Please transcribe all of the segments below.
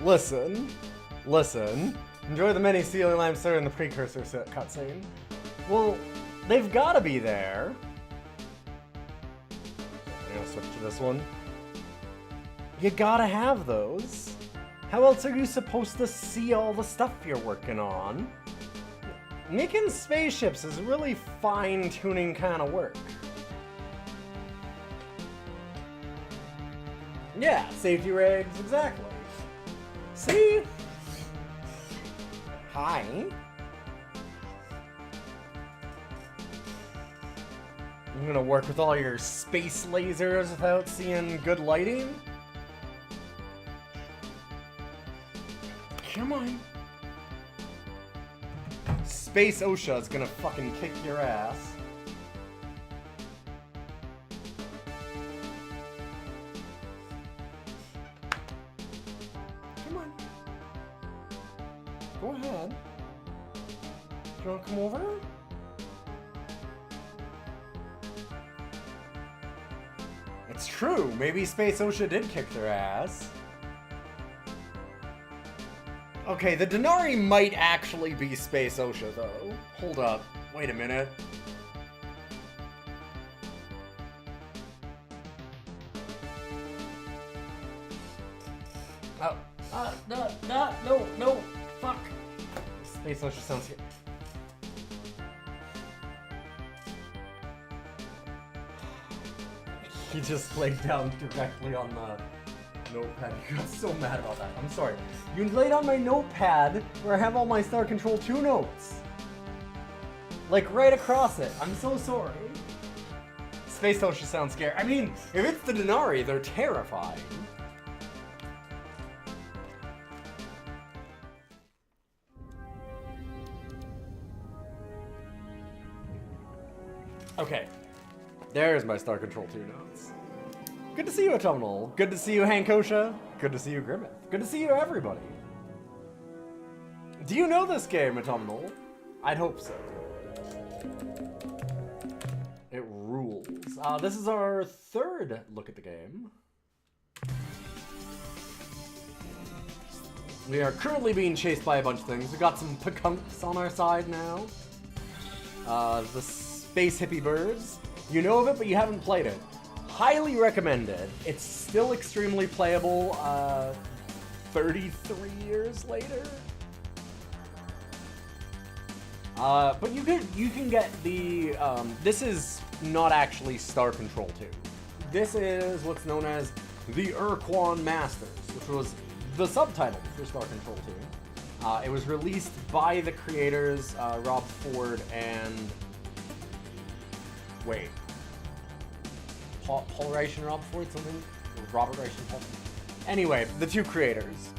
Listen. Listen. Enjoy the many ceiling lamps there in the precursor cutscene. Well, they've gotta be there. I'm gonna switch to this one. You gotta have those. How else are you supposed to see all the stuff you're working on? Making spaceships is really fine-tuning kind of work. Yeah, safety rigs, exactly. See? Hi. I'm gonna work with all your space lasers without seeing good lighting? Come on. Space OSHA is gonna fucking kick your ass. Come on. Go ahead. You wanna come over? It's true. Maybe Space OSHA did kick their ass. Okay, the Denari might actually be Space OSHA, though. Hold up. Wait a minute. Oh. No, fuck. Space OSHA sounds good. He just laid down directly on the notepad. You got so mad about that. I'm sorry. You laid on my notepad where I have all my Star Control 2 notes. Like right across it. I'm so sorry. Space OSHA sounds scary. I mean, if it's the Denari, they're terrifying. Okay. There's my Star Control 2 notes. Good to see you, Autumnal. Good to see you, Hank Osha. Good to see you, Grimmeth. Good to see you, everybody. Do you know this game, Autumnal? I'd hope so. It rules. This is our third look at the game. We are currently being chased by a bunch of things. We got some pekunks on our side now. The space hippie birds. You know of it, but you haven't played it. Highly recommended. It's still extremely playable 33 years later. But you can get the this is not actually Star Control 2. This is what's known as the Ur-Quan Masters, which was the subtitle for Star Control 2. It was released by the creators Rob Ford and wait. Paul Reich Rob Ford, something? Robert Reich and Paul. Anyway, the two creators.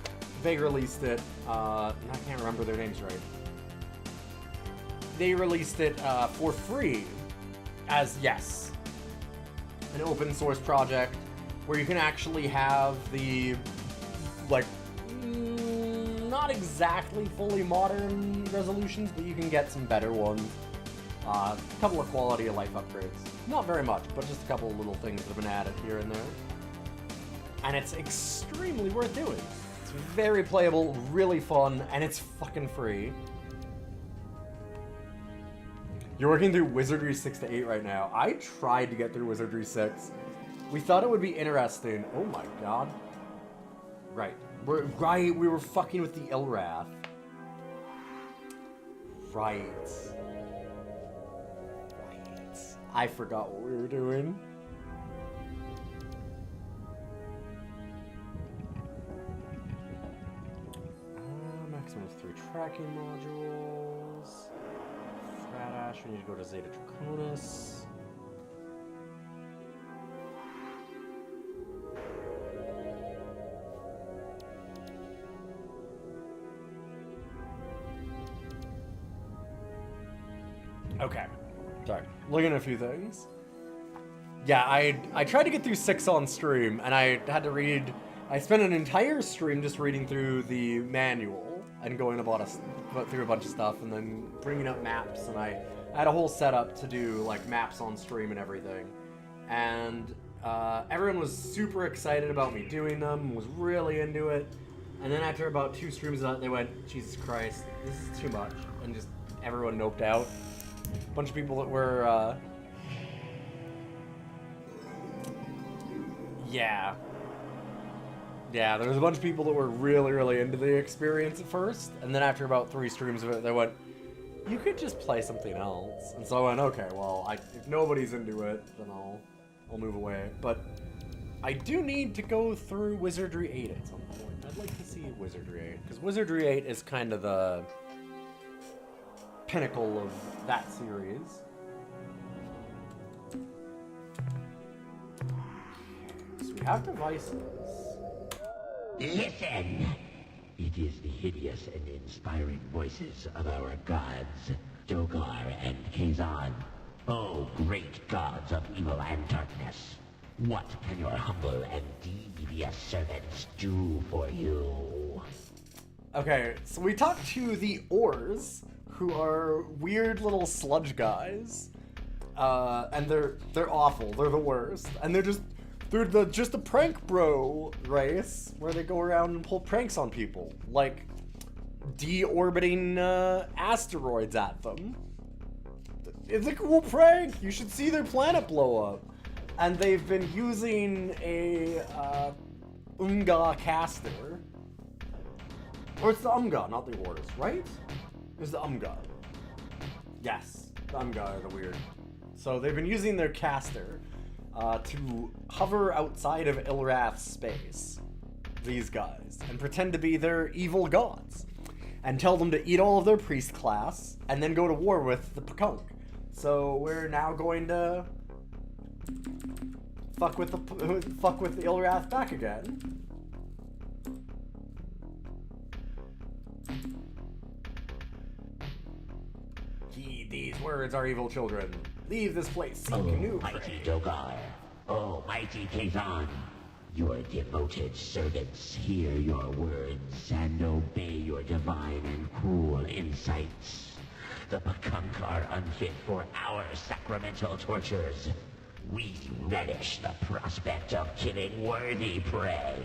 They released it. I can't remember their names right. They released it for free as Yes, an open source project where you can actually have the, like, not exactly fully modern resolutions, but you can get some better ones. A couple of quality of life upgrades. Not very much, but just a couple of little things that have been added here and there. And it's extremely worth doing. It's very playable, really fun, and it's fucking free. You're working through Wizardry 6 to 8 right now. I tried to get through Wizardry 6. We thought it would be interesting. Oh my god. Right. We were fucking with the Ilrath. Right. I forgot what we were doing. Maximum of 3 tracking modules. Fratash, we need to go to Zeta Draconis. Okay. Sorry, looking at a few things. Yeah, I tried to get through 6 on stream, and I had to read... I spent an entire stream just reading through the manual and going through a bunch of stuff, and then bringing up maps, and I had a whole setup to do, like, maps on stream and everything. And everyone was super excited about me doing them, was really into it. And then after about 2 streams of that, they went, Jesus Christ, this is too much. And just everyone noped out. A bunch of people that were, yeah. Yeah, there was a bunch of people that were really, really into the experience at first. And then after about 3 streams of it, they went, you could just play something else. And so I went, okay, well, if nobody's into it, then I'll move away. But I do need to go through Wizardry 8 at some point. I'd like to see Wizardry 8, because Wizardry 8 is kind of the pinnacle of that series. So we have devices. Listen! It is the hideous and inspiring voices of our gods, Dogar and Kazan. Oh, great gods of evil and darkness. What can your humble and devious servants do for you? Okay, so we talked to the Ors, who are weird little sludge guys. And they're awful. They're the worst. And they're just a prank bro race where they go around and pull pranks on people, like deorbiting asteroids at them. It's a cool prank. You should see their planet blow up. And they've been using a Unga caster. Or it's the Umga, not the Ors, right? It's the Umga. Yes, the Umga are the weird. So they've been using their caster to hover outside of Ilrath's space, these guys, and pretend to be their evil gods, and tell them to eat all of their priest class, and then go to war with the Pekunk. So we're now going to fuck with Ilrath back again. Heed these words, our evil children. Leave this place, seek new prey. Mighty Dogar, oh mighty Kazan, your devoted servants hear your words and obey your divine and cruel insights. The Pekunk are unfit for our sacramental tortures. We relish the prospect of killing worthy prey.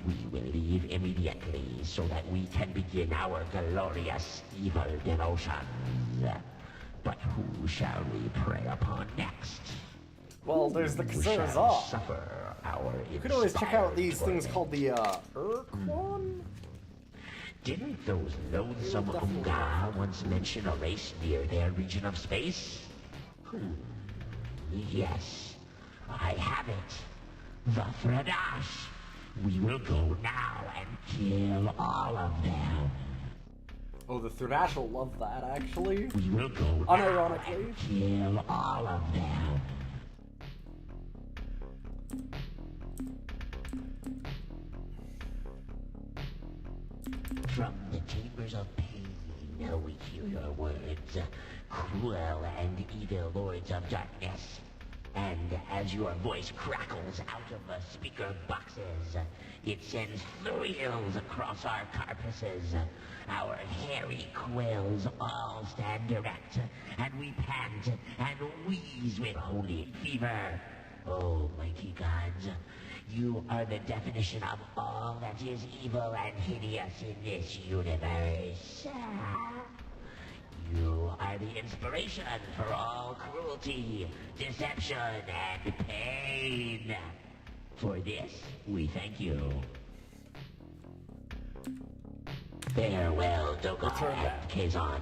We will leave immediately so that we can begin our glorious evil devotions. But who shall we prey upon next? Well, there's the Kazurazah. You could always check out these things called the Ur-Quan? Didn't those loathsome Unga once mention a race near their region of space? Yes, I have it. The Thradash. We will go now and kill all of them. Oh, the Thradash will love that, actually. We will go unironically. Kill all of them. From the chambers of pain, we hear your words, cruel and evil lords of darkness. And as your voice crackles out of the speaker boxes, it sends thrills across our carapaces. Our hairy quills all stand erect, and we pant and wheeze with holy fever. Oh, mighty gods, you are the definition of all that is evil and hideous in this universe. You are the inspiration for all cruelty, deception, and pain. For this, we thank you. Farewell, Dogar and Kazan.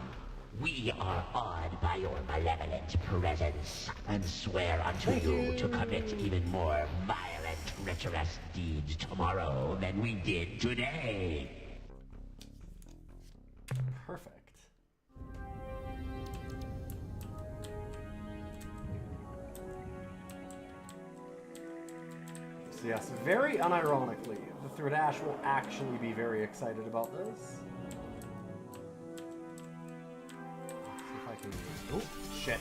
We are awed by your malevolent presence, and swear unto you to commit even more violent, treacherous deeds tomorrow than we did today. Perfect. So yes, very unironically, the Thradash will actually be very excited about this. See if I can... Oh, shit.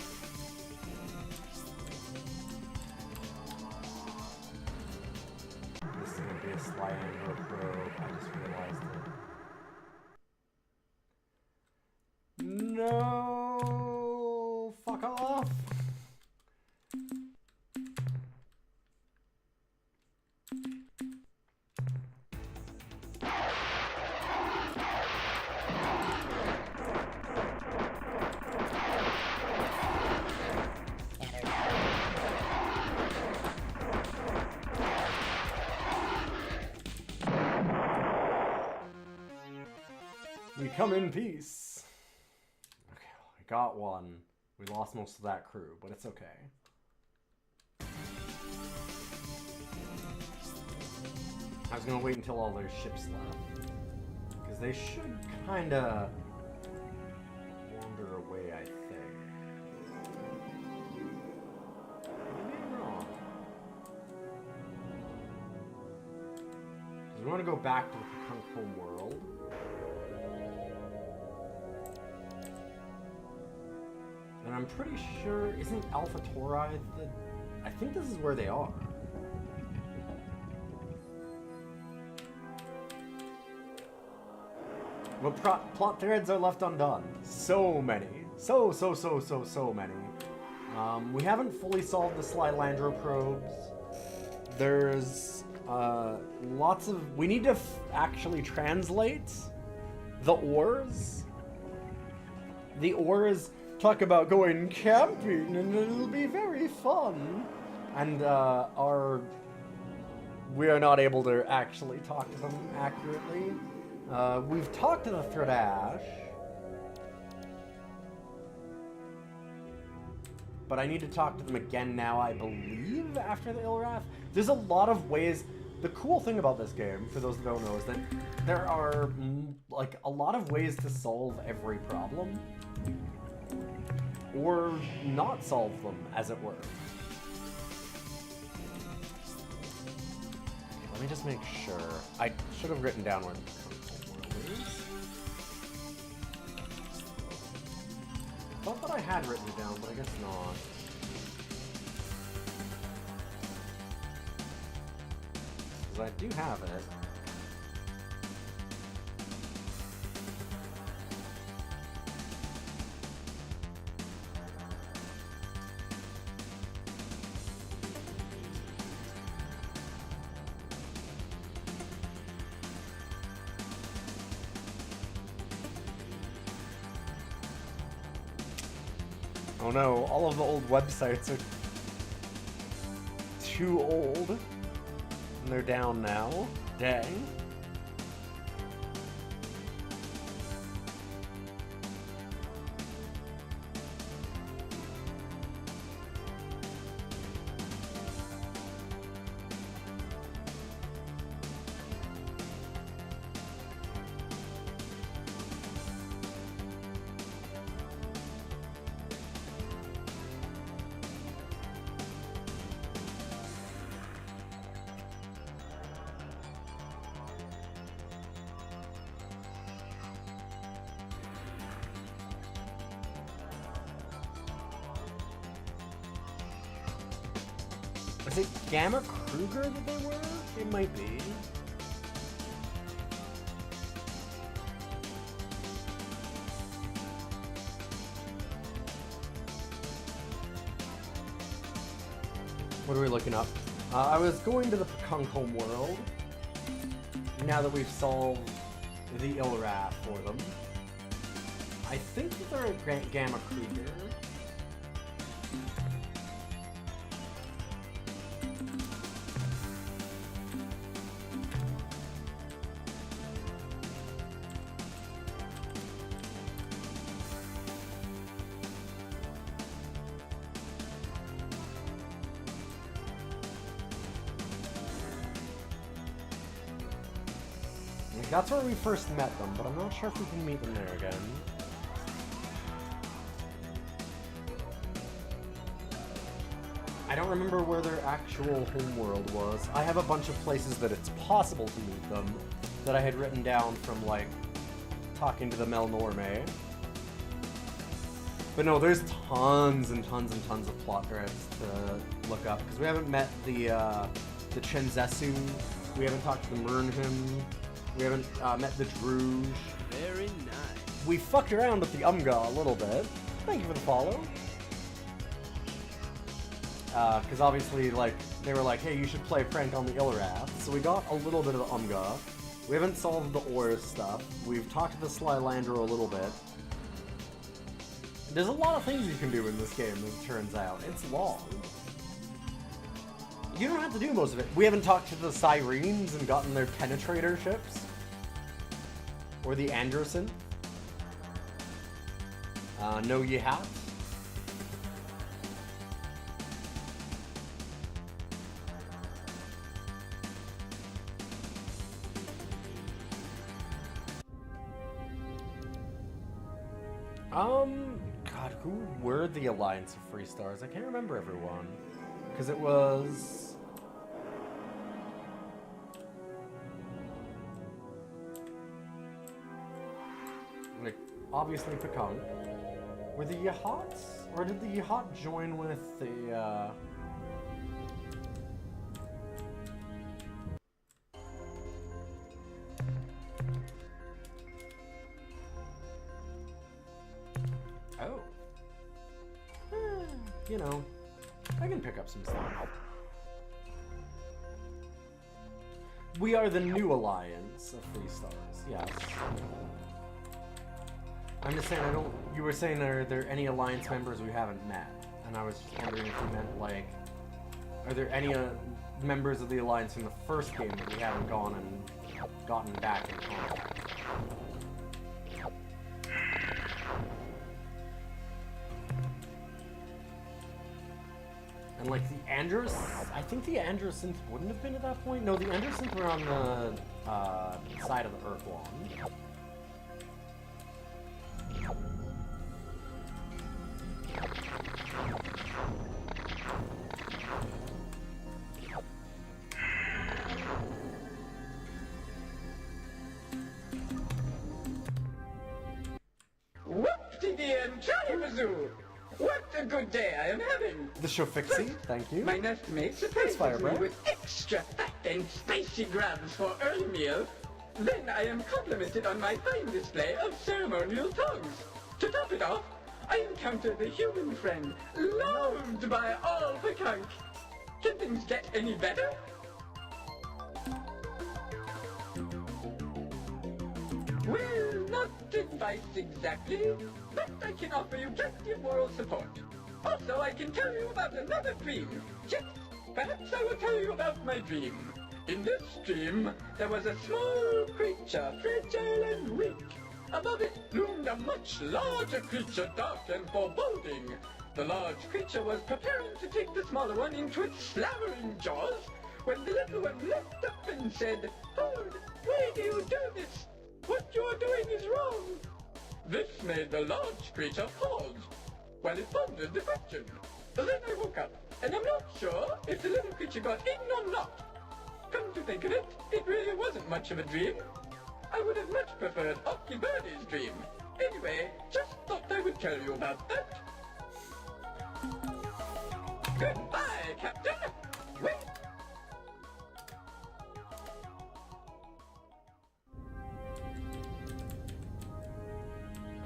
This is going to be a sliding rope road. I just realized it. No! Fuck off! We come in peace. Okay, I got one. We lost most of that crew, but it's okay. I was gonna wait until all their ships left. Because they should kinda wander away, I think. Maybe I'm wrong. Because we want to go back to the Pekunk home world. And I'm pretty sure, isn't Alpha Tori the... I think this is where they are. What plot threads are left undone? So many. So many. We haven't fully solved the Slylandro probes. There's lots of... We need to actually translate the ores. The ores talk about going camping and it'll be very fun. And we are not able to actually talk to them accurately. We've talked to the Threadash, but I need to talk to them again now, I believe, after the Ilrath. There's a lot of ways. The cool thing about this game, for those that don't know, is that there are, like, a lot of ways to solve every problem. Or not solve them, as it were. Let me just make sure. I should have written down where the I thought that I had written it down, but I guess not. Because I do have it. Oh no, all of the old websites are too old. And they're down now. Dang. Is it Gamma Kruger that they were? It might be. What are we looking up? I was going to the Pekunk home world. Now that we've solved the Ilrath for them. I think that they're at Gamma Kruger. That's where we first met them, but I'm not sure if we can meet them there again. I don't remember where their actual homeworld was. I have a bunch of places that it's possible to meet them that I had written down from, like, talking to the Melnorme. But no, there's tons and tons and tons of plot threads to look up, because we haven't met the Chenzetsu, we haven't talked to the Murnhim, we haven't met the Druge. Very nice. We fucked around with the Umga a little bit. Thank you for the follow. Because obviously, like, they were like, hey, you should play a prank on the Ilrath. So we got a little bit of the Umga. We haven't solved the Ores stuff. We've talked to the Slylandro a little bit. There's a lot of things you can do in this game, as it turns out. It's long. You don't have to do most of it. We haven't talked to the Sirens and gotten their penetrator ships. Or the Androsin. No ye have? God, who were the Alliance of Free Stars? I can't remember everyone. Because it was... like, obviously Pekong. Were the Yahats? Or did the Yahat join with the, Oh. You know, I can pick up some stuff. We are the new Alliance of Free Stars, yes. I'm just saying, you were saying, are there any Alliance members we haven't met? And I was just wondering if you meant, like, are there any members of the Alliance from the first game that we haven't gone and gotten back in contact? And like the Andros, I think the Androsynth wouldn't have been at that point. No, the Androsynth were on the side of the Ur-Quan. Whoop-de-dee-and-Chai-bazoo! What a good day I am having! The Shofixie, thank you. My nestmate surprises Firebrand. me with extra fat and spicy grabs for early meal. Then I am complimented on my fine display of ceremonial tongues. To top it off, I encounter the human friend, loved by all the kunk. Can things get any better? Well, not advice exactly, but I can offer you plenty of moral support. Also, I can tell you about another dream. Yes, perhaps I will tell you about my dream. In this dream, there was a small creature, fragile and weak. Above it loomed a much larger creature, dark and foreboding. The large creature was preparing to take the smaller one into its slavering jaws, when the little one looked up and said, "Hold, why do you do this? What you are doing is wrong." This made the large creature pause, while it pondered the question. Then I woke up, and I'm not sure if the little creature got in or not. Come to think of it, it really wasn't much of a dream. I would have much preferred Ocky Birdie's dream. Anyway, just thought I would tell you about that. Goodbye, Captain! Wait!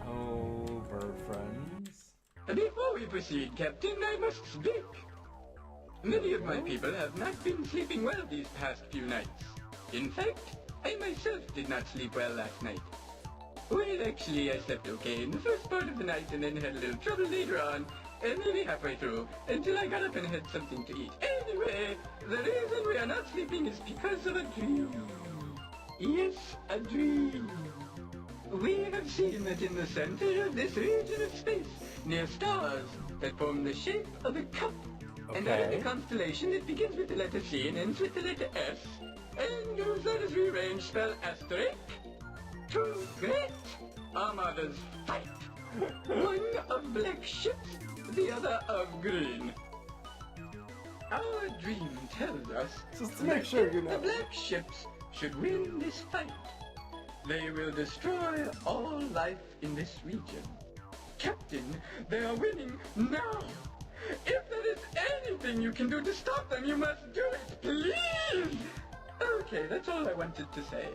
Oh, bird friends. Before we proceed, Captain, I must speak. Many of my people have not been sleeping well these past few nights. In fact, I myself did not sleep well last night. Well, actually, I slept okay in the first part of the night and then had a little trouble later on, and maybe halfway through, until I got up and had something to eat. Anyway, the reason we are not sleeping is because of a dream. Yes, a dream. We have seen that in the center of this region of space, near stars that form the shape of a cup, and out of the constellation it begins with the letter C and ends with the letter S, and those letters rearranged spell asterisk. Two great armadas fight. One of black ships, the other of green. Our dream tells us Just to make sure you know. the black ships should win this fight. They will destroy all life in this region. Captain, they are winning now. If there is anything you can do to stop them, you must do it, please! Okay, that's all I wanted to say.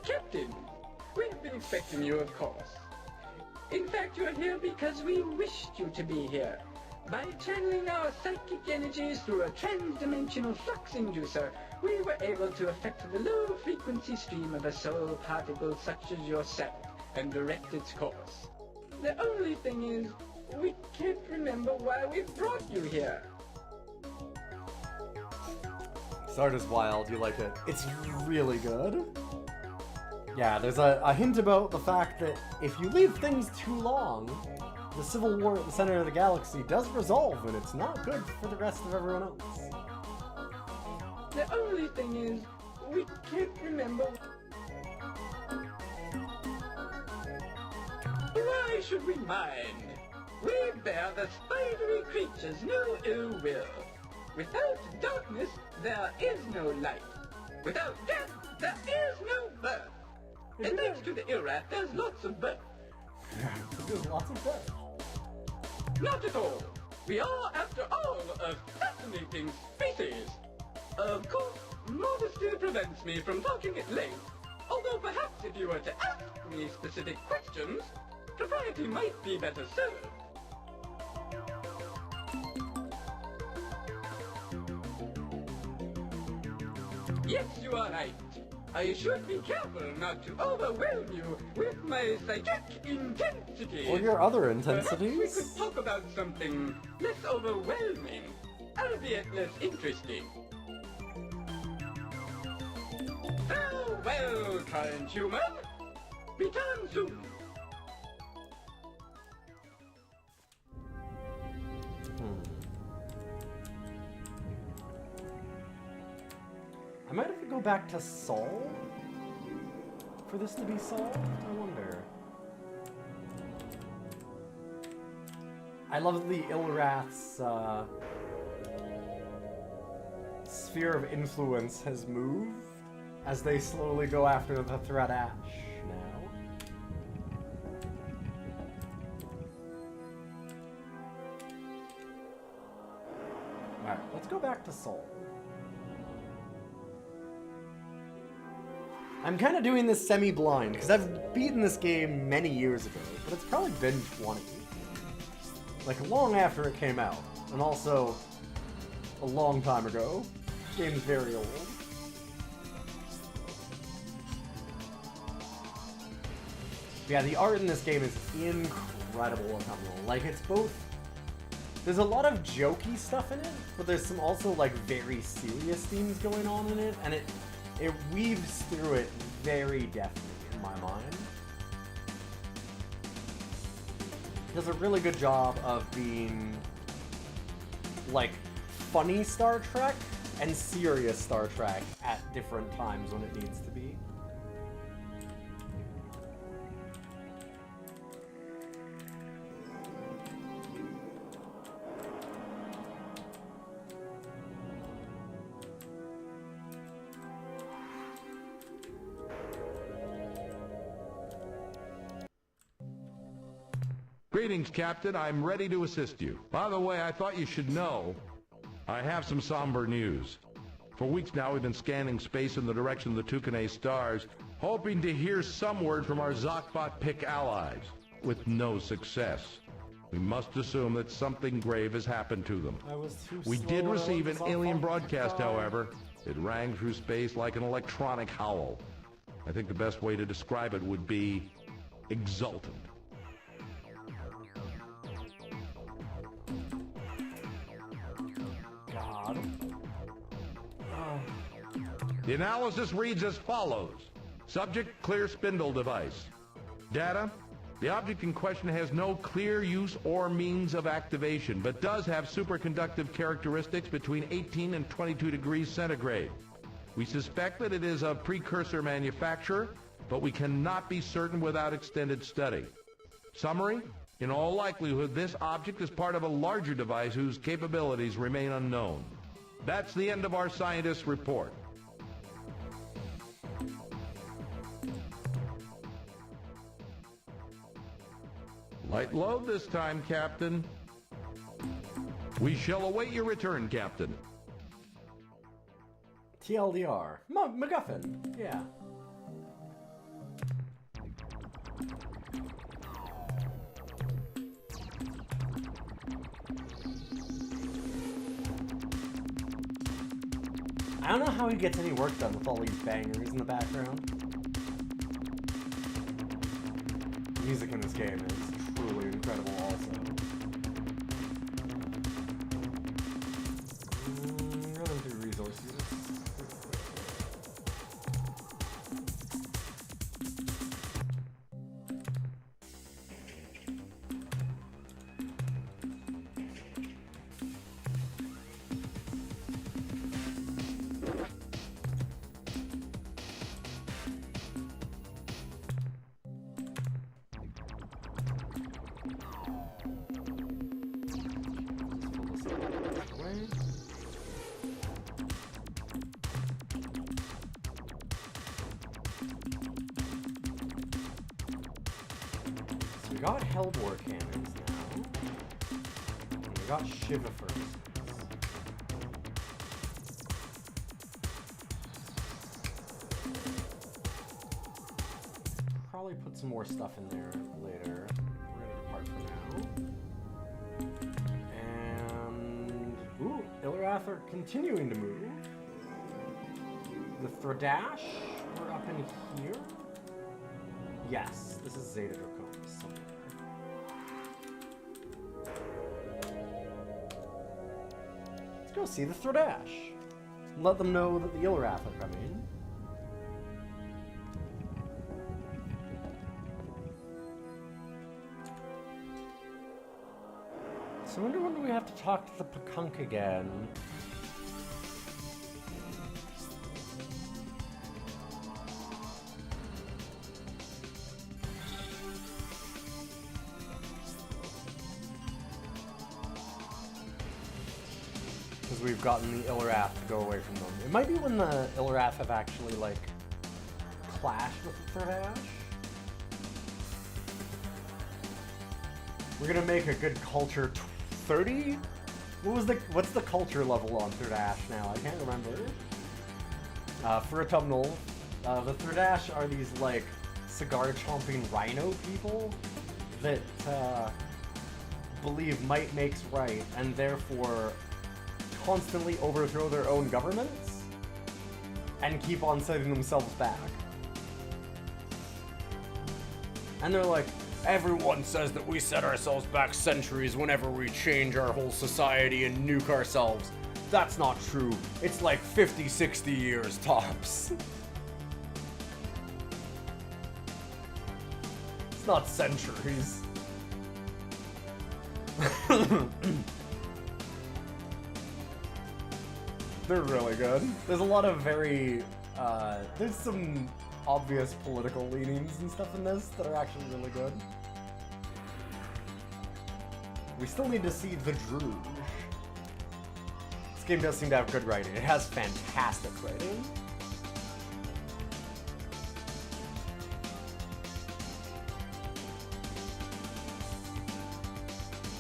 Captain, we have been expecting you, of course. In fact, you are here because we wished you to be here. By channeling our psychic energies through a trans-dimensional flux inducer, we were able to affect the low-frequency stream of a soul particle such as yourself and direct its course. The only thing is, we can't remember why we brought you here. Stardust Wild, you like it. It's really good. Yeah, there's a hint about the fact that if you leave things too long, the civil war at the center of the galaxy does resolve, and it's not good for the rest of everyone else. The only thing is, we can't remember. Why should we mind? We bear the spidery creatures no ill will. Without darkness, there is no light. Without death, there is no birth. And thanks to the Ur-Rat, there's lots of birth. There's lots of death. Not at all. We are, after all, a fascinating species. Of course, modesty prevents me from talking at length. Although perhaps if you were to ask me specific questions, propriety might be better served. Yes, you are right. I should be careful not to overwhelm you with my psychic intensity. Or your other Perhaps we intensities. could talk about something less overwhelming, albeit less interesting. Farewell, kind human. Return soon. I might have to go back to Sol for this to be solved. I wonder. I love the Ilrath's sphere of influence has moved as they slowly go after the Threat Ash now. Alright, let's go back to Sol. I'm kind of doing this semi-blind, because I've beaten this game many years ago, but it's probably been 20. Like, long after it came out. And also, a long time ago. The game's very old. Yeah, the art in this game is incredible, autumnal. Like, it's both... There's a lot of jokey stuff in it, but there's some also, like, very serious themes going on in it, and it weaves through it very deftly, in my mind. It does a really good job of being, like, funny Star Trek and serious Star Trek at different times when it needs to be. Greetings, Captain. I'm ready to assist you. By the way, I thought you should know, I have some somber news. For weeks now, we've been scanning space in the direction of the Tukane stars, hoping to hear some word from our Zokbot Pick allies, with no success. We must assume that something grave has happened to them. We did receive an alien broadcast, however. It rang through space like an electronic howl. I think the best way to describe it would be exultant. God. The analysis reads as follows. Subject, clear spindle device. Data, the object in question has no clear use or means of activation, but does have superconductive characteristics between 18 and 22 degrees centigrade. We suspect that it is a precursor manufacturer, but we cannot be certain without extended study. Summary, in all likelihood, this object is part of a larger device whose capabilities remain unknown. That's the end of our scientist's report. Light load this time, Captain. We shall await your return, Captain. TLDR. MacGuffin. Yeah. I don't know how he gets any work done with all these bangers in the background. The music in this game is truly incredible also. Running through resources. So we got Hellbore cannons now. And we got Shiva furnaces. Probably put some more stuff in there later. We're gonna depart for now. And ooh, Ilrath are continuing to move. The Throdash, we're up in here. Yes, this is Zeta Draconis somewhere. Let's go see the Throdash. Let them know that the Ilrath are coming. So I wonder when do we have to talk to the Pakunk again? Because we've gotten the Ilrath to go away from them. It might be when the Ilrath have actually, like, clashed with the Throdash. We're gonna make a good culture 30? What's the culture level on Throdash now? I can't remember. For a thumbnail, the Throdash are these, like, cigar-chomping rhino people that, believe might makes right, and therefore constantly overthrow their own governments and keep on setting themselves back. And they're like, everyone says that we set ourselves back centuries whenever we change our whole society and nuke ourselves. That's not true. It's like 50, 60 years tops. It's not centuries. They're really good. There's a lot of very, there's some obvious political leanings and stuff in this that are actually really good. We still need to see the Druge. This game does seem to have good writing. It has fantastic writing.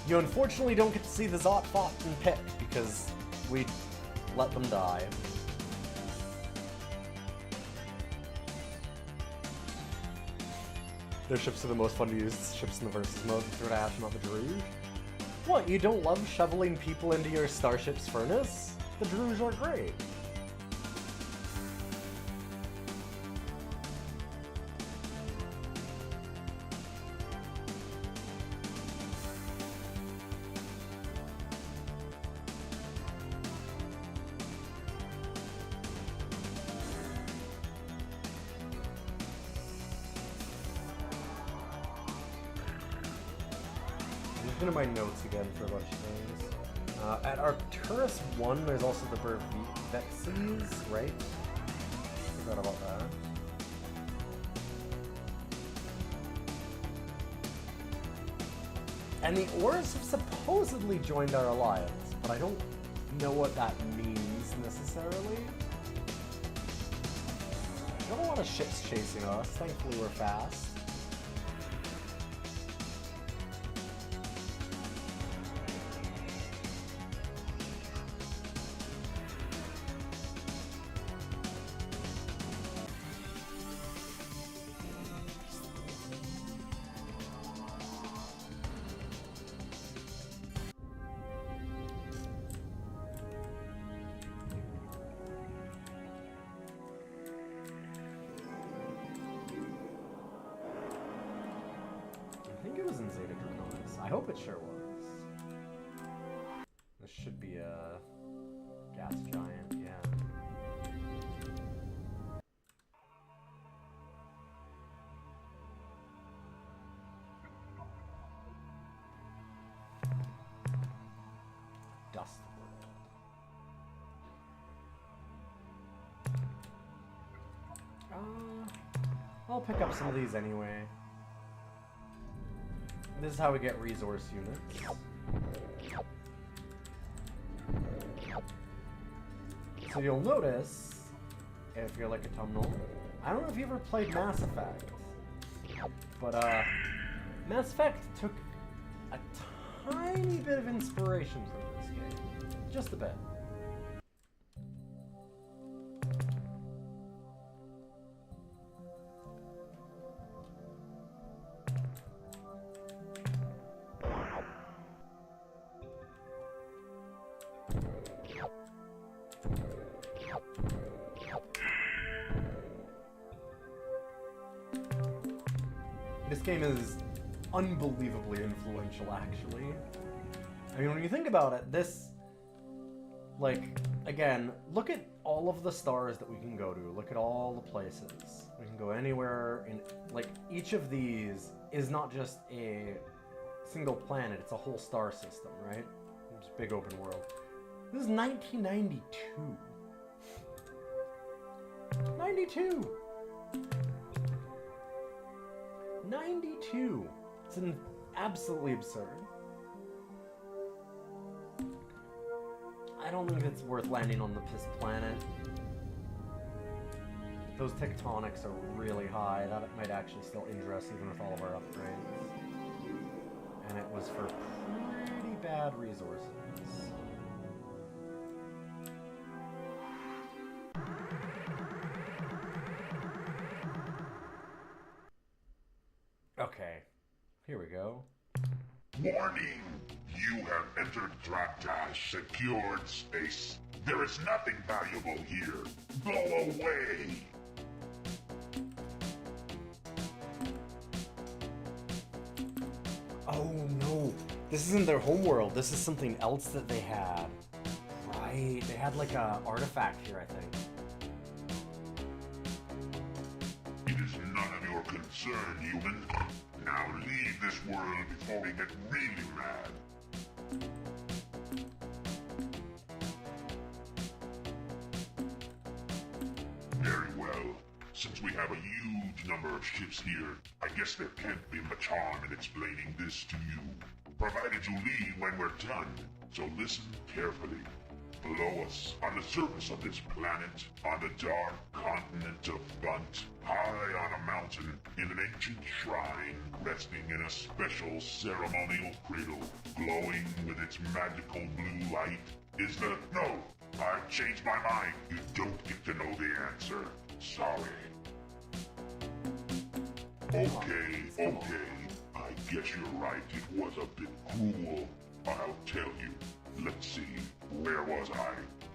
You unfortunately don't get to see the Zot, Fot, and Pick because we let them die. Their ships are the most fun to use ships in the versus mode. The Throdash, not the Druge. What, you don't love shoveling people into your starship's furnace? The Druge are great. Into my notes again for a bunch of things. At Arcturus 1, there's also the Vervetses, right? Forgot about that. And the Oars have supposedly joined our alliance, but I don't know what that means necessarily. I don't have a lot of ships chasing us. Thankfully, we're fast. I think it was in Zeta Draconis. I hope it sure was. This should be a gas giant, yeah. Dust World. I'll pick up some of these anyway. This is how we get resource units. So you'll notice, if you're like a autumnal, I don't know if you ever played Mass Effect, but Mass Effect took a tiny bit of inspiration from this game. Just a bit. This game is unbelievably influential, actually. I mean, when you think about it, this, like, again, look at all of the stars that we can go to. Look at all the places. We can go anywhere in, like, each of these is not just a single planet, it's a whole star system, right? It's a big open world. This is 1992. 92! 92! It's absolutely absurd. I don't think it's worth landing on this planet. Those tectonics are really high. That might actually still injure us even with all of our upgrades. And it was for pretty bad resources. Okay, here we go. Warning! You have entered Drapta's secured space. There is nothing valuable here. Go away! Oh no, this isn't their homeworld. This is something else that they had. Right, they had like a artifact here, I think. It is none of your concern, human. Now leave this world before we get really mad. Very well. Since we have a huge number of ships here, I guess there can't be much harm in explaining this to you. Provided you leave when we're done. So listen carefully. Below us, on the surface of this planet, on the dark continent of Bunt, high on a mountain, in an ancient shrine, resting in a special ceremonial cradle, glowing with its magical blue light, is the... No! I've changed my mind. You don't get to know the answer. Sorry. Okay. I guess you're right. It was a bit cruel. I'll tell you. Let's see. Where was I?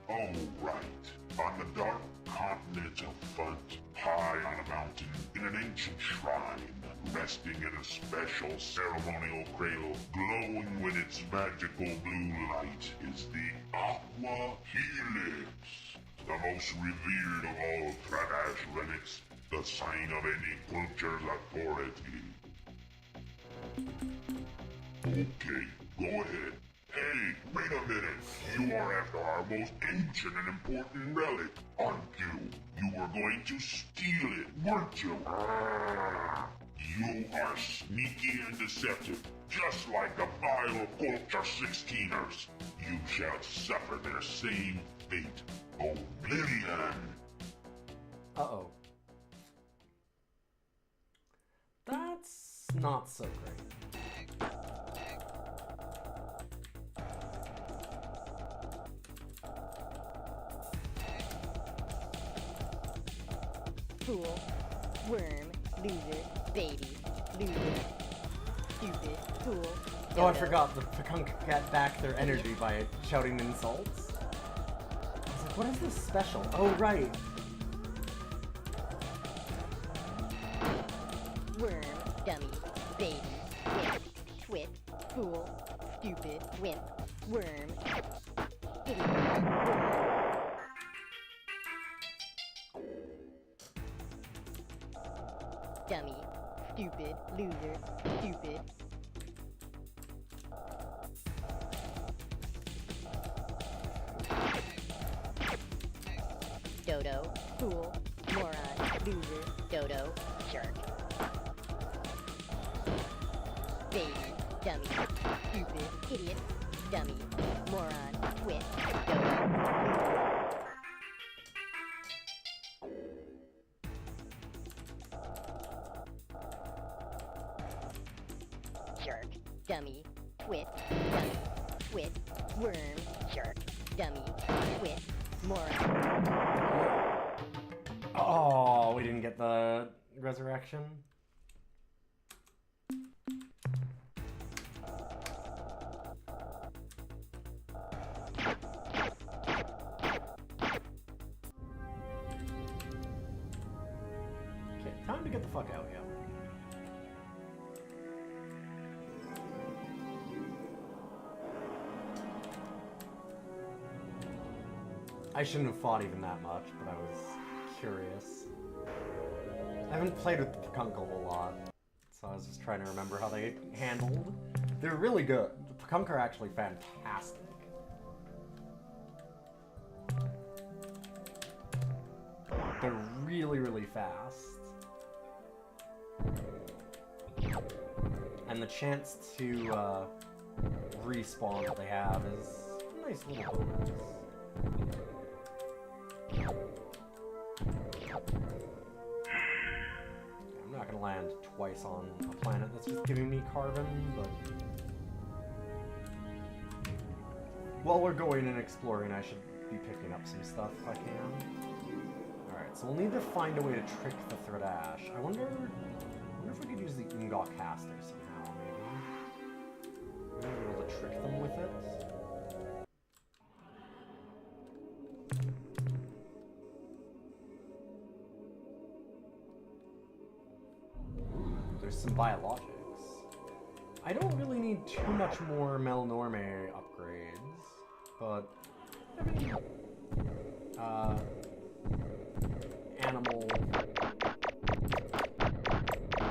Oh, right. On the dark continent of Funt, high on a mountain, in an ancient shrine, resting in a special ceremonial cradle, glowing with its magical blue light, is the Aqua Helix, the most revered of all Tradash relics, the sign of any culture's authority. Okay, go ahead. Hey, wait a minute. You are after our most ancient and important relic, aren't you? You were going to steal it, weren't you? You are sneaky and deceptive, just like the vile culture 16ers. You shall suffer their same fate. Oblivion! Uh-oh. That's not so great. Fool, worm, loser, baby, loser, stupid, fool. Oh, I forgot. The Pekunk got back their energy by shouting insults. I was like, what is this special? Oh, right. Worm, dummy, baby, wimp, twit, fool, stupid, wimp, worm, idiot, worm. Dummy, stupid, loser, stupid. Dodo, fool, moron, loser, dodo, jerk. Baby, dummy, stupid, idiot, dummy, moron, twit, dodo, loser. shark, dummy, squid, dummy, squid, worm, shark, dummy, squid, moron. Oh, we didn't get the resurrection. Okay, time to get the fuck out, yeah. I shouldn't have fought even that much, but I was curious. I haven't played with the Pekunkle a lot, so I was just trying to remember how they handled. They're really good. The Pekunkle are actually fantastic. They're really, really fast. And the chance to respawn that they have is a nice little bonus. I'm not gonna land twice on a planet that's just giving me carbon, but while we're going and exploring, I should be picking up some stuff if I can. Alright, so we'll need to find a way to trick the Threadash. I wonder if we could use the Ur-Quan caster somehow, maybe. Maybe we'll be able to trick them with it. There's some biologics. I don't really need too much more Melnorme upgrades, but I mean, animal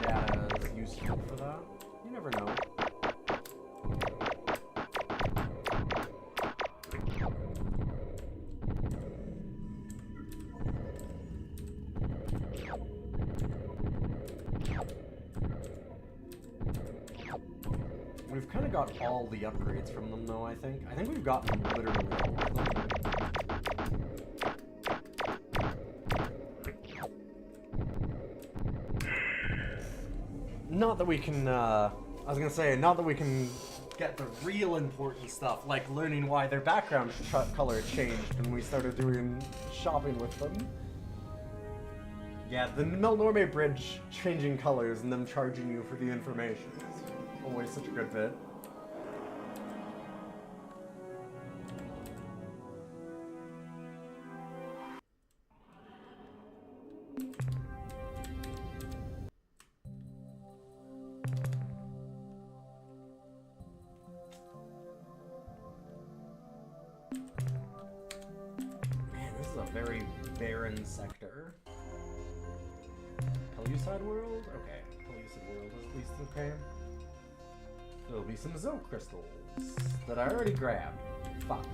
data is useful for that. You never know. We've kind of got all the upgrades from them, though, I think. I think we've gotten literally all of them. Not that we can, I was gonna say, not that we can get the real important stuff, like learning why their background color changed when we started doing shopping with them. Yeah, the Melnorme Bridge changing colors and them charging you for the information. Always such a good bit. Man, this is a very barren sector. Pellucid world? Okay. Pellucid world is at least okay. There'll be some Zoe crystals that I already grabbed. Fuck.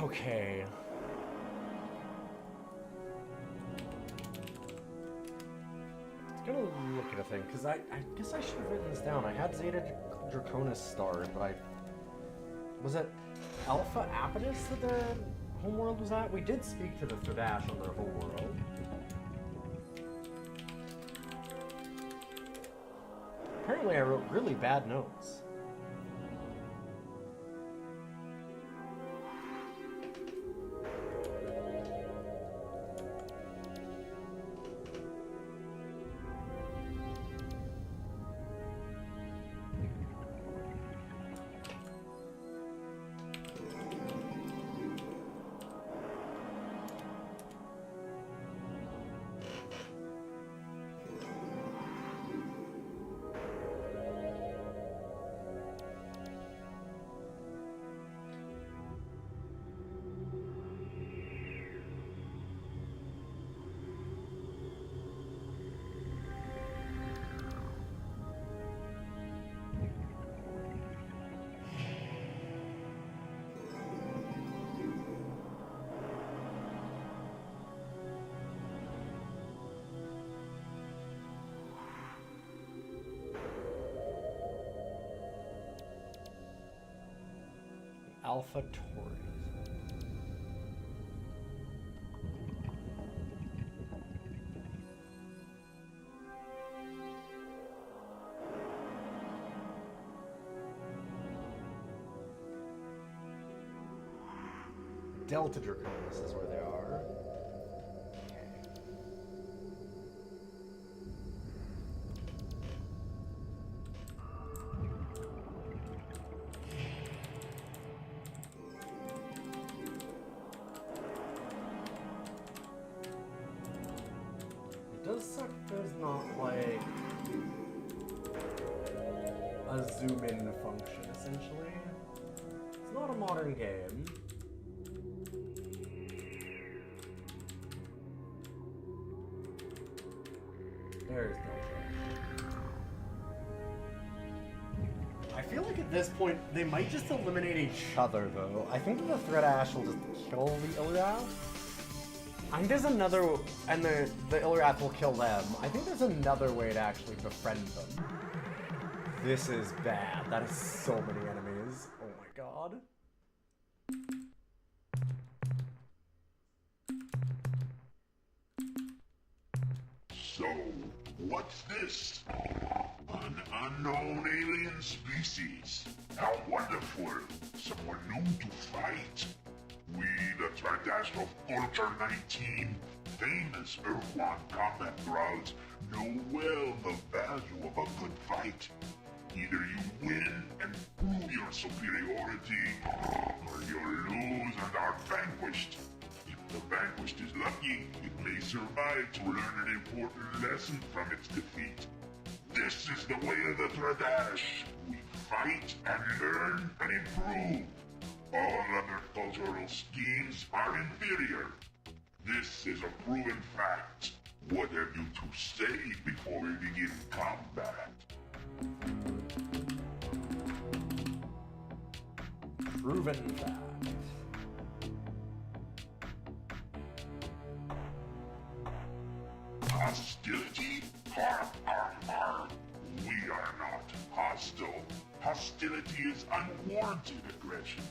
Okay. It's gonna look at a thing, because I guess I should have written this down. I had Zeta Draconis starred, but I... Was it Alpha Apodus that their homeworld was at? We did speak to the Threadash on their homeworld. Apparently I wrote really bad notes. Alpha Tauri. Delta Draconis is where they are. It does suck there's not like a zoom in function, essentially. It's not a modern game. There's no. I feel like at this point they might just eliminate each other though. I think that the Threat Ash will just kill the Ilrath. I think there's another, and the Ilrath will kill them. I think there's another way to actually befriend them. This is bad. That is so many enemies. Oh my god. So, what's this? An unknown alien species. How wonderful. Someone new to fight. We, the Tradash of Culture 19, famous Ur-Quan combat thralls, know well the value of a good fight. Either you win and prove your superiority, or you lose and are vanquished. If the vanquished is lucky, it may survive to learn an important lesson from its defeat. This is the way of the Tradash. We fight and learn and improve. All other cultural schemes are inferior. This is a proven fact. What have you to say before we begin combat? Proven fact. Hostility? Har, har, har. We are not hostile. Hostility is unwarranted aggression.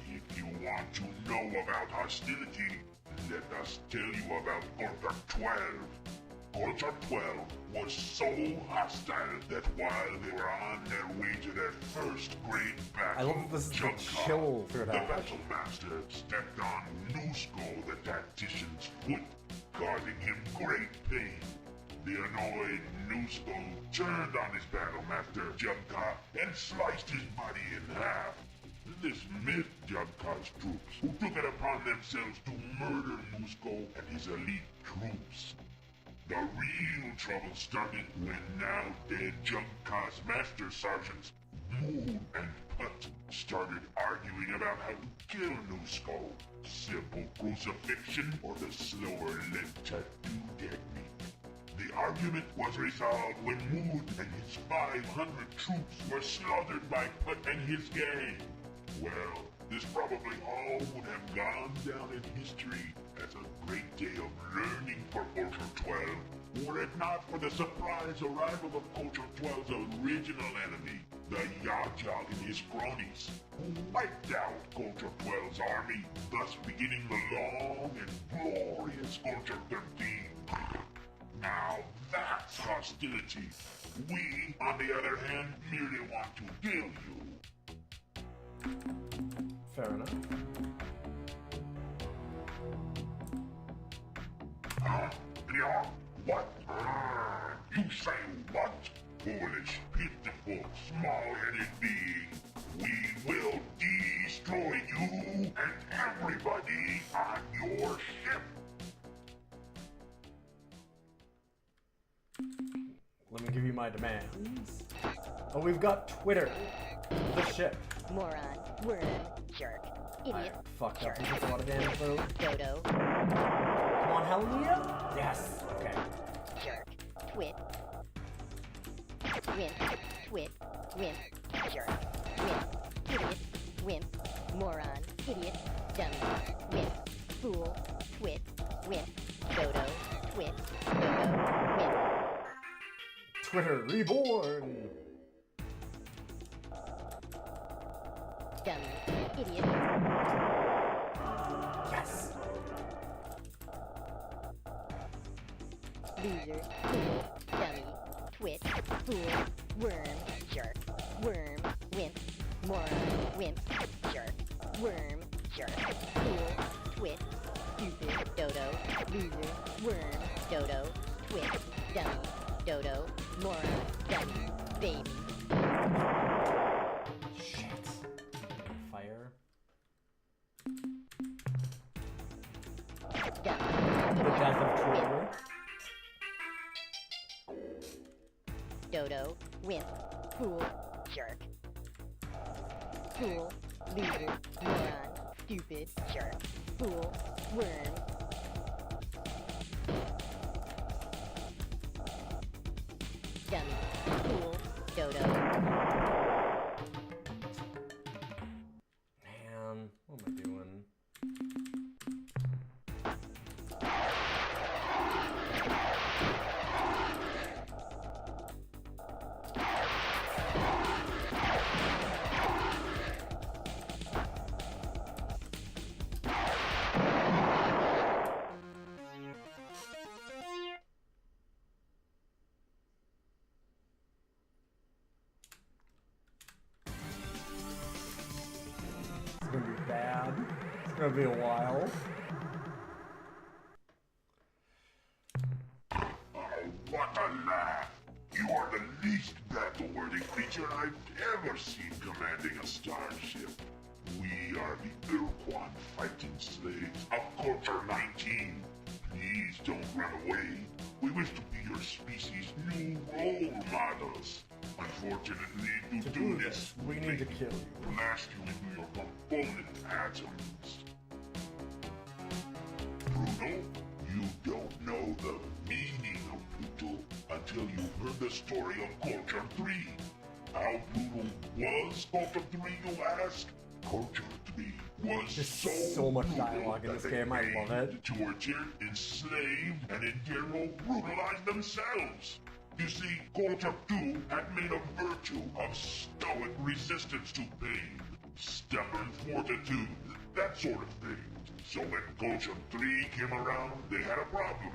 If you want to know about hostility, let us tell you about Culture 12. Culture 12 was so hostile that while they were on their way to their first great battle, I love that this is the Ur-Quan, chill the through that. battle master, stepped on Nusco, the tactician's foot, causing him great pain. The annoyed Nusco turned on his battle master, Ur-Quan, and sliced his body in half. This miffed Ur-Quan's troops, who took it upon themselves to murder Nusco and his elite troops. The real trouble started when now dead Ur-Quan's master sergeants, Moon and Put, started arguing about how to kill Nusco. Simple crucifixion or the slower Lenta technique. The argument was resolved when Mood and his 500 troops were slaughtered by Put and his gang. Well, this probably all would have gone down in history as a great day of learning for Culture 12, were it not for the surprise arrival of Culture 12's original enemy, the Yajal and his cronies, who wiped out Culture 12's army, thus beginning the long and glorious Culture 13. Now that's hostility. We, on the other hand, merely want to kill you. Fair enough. Huh? Yeah? What? You say what? Foolish, pitiful, small-headed being. We will destroy you and everybody on your ship. Let me give you my demands. Oh, we've got Twitter. The ship. Moron, worm, jerk, I idiot, fucked up. jerk, He took a lot of damage though. dodo, Come on, hallelujah. Yes. Okay. jerk, twit, wimp, twit, wimp, jerk, wimp, idiot, wimp, moron, idiot, dummy, wimp, fool, twit, wimp, dodo, twit, dodo, wimp. Twitter reborn. dummy, idiot, Yes. loser, fool, dummy, twit, fool, worm, jerk, worm, wimp, moron, wimp, jerk, worm, jerk, fool, twit, stupid, dodo, loser, worm, dodo, twit, dummy, dodo, moron, dummy, baby. Shit. Fire. Dummy, The death of Troy. dodo, wimp, fool, jerk. Fool, loser, moron, stupid, jerk. Fool, worm. Dummy, fool, dodo. Man, what am I doing? It's gonna be bad. It's gonna be a while. Oh, what a laugh! You are the least battle-worthy creature I've ever seen commanding a starship. We are the Ur-Quan fighting slaves of Culture 19. Please don't run away. We wish to be your species' new role models. Unfortunately, to do this, we need to kill you. blast you into your component atoms. Bruno, you don't know the meaning of Pluto until you heard the story of Culture 3. How Pluto was Culture 3, you ask? Culture 3 was There's so much brutal dialogue in that this they game, I love it. aimed, tortured, enslaved, and in general brutalized themselves. You see, Culture 2 had made a virtue of stoic resistance to pain, stubborn fortitude, that sort of thing. So when Culture 3 came around, they had a problem.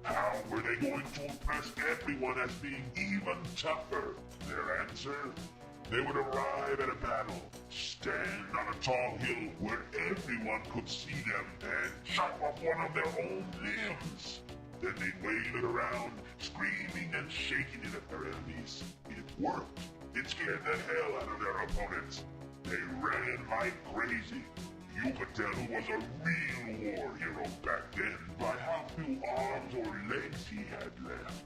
How were they going to impress everyone as being even tougher? Their answer? They would arrive at a battle, stand on a tall hill where everyone could see them, and chop off one of their own limbs. Then they'd wave it around, screaming and shaking it at their enemies. It worked. It scared the hell out of their opponents. They ran like crazy. You could tell who was a real war hero back then by how few arms or legs he had left.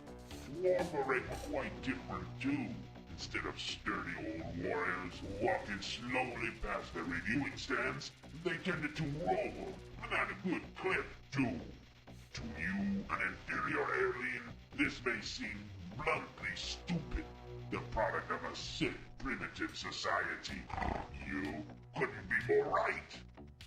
Swarm were quite different too. Instead of sturdy old warriors walking slowly past their reviewing stands, they tended to roll, and at a good clip too. To you, an inferior alien, this may seem bluntly stupid, the product of a sick, primitive society. You couldn't be more right.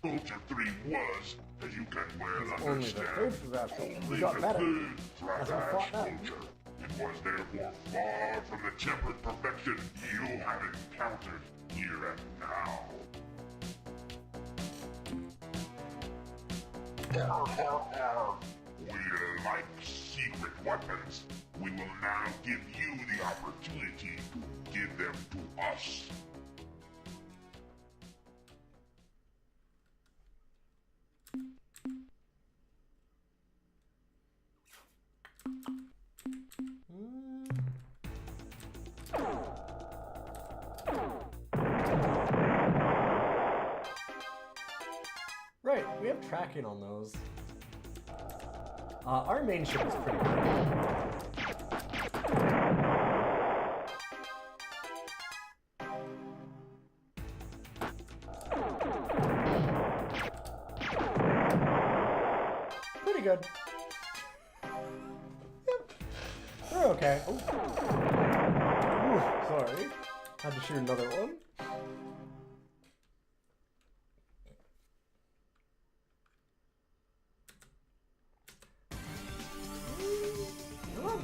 Culture 3 was, as you can well Only the understand, third progression. only We got the better. third As we Thrash fought them. culture, and was therefore far from the tempered perfection you have encountered here and now. We like secret weapons. We will now give you the opportunity to give them to us. Right, we have tracking on those. Our main ship is pretty good. Pretty good. Yep. They're okay. Oh. Ooh, sorry. Had to shoot another one.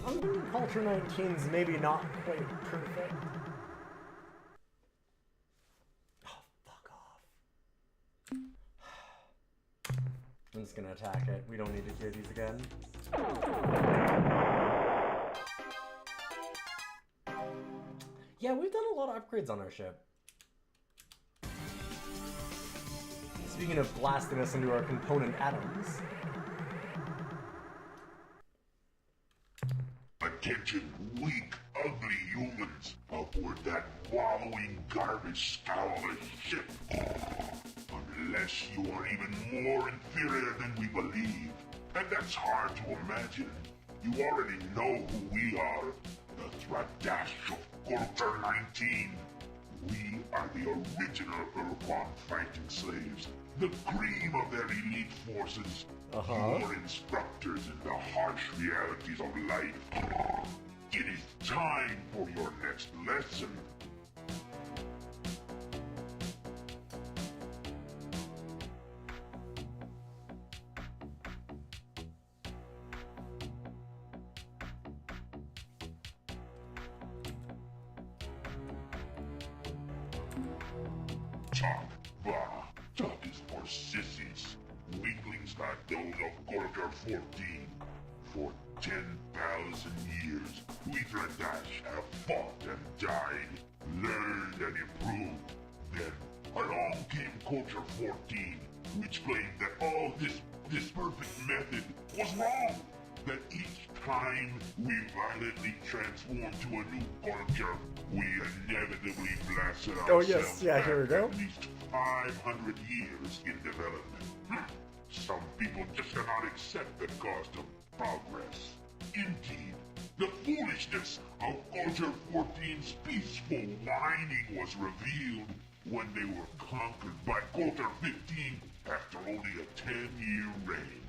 I'm doing Culture 19's maybe not quite perfect. Oh, fuck just gonna attack it. We don't need to hear these again. Yeah, we've done a lot of upgrades on our ship. Speaking of blasting us into our component atoms. Attention, weak, ugly humans, aboard that wallowing garbage scowl of a ship. Unless you are even more inferior than we believe, and that's hard to imagine. You already know who we are, the Thradash of Culture 19. We are the original Ur-Quan fighting slaves, the cream of their elite forces, your instructors in the harsh realities of life. It is time for your next lesson. Talk, bah, talk is for sissies. Weaklings like those of Culture 14. For 10,000 years, we Thradash have fought and died, learned and improved. Then, along came Culture 14, which claimed that all this perfect method was wrong. That each time we violently transformed to a new culture, we inevitably blasted ourselves here we go. at least 500 years in development. Some people just cannot accept the cost of progress. Indeed, the foolishness of Culture 14's peaceful whining was revealed when they were conquered by Culture 15 after only a 10-year reign.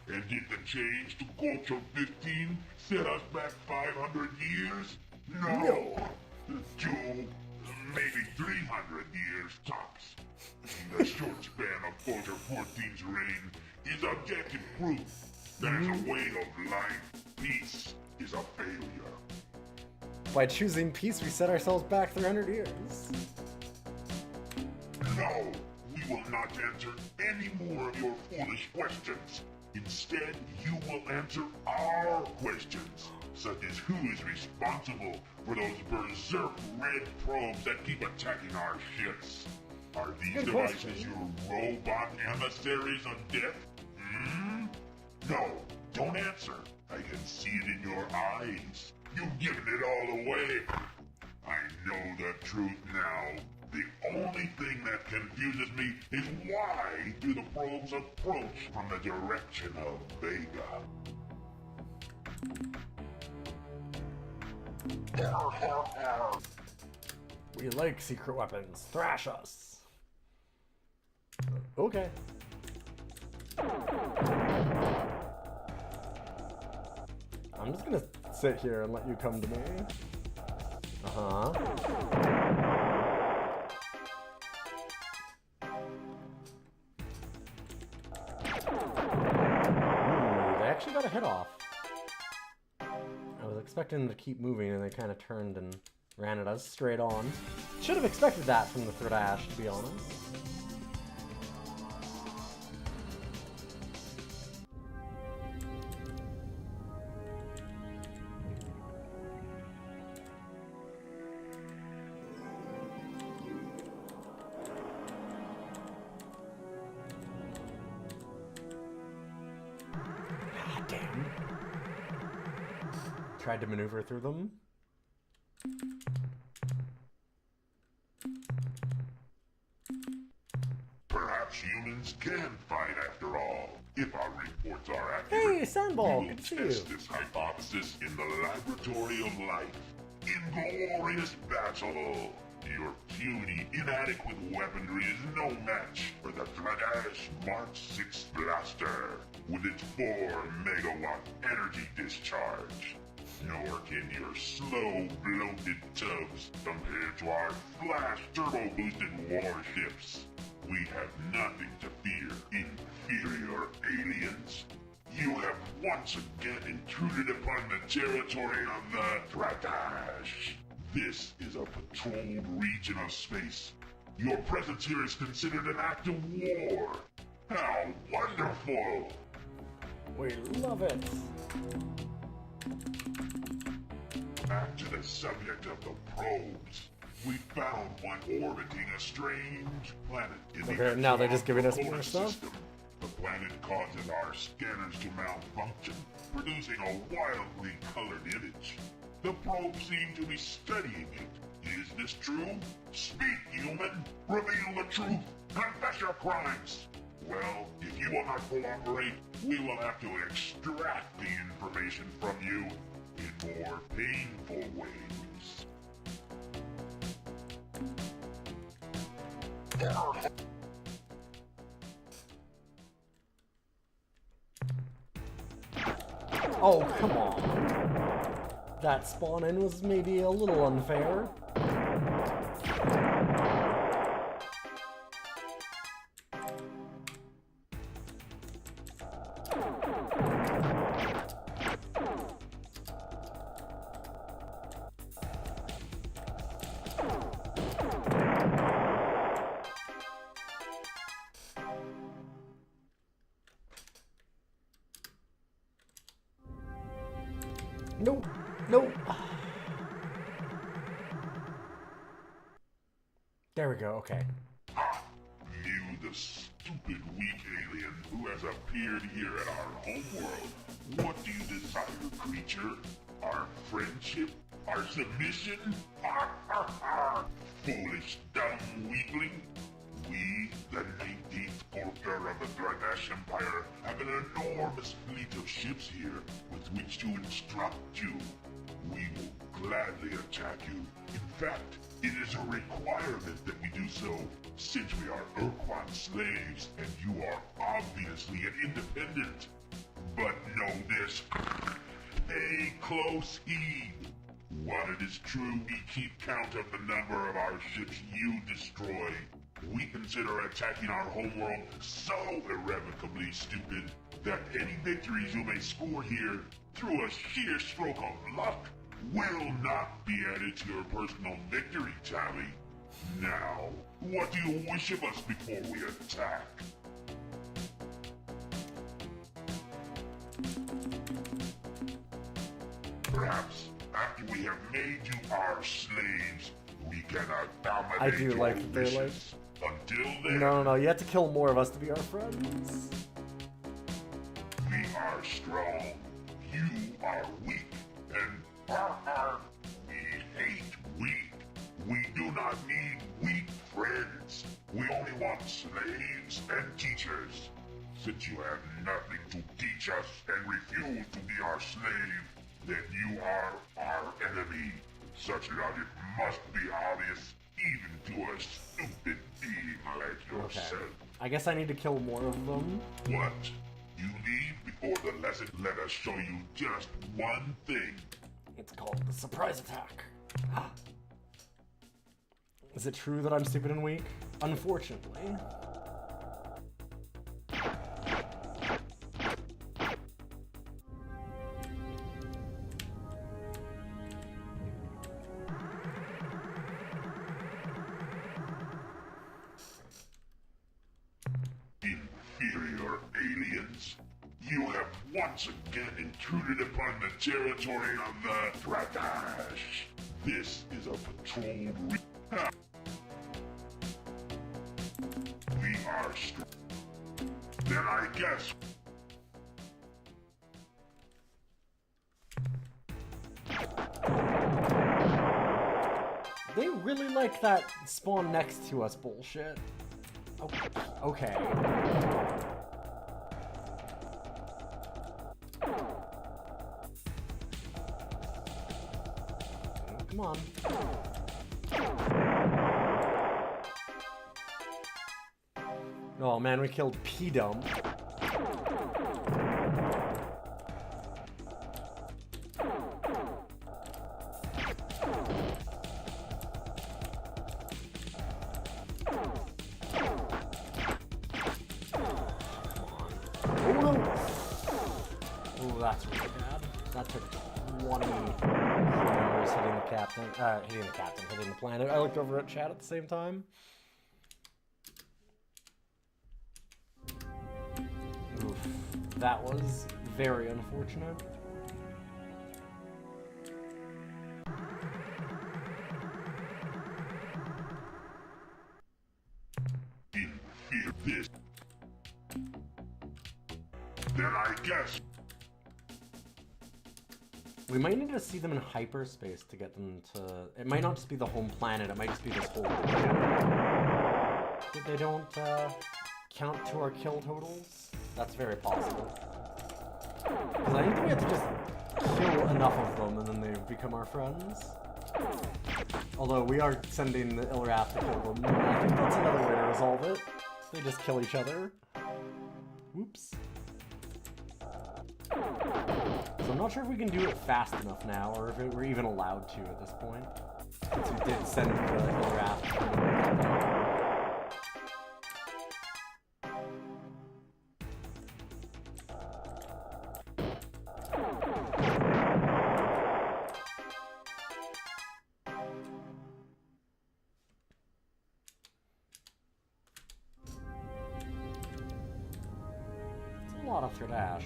And did the change to Culture 15 set us back 500 years? No. 2, maybe 300 years tops. The short span of Culture 14's reign is objective proof that as a way of life, peace is a failure. By choosing peace, we set ourselves back 300 years. No, we will not answer any more of your foolish questions. Instead, you will answer our questions, such as who is responsible for those berserk red probes that keep attacking our ships? Are these devices your robot emissaries of death? No, don't answer. I can see it in your eyes. You've given it all away. I know the truth now. The only thing that confuses me is why do the probes approach from the direction of Vega? We like secret weapons. Thrash us. Okay. I'm just gonna sit here and let you come to me. They actually got a hit off. I was expecting them to keep moving and they kind of turned and ran at us straight on. Should have expected that from the Thradash, to be honest. Damn. Tried to maneuver through them. Perhaps humans can fight after all. If our reports are accurate, Hey, Sandball, we will good to see test you. this hypothesis in the laboratory of life. In glorious battle, your puny, inadequate weaponry is no match for the Thradash Mark 6 blaster with its 4 megawatt energy discharge. Nor can your slow, bloated tubs compare to our flash turbo-boosted warships. We have nothing to fear, inferior aliens. You have once again intruded upon the territory of the Thradash. This is a patrolled region of space. Your presence here is considered an act of war. How wonderful! We love it. Back to the subject of the probes. We found one orbiting a strange planet in the Okay, now they're just giving us solar more stuff? system. The planet causes our scanners to malfunction, producing a wildly colored image. The probes seem to be studying it. Is this true? Speak, human! Reveal the truth! Confess your crimes! Well, if you will not cooperate, we will have to extract the information from you in more painful ways. Oh, come on. That spawn-in was maybe a little unfair. Nope. Nope. There we go, okay. Ha! You, the stupid, weak alien who has appeared here at our homeworld. What do you desire, creature? Our friendship? Our submission? Ha ha ha! Foolish, dumb weakling! We, the 19th Order of the Dragash Empire, have an enormous fleet of ships here with which to instruct you. We will gladly attack you. In fact, it is a requirement that we do so, since we are Ur-Quan slaves, and you are obviously an independent. But know this, pay close heed. While it is true we keep count of the number of our ships you destroy, we consider attacking our homeworld so irrevocably stupid that any victories you may score here through a sheer stroke of luck will not be added to your personal victory tally. Now, what do you wish of us before we attack? Perhaps after we have made you our slaves, we can dominate I do your like that they're like- wishes. Until then, No, you have to kill more of us to be our friends. we are strong, you are weak, and we hate weak. We do not need weak friends. We only want slaves and teachers. Since you have nothing to teach us and refuse to be our slave, then you are our enemy. Such logic must be obvious even to a stupid being like Okay. yourself. I guess I need to kill more of them. What? You leave before the lesson? Let us show you just one thing. It's called the surprise attack. Is it true that I'm stupid and weak? Unfortunately. Inferior aliens. You have once again intruded upon the territory of the Dragash. This is a patrolled We are strong. Then I guess They really like that spawn next to us bullshit. Oh, okay. Come on. Oh man, we killed P-Dump. Oh no! Oh, that's really bad. That took 20 members hitting the captain, hitting the planet. I looked over at chat at the same time. Oof. That was very unfortunate. In fear this. Then I guess. We might need to see them in hyperspace to get them to... It might not just be the home planet, it might just be this whole region. They don't count to our kill totals? That's very possible. Because I think we have to just kill enough of them and then they become our friends. Although we are sending the Ilrath to kill them. I think that's another way to resolve it. They just kill each other. Whoops. So I'm not sure if we can do it fast enough now, or if we're even allowed to at this point. Since we did send the Ilrath. It's a lot of trash.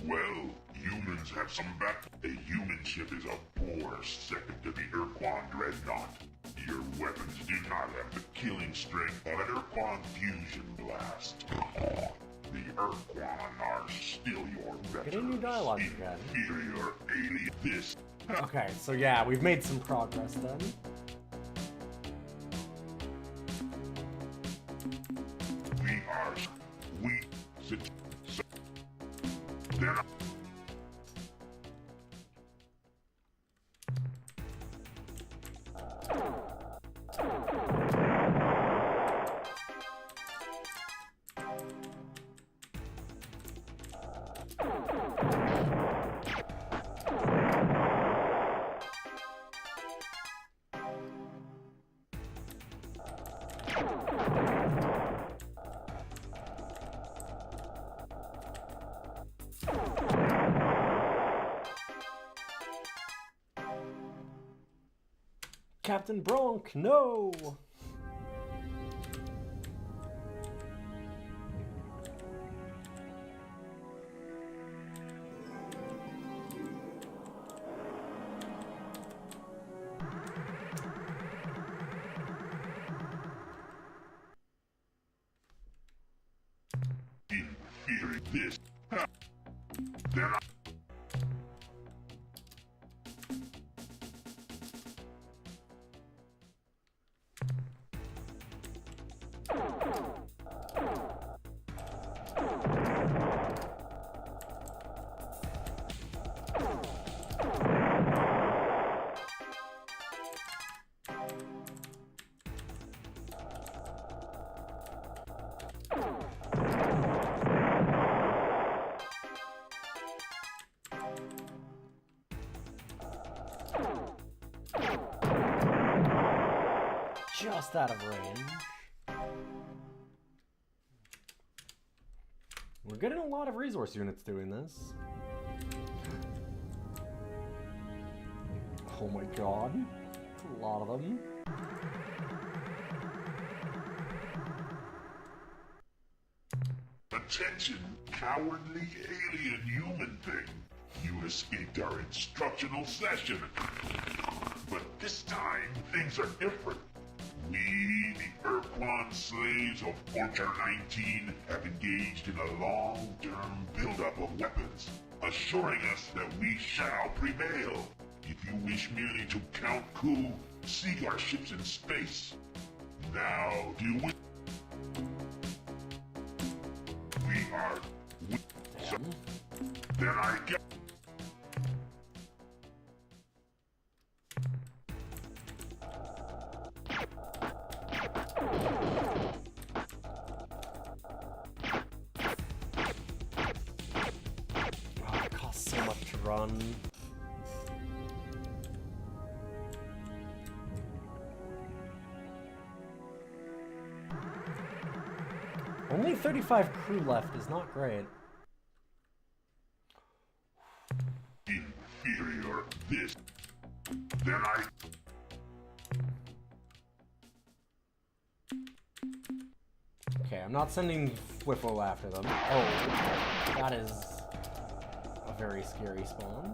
Well, humans have some back. A human ship is a poor second to the Ur-Quan dreadnought. Your weapons do not have the killing strength of an Ur-Quan fusion blast. The Ur-Quan are still your better. Getting new dialogue again. Inferior alien. This. Okay, so yeah, we've made some progress then. We are. We. Then. Captain Bronk, no! Inferior. This. Then I. Just out of range. We're getting a lot of resource units doing this. Oh my god. That's a lot of them. Attention, cowardly alien human thing. You escaped our instructional session. But this time, things are different. We, the Ur-Quan slaves of Order 19, have engaged in a long-term buildup of weapons, assuring us that we shall prevail. If you wish merely to count coup, seek our ships in space. Now, do you wish? We are... So, then I get... Oh, it costs so much to run. Only 35 crew left is not great. Inferior. This. I'm not sending Whiffle after them. Oh, that is a very scary spawn.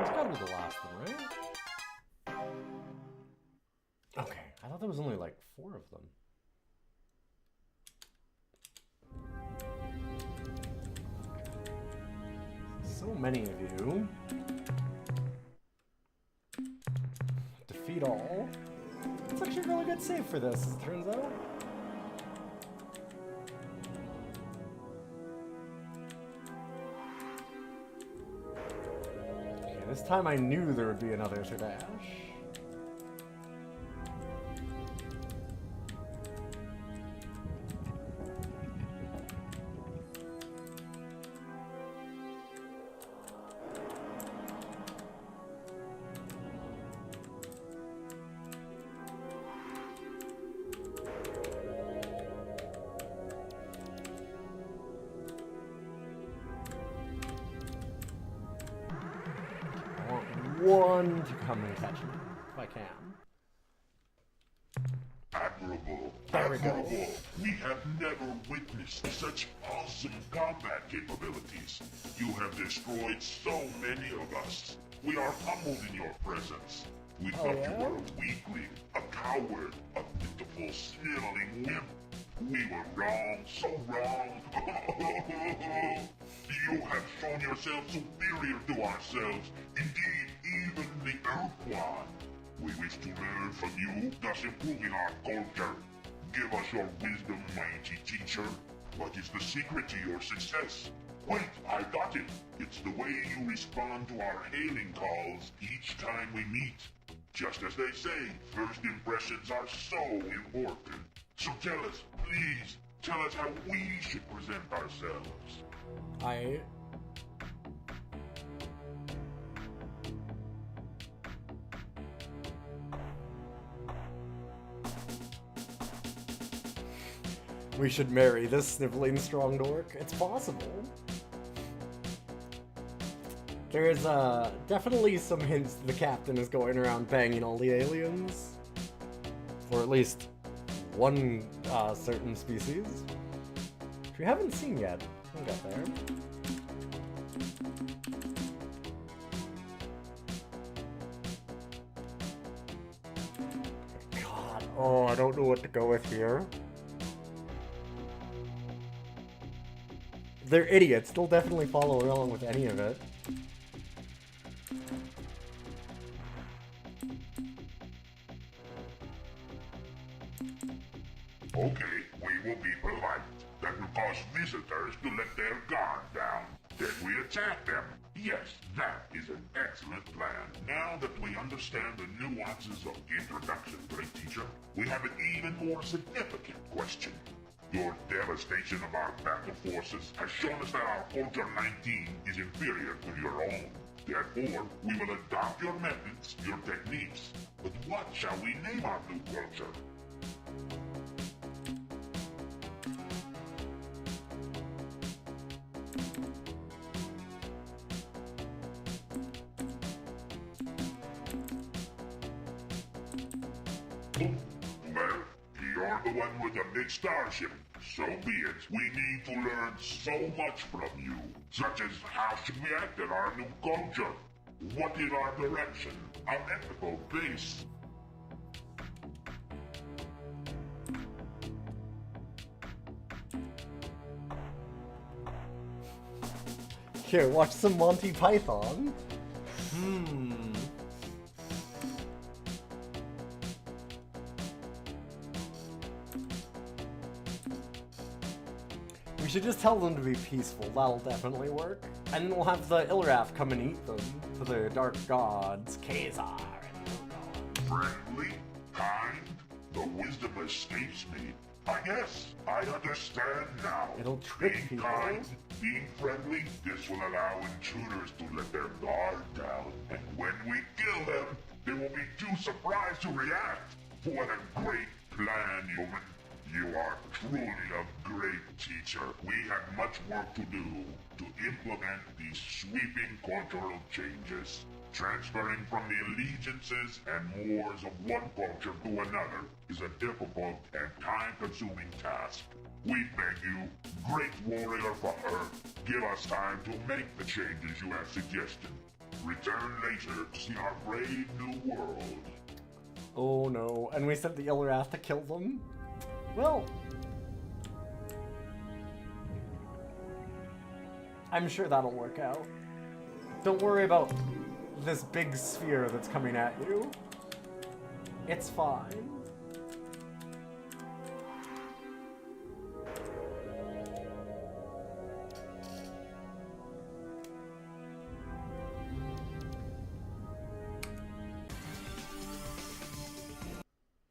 It's gotta be the last one, right? Okay, I thought there was only like 4 of them. So many of you. Defeat all. It's actually a really good save for this, as it turns out. Okay, this time I knew there would be another dash. One to come and catch me, if I can. Admirable. There we go. Admirable. We have never witnessed such awesome combat capabilities. You have destroyed so many of us. We are humbled in your presence. We thought you were a weakling, a coward, a pitiful, sniveling wimp. We were wrong, so wrong. You have shown yourself superior to ourselves, indeed, even the Ur-Quan. We wish to learn from you, thus improving our culture. Give us your wisdom, mighty teacher. What is the secret to your success? Wait, I got it. It's the way you respond to our hailing calls each time we meet. Just as they say, first impressions are so important. So tell us, please, tell us how we should present ourselves. We should marry this sniveling strong dork. It's possible. There's definitely some hints the captain is going around banging all the aliens. Or at least one certain species. Which we haven't seen yet. We'll get there. God, oh, I don't know what to go with here. They're idiots. They'll definitely follow along with any of it. Okay, we will be polite. That will cause visitors to let their guard down. Then we attack them. Yes, that is an excellent plan. Now that we understand the nuances of introduction, great teacher, we have an even more significant question. Your devastation of our battle forces has shown us that our Culture 19 is inferior to your own. Therefore, we will adopt your methods, your techniques. But what shall we name our new culture? Well, you're the one with the big starship. So be it. We need to learn so much from you, such as how should we act in our new culture? What is our direction? unethical base. Here, watch some Monty Python. We should just tell them to be peaceful. That'll definitely work. And then we'll have the Ilraf come and eat them for the dark gods, Khazar and Ur-Quan. Friendly, kind, the wisdom escapes me. I guess I understand now. It'll trick being people. kind, being friendly, this will allow intruders to let their guard down. And when we kill them, they will be too surprised to react. What a great plan, human. You are truly a great teacher. We have much work to do to implement these sweeping cultural changes. Transferring from the allegiances and wars of one culture to another is a difficult and time-consuming task. We beg you, great warrior from Earth, give us time to make the changes you have suggested. Return later to see our brave new world. Oh no, and we sent the Ilraf to kill them? Well, I'm sure that'll work out. Don't worry about this big sphere that's coming at you. It's fine.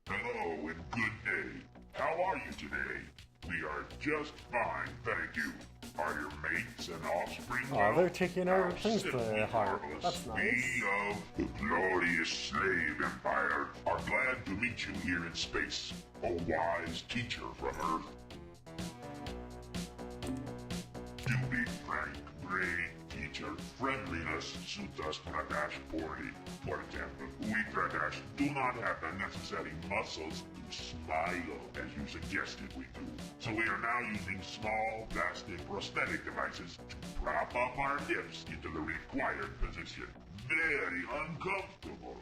Hello and good day. How are you today? We are just fine, thank you. Are your mates and offspring well? They're taking our things to Simply heart. marvelous. That's nice. We of the glorious slave empire are glad to meet you here in space, a wise teacher from Earth. To be frank, great teacher, friendliness suits us Tradash poorly. For example, we Tradash do not have the necessary muscles to smile as you suggested we do. So we are now using small plastic prosthetic devices to prop up our hips into the required position. Very uncomfortable.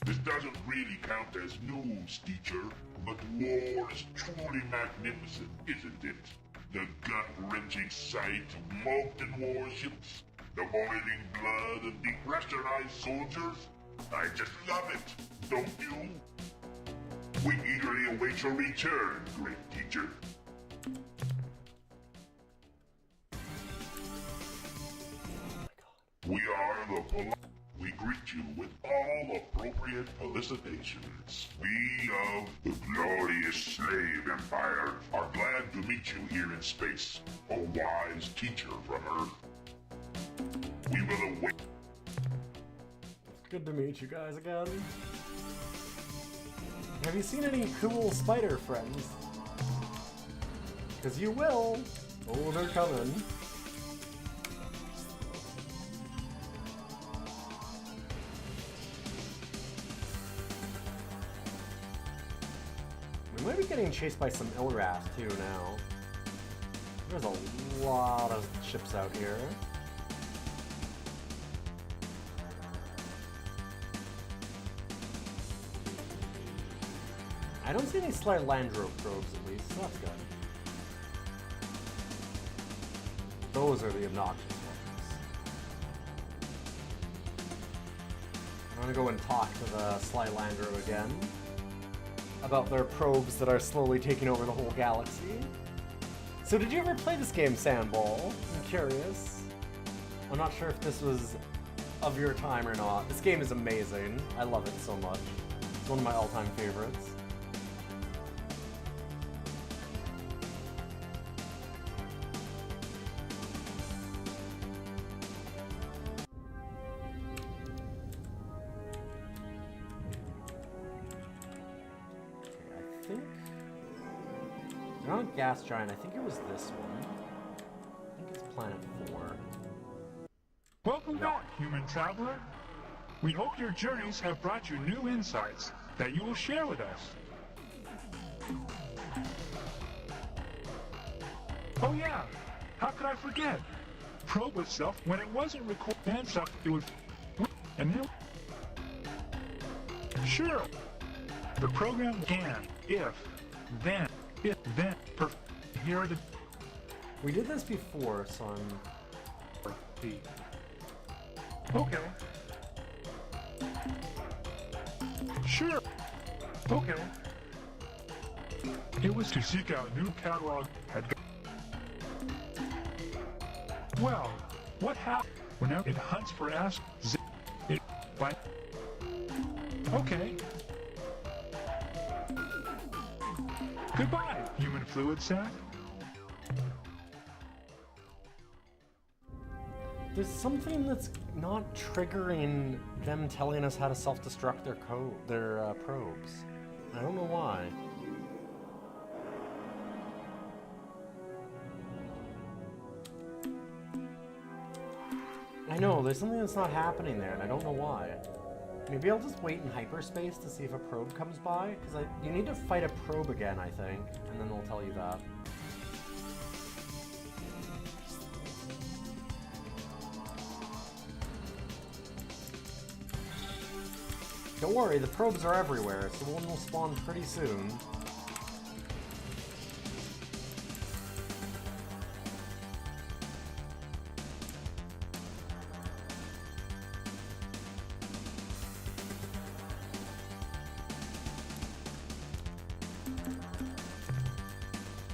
This doesn't really count as news, teacher, but war is truly magnificent, isn't it? The gut-wrenching sight of molten warships, the boiling blood of depressurized soldiers. I just love it, don't you? We eagerly await your return, great teacher. We are the We greet you with all appropriate felicitations. We of the glorious slave empire are glad to meet you here in space, a wise teacher from Earth. We will await. Good to meet you guys again. Have you seen any cool spider friends? Because you will. Oh, they're coming. We might be getting chased by some Ilraf too now. There's a lot of ships out here. I don't see any Slylandro probes at least, so that's good. Those are the obnoxious ones. I'm gonna go and talk to the Slylandro again about their probes that are slowly taking over the whole galaxy. So did you ever play this game, Sandball? I'm curious. I'm not sure if this was of your time or not. This game is amazing. I love it so much. It's one of my all-time favorites. Not a gas giant, I think it was this one. I think it's Planet 4. Welcome back, human traveler. We hope your journeys have brought you new insights that you will share with us. Oh yeah, how could I forget? probe itself when it wasn't recording and stuff. It would, and then sure, the program can if then here are the We did this before, so I'm... okay. Sure. Okay. It was to seek out new catalog well, what happened whenever it hunts for it by okay. Goodbye, human fluid sac. There's something that's not triggering them telling us how to self-destruct their probes. I don't know why. I know, there's something that's not happening there, and I don't know why. Maybe I'll just wait in hyperspace to see if a probe comes by, because you need to fight a probe again, I think, and then they'll tell you that. Don't worry, the probes are everywhere, so one will spawn pretty soon.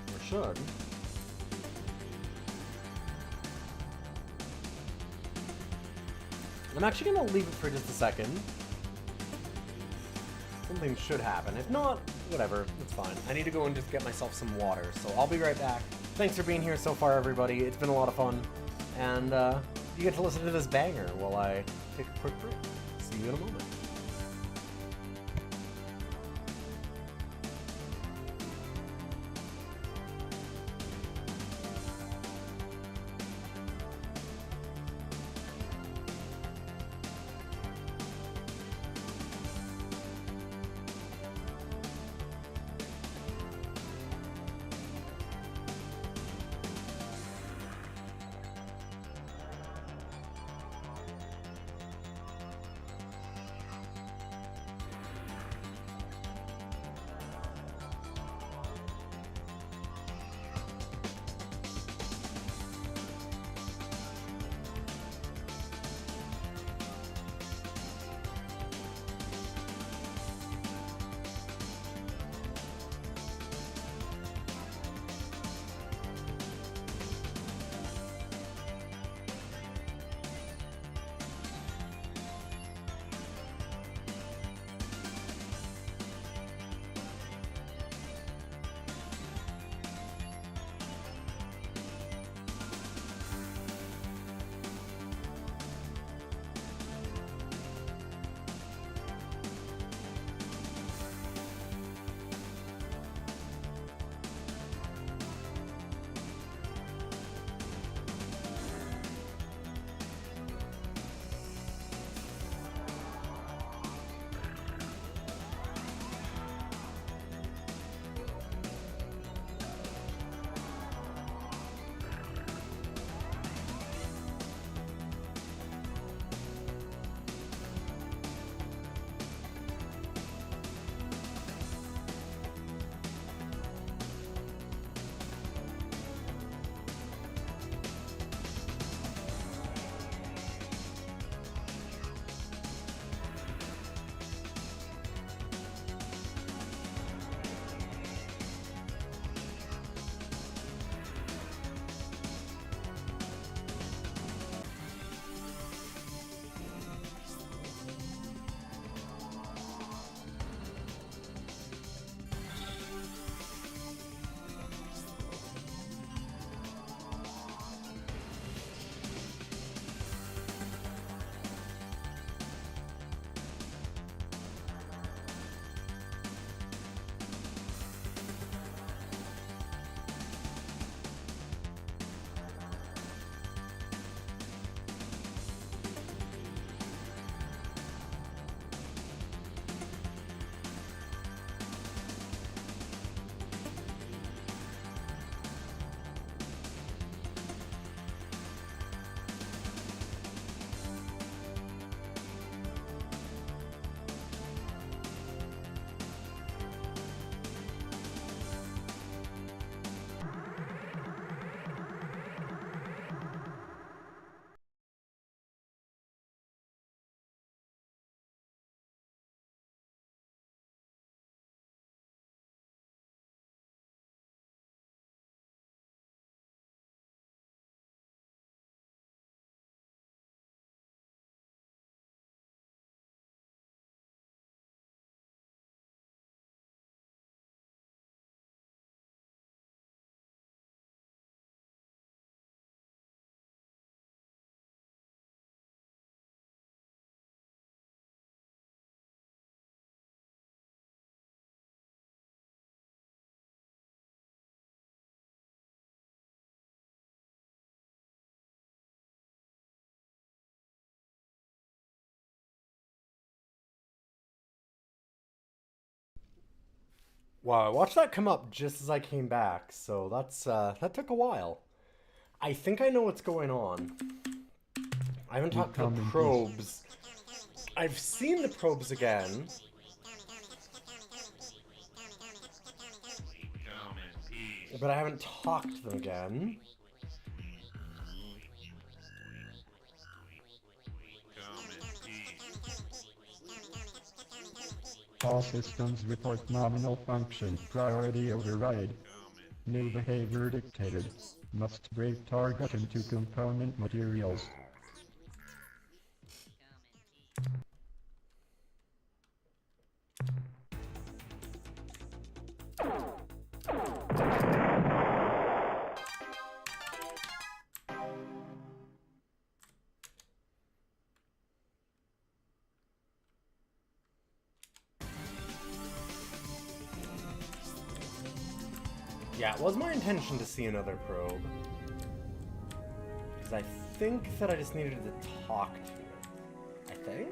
Or should. I'm actually gonna leave it for just a second. Something should happen. If not, whatever, it's fine. I need to go and just get myself some water, so I'll be right back. Thanks for being here so far, everybody. It's been a lot of fun. And you get to listen to this banger while I take a quick break. See you in a moment. Wow, I watched that come up just as I came back, so that took a while. I think I know what's going on. I haven't talked to the probes. I've seen the probes again. But I haven't talked to them again. All systems report nominal function. Priority override. New behavior dictated. Must break target into component materials. Yeah, it was my intention to see another probe. Because I think that I just needed to talk to it. I think?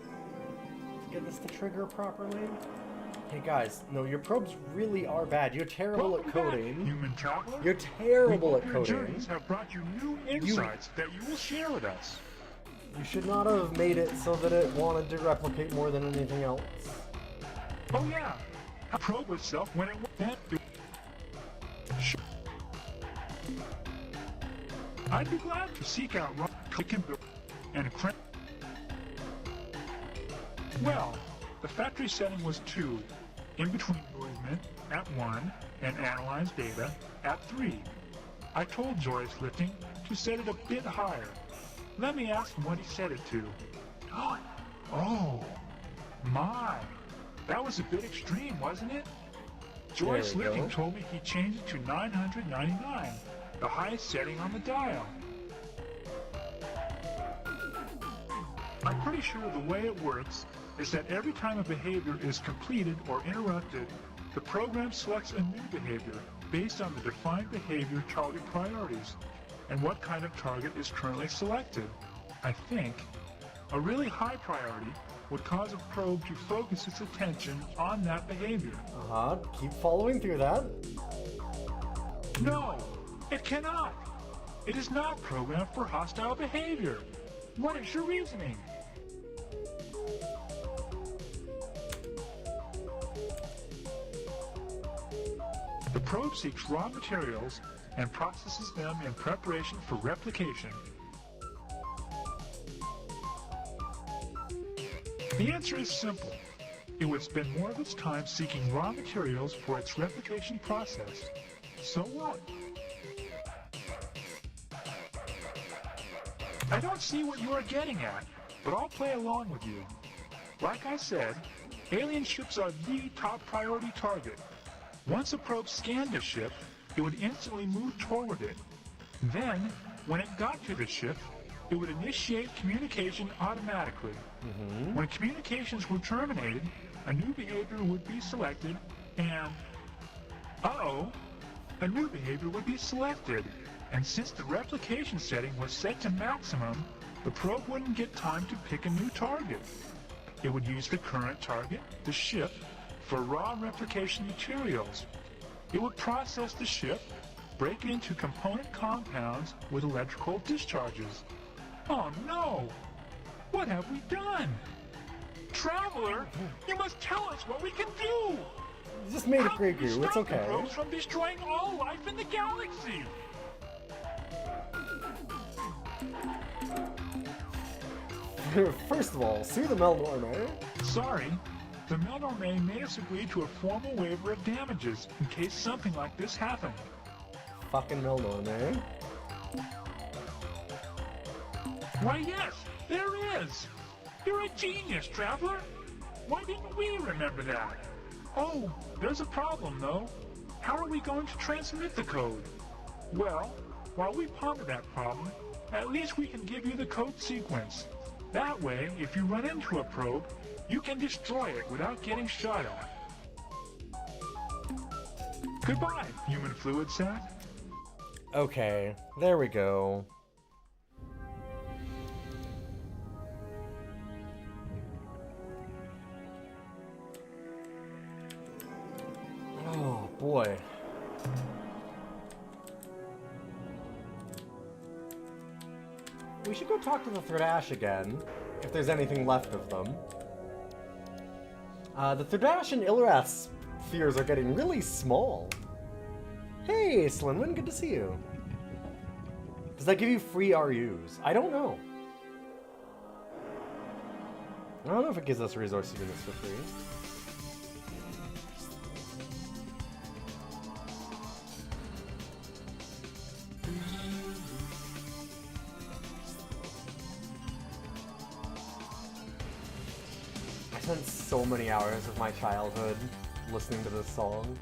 To get this to trigger properly? Hey guys, no, your probes really are bad. You're terrible at coding. Human traveler. You're terrible at Your coding. journeys have brought you new insights that you will share with us. You should not have made it so that it wanted to replicate more than anything else. Oh yeah, probe itself when it went. I'd be glad to seek out and well, the factory setting was 2, in between movement at 1, and analyze data at 3. I told Joyce Lifting to set it a bit higher. Let me ask him what he set it to. Oh, my. That was a bit extreme, wasn't it? Joyce Lifting told me he changed it to 999, the highest setting on the dial. I'm pretty sure the way it works is that every time a behavior is completed or interrupted, the program selects a new behavior based on the defined behavior target priorities and what kind of target is currently selected. I think a really high priority would cause a probe to focus its attention on that behavior. Keep following through that. No, it cannot. It is not programmed for hostile behavior. What is your reasoning? The probe seeks raw materials and processes them in preparation for replication. The answer is simple. It would spend more of its time seeking raw materials for its replication process. So what? I don't see what you are getting at, but I'll play along with you. Like I said, alien ships are the top priority target. Once a probe scanned a ship, it would instantly move toward it. Then, when it got to the ship, it would initiate communication automatically. When communications were terminated, a new behavior would be selected, and... a new behavior would be selected. And since the replication setting was set to maximum, the probe wouldn't get time to pick a new target. It would use the current target, the ship, for raw replication materials. It would process the ship, break it into component compounds with electrical discharges. Oh no! What have we done? Traveler, you must tell us what we can do! You just made a great goo, it's okay. How can we stop the probes from destroying all life in the galaxy? First of all, sue the Melnorme. Sorry, the Melnorme made us agree to a formal waiver of damages in case something like this happened. Fucking Melnorme. Why yes, there is! You're a genius, Traveler! Why didn't we remember that? Oh, there's a problem though. How are we going to transmit the code? Well, while we ponder that problem, at least we can give you the code sequence. That way, if you run into a probe, you can destroy it without getting shot at. Goodbye, human fluid sack. Okay, there we go. Boy. We should go talk to the Thredash again, if there's anything left of them. The Thredash and Ilrath's spheres are getting really small. Hey, Slinwin, good to see you. Does that give you free RUs? I don't know. I don't know if it gives us resource units for free. I spent so many hours of my childhood listening to this song.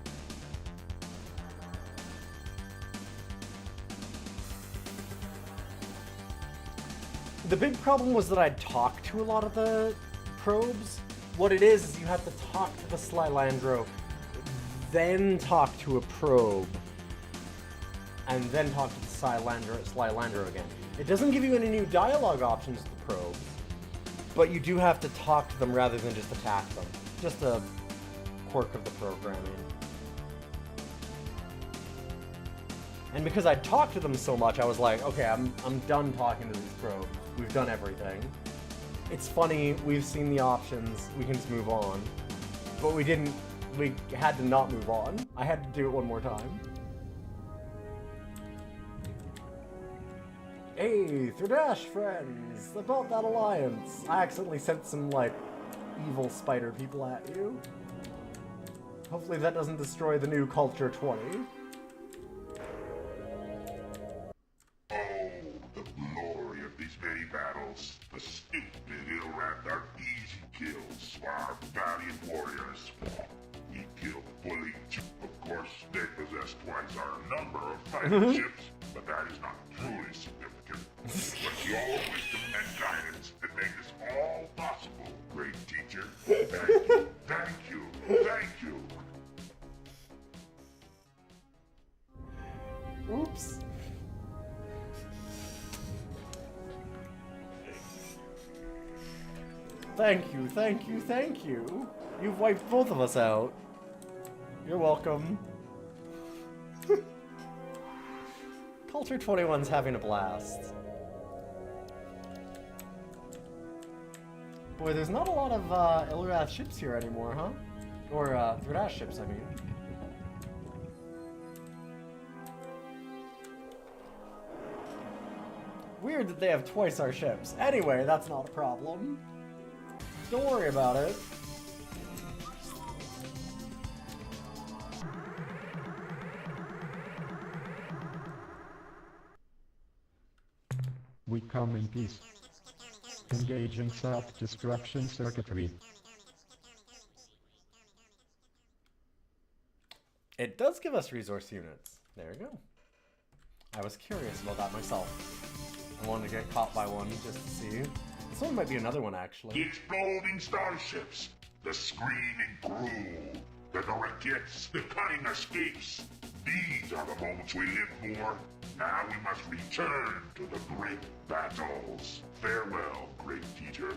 The big problem was that I'd talk to a lot of the probes. What it is you have to talk to the Slylandro, then talk to a probe, and then talk to the Slylandro again. It doesn't give you any new dialogue options with the probes, but you do have to talk to them rather than just attack them. Just a quirk of the programming. And because I'd talked to them so much, I was like, okay, I'm done talking to these probes. We've done everything. It's funny, we've seen the options, we can just move on. But we had to not move on. I had to do it one more time. Hey, Thredash friends! About that alliance. I accidentally sent some, like, evil spider people at you. Hopefully that doesn't destroy the new Culture 20. Battles, the stupid Ur-Quan are easy kills for our valiant warriors. We killed fully two. Of course, they possess twice our number of fighting ships, but that is not truly significant. But your wisdom and guidance that made this all possible, great teacher. Thank you, thank you, thank you. Oops. Thank you, thank you, thank you. You've wiped both of us out. You're welcome. Culture 21's having a blast. Boy, there's not a lot of Ilrath ships here anymore, huh? Or Thredash ships, I mean. Weird that they have twice our ships. Anyway, that's not a problem. Don't worry about it. We come in peace. Engaging self-destruction circuitry. It does give us resource units. There we go. I was curious about that myself. I wanted to get caught by one just to see. This one might be another one, actually. The exploding starships, the screaming crew, the rackets, the cunning escapes. These are the moments we live for. Now we must return to the great battles. Farewell, great teacher.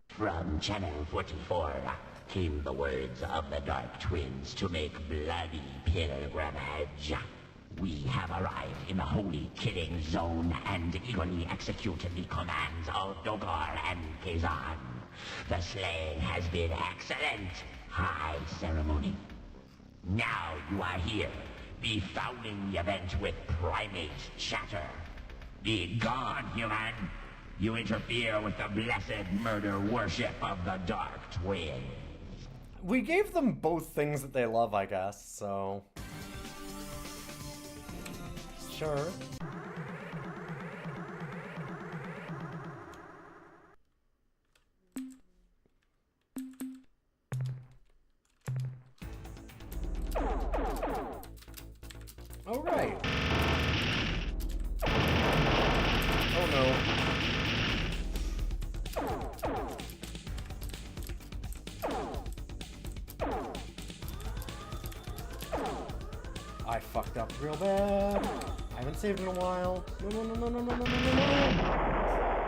From Channel 44 came the words of the Dark Twins to make bloody pilgrimage. We have arrived in the holy killing zone and eagerly executed the commands of Dogar and Kazan. The slaying has been excellent. High ceremony. Now you are here, befouling the event with primate chatter. Be gone, human! You interfere with the blessed murder worship of the Dark Twins. We gave them both things that they love, I guess, so... Sure. All right. Oh no. I fucked up real bad. I haven't saved in a while. No, no, no, no, no, no, no, no, no.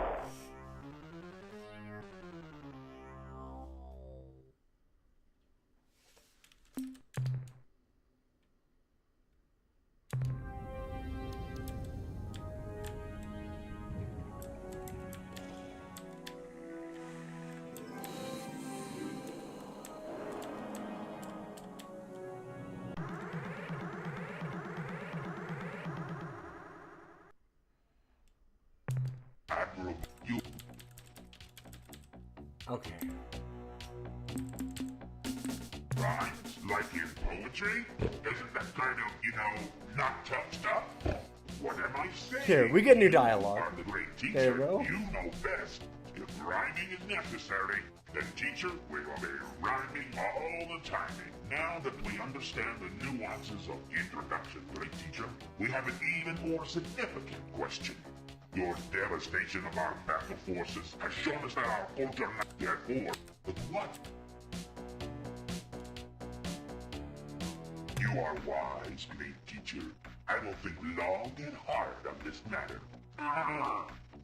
Admiral, you Okay. rhymes like in poetry? Isn't that kind of, not tough stuff? What am I saying? Here, we get new dialogue. I'm the great teacher. There you go. You know best. If rhyming is necessary, then teacher, we will be rhyming all the time. Now that we understand the nuances of introduction, great teacher, we have an even more significant question. Your devastation of our battle forces has shown us that our culture is not at war. But what? You are wise, great teacher. I will think long and hard on this matter.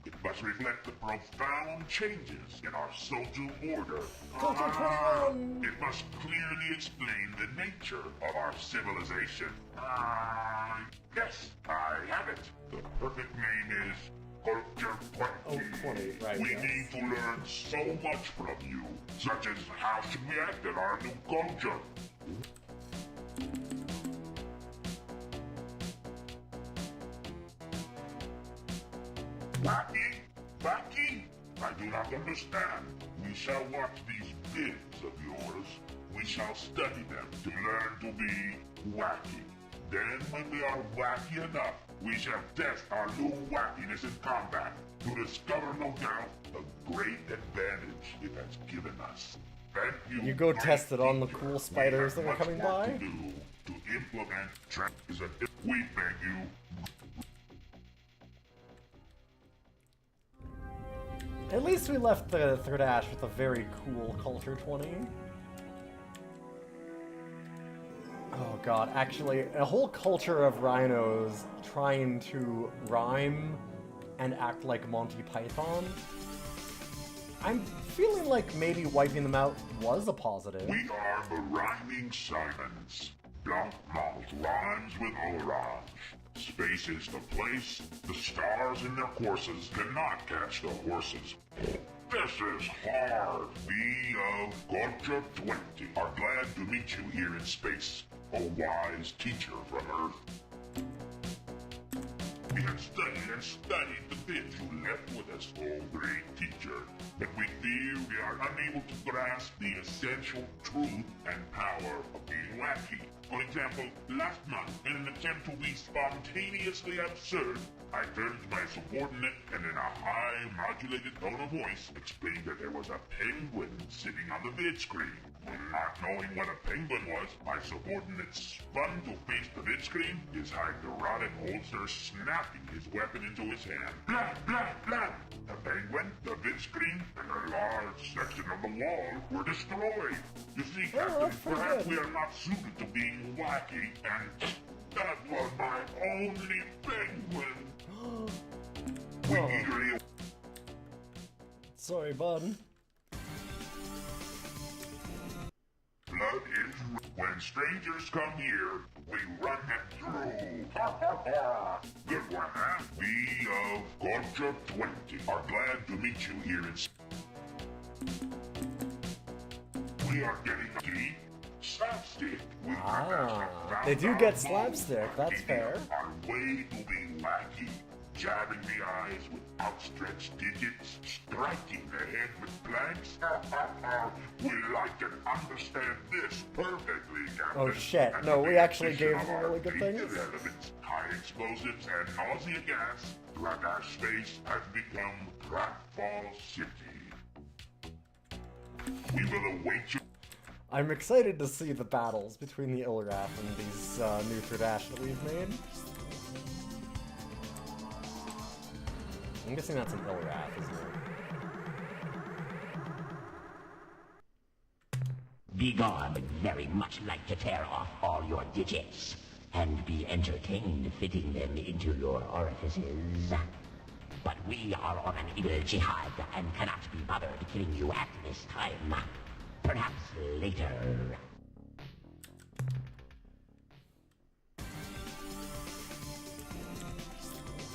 It must reflect the profound changes in our social order. Culture 21! It must clearly explain the nature of our civilization. Yes, I have it. The perfect name is Culture 20. Oh, 20, right. We yes. need to learn so much from you, such as how should we act in our new culture. Wacky? I do not understand. We shall watch these vids of yours. We shall study them to learn to be wacky. Then, when we are wacky enough, we shall test our new wackiness in combat to discover, no doubt, the great advantage it has given us. Thank you. You go great test it on the teacher. cool spiders that We are have coming much work by. to do to implement trends that we beg you. At least we left the Third Ash with a very cool Culture 20. Oh god, actually, a whole culture of rhinos trying to rhyme and act like Monty Python. I'm feeling like maybe wiping them out was a positive. We are the Rhyming Simons. Blanc Malt rhymes with orange. Space is the place. The stars in their courses cannot catch the horses. This is hard. We of Culture 20 are glad to meet you here in space, a wise teacher from Earth. We have studied and studied the bits you left with us, oh great teacher, but we fear we are unable to grasp the essential truth and power of being wacky. For example, last month, in an attempt to be spontaneously absurd, I turned to my subordinate and in a high, modulated tone of voice explained that there was a penguin sitting on the vid screen. Not knowing what a penguin was, my subordinate spun to face the vid screen, his hydraulic holster snapping his weapon into his hand. Blah, blah, blah! The penguin, the vid screen, and a large section of the wall were destroyed. You see, Captain, perhaps we are not suited to being wacky, and that was my only penguin. We eagerly... Sorry, bud. Blood is when strangers come here, we run them through. Ha ha ha! Good one, huh? We of Culture 20 are glad to meet you here in... We are getting a deep slapstick. We They do get slapstick, that's fair. Our way to be wacky. Jabbing the eyes with outstretched digits, striking the head with blanks. We like and understand this perfectly, Captain. Oh shit, And no, the we actually addition gave of them our really good lethal things. elements, high explosives and nausea gas throughout our space has become Pratfall City. We will await you. I'm excited to see the battles between the Ilrath and these new Third Ash that we've made. I'm guessing that's an Ilrath, isn't it? Begone would very much like to tear off all your digits. and be entertained fitting them into your orifices. But we are on an evil jihad and cannot be bothered killing you at this time. Perhaps later.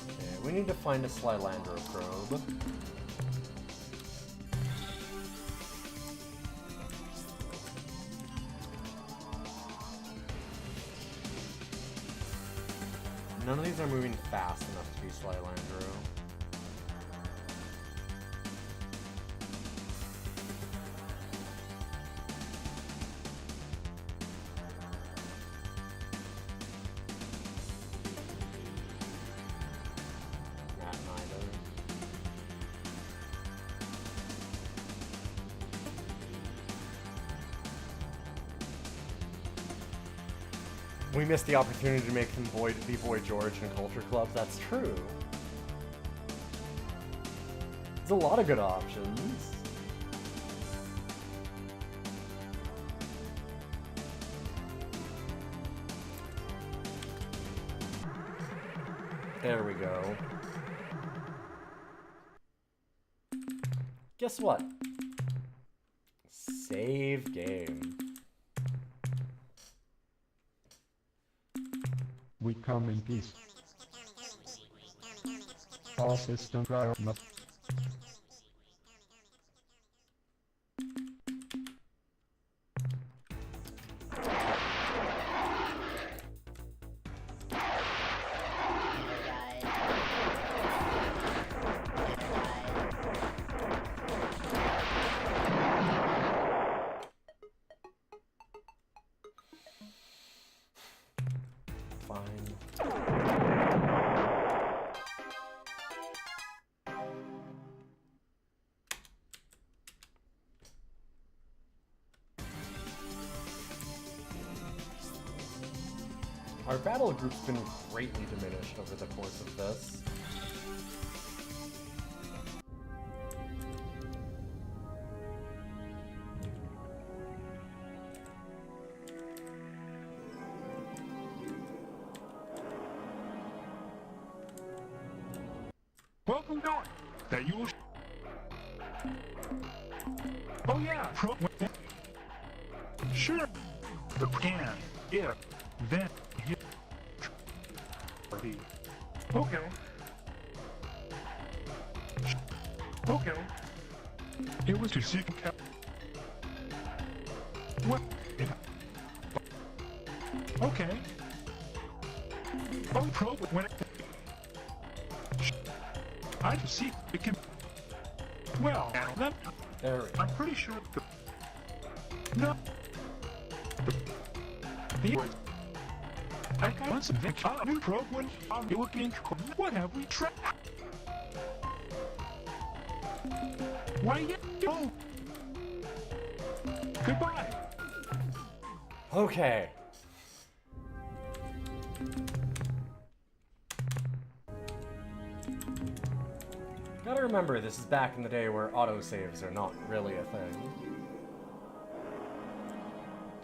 Okay, we need to find a Slylandro probe. None of these are moving fast enough to be Slylandro. Not neither. We missed the opportunity to make him be Boy George in Culture Club. That's true. There's a lot of good options. There we go. Guess what? Save game. We come in peace. All system trial must. Our battle group's been greatly diminished over the course of this. Welcome back. That you will. Oh yeah, sure. The can, if, then, you. Okay. Okay. It was to seek what? Okay. Oh, probe when it. I can see it can. Well, then I'm pretty sure the. No. The. I got some new probe when I'm looking. What have we tried? Why yet? Oh. Goodbye. Okay. Gotta remember, this is back in the day where autosaves are not really a thing.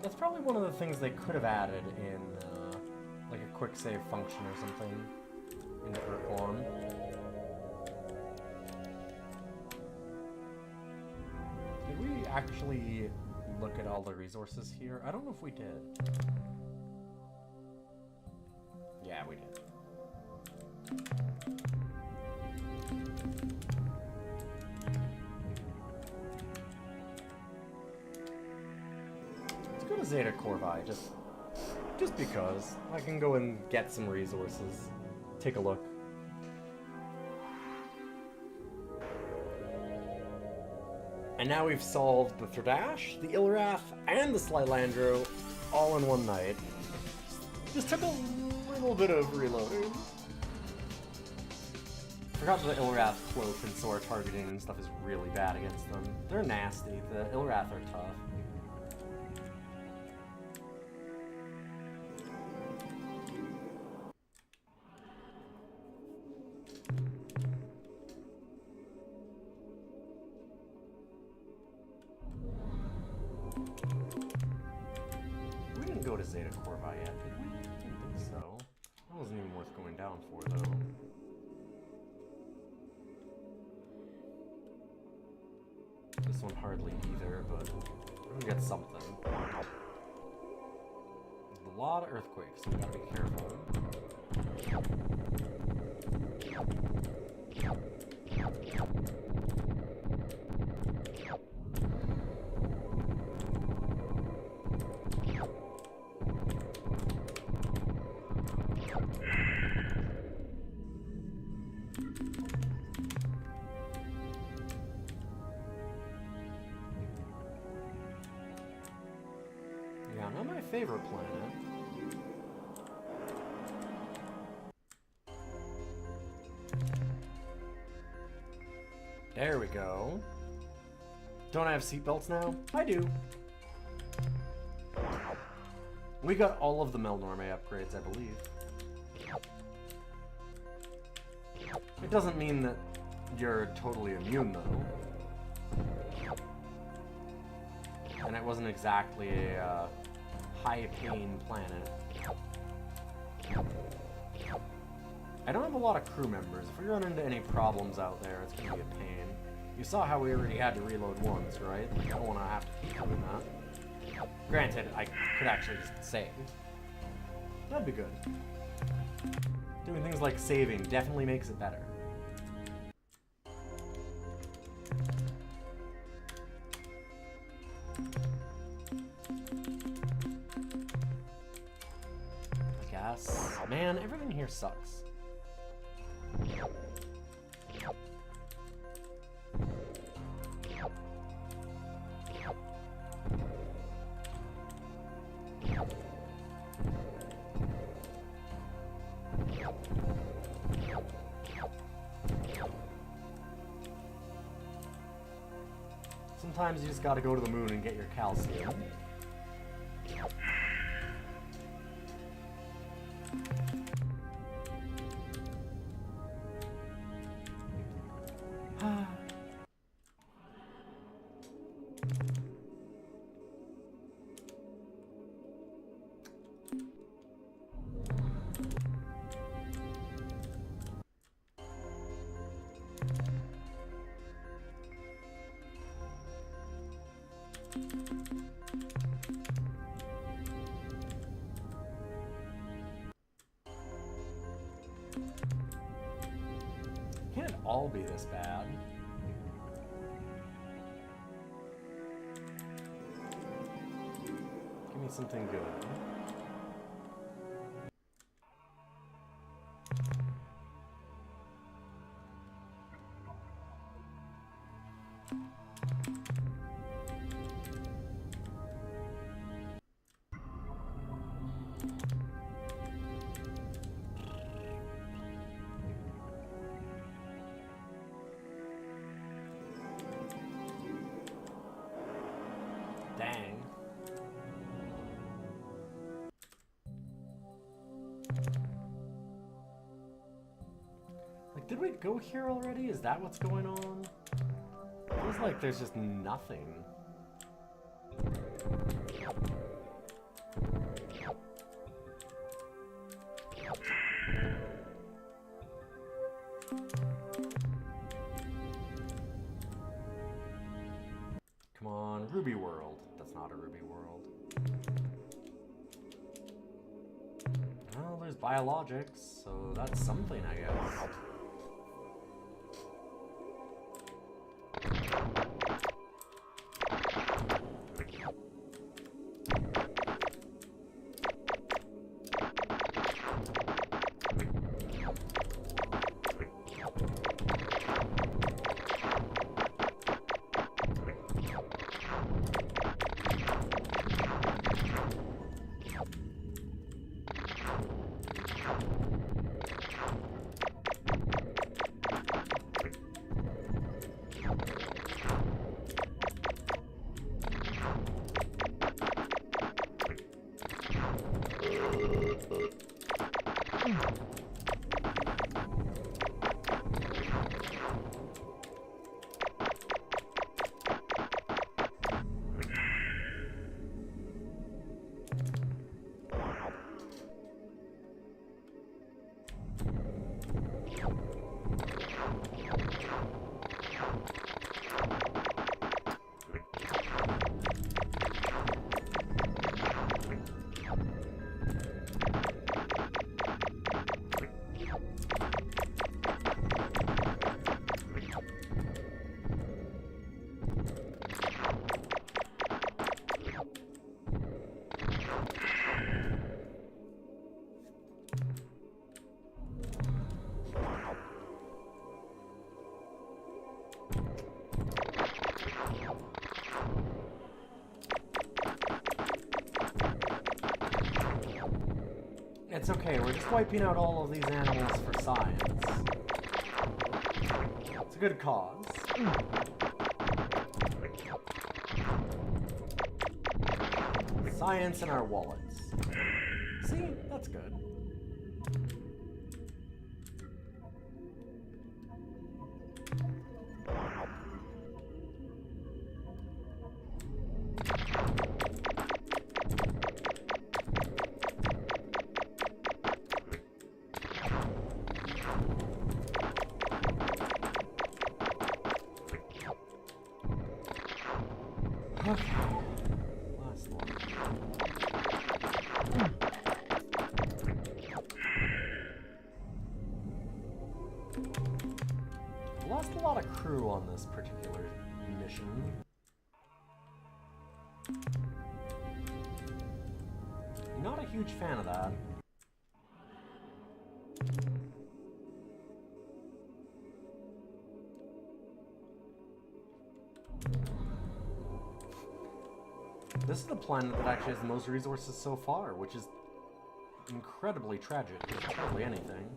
That's probably one of the things they could have added in, like a quick save function or something into Ur-Quan. Did we actually look at all the resources here? I don't know if we did. Yeah, we did. Let's go to Zeta Corvi, just because. I can go and get some resources. Take a look. And now we've solved the Thradash, the Ilrath, and the Slylandro all in one night. Just took a little bit of reloading. Forgot that the Ilrath cloak and sword targeting and stuff is really bad against them. They're nasty. The Ilrath are tough. We didn't go to Zeta Corvi yet, did we? I don't think going down for, though. This one hardly either, but we're gonna get something. A lot of earthquakes, so we gotta be careful. Yeah, not my favorite planet. There we go. Don't I have seatbelts now? I do. We got all of the Melnorme upgrades, I believe. It doesn't mean that you're totally immune, though. And it wasn't exactly a high-pain planet. I don't have a lot of crew members. If we run into any problems out there, it's gonna be a pain. You saw how we already had to reload once, right? I don't want to have to keep doing that. Granted, I could actually just save. That'd be good. Doing things like saving definitely makes it better. I guess. Man, everything here sucks. Sometimes you just gotta go to the moon and get your calcium. Can't all be this bad. Give me something good. Dang. Like, did we go here already? Is that what's going on? Feels like there's just nothing. Come on, Ruby World. That's not a Ruby World. Well, there's biologics, so that's something, I guess. it's okay. We're just wiping out all of these animals for science. It's a good cause. Science in our wallets. See? That's good. Okay. Last one. Lost a lot of crew on this particular mission. Not a huge fan of that. This is the planet that actually has the most resources so far, which is incredibly tragic. There's hardly anything.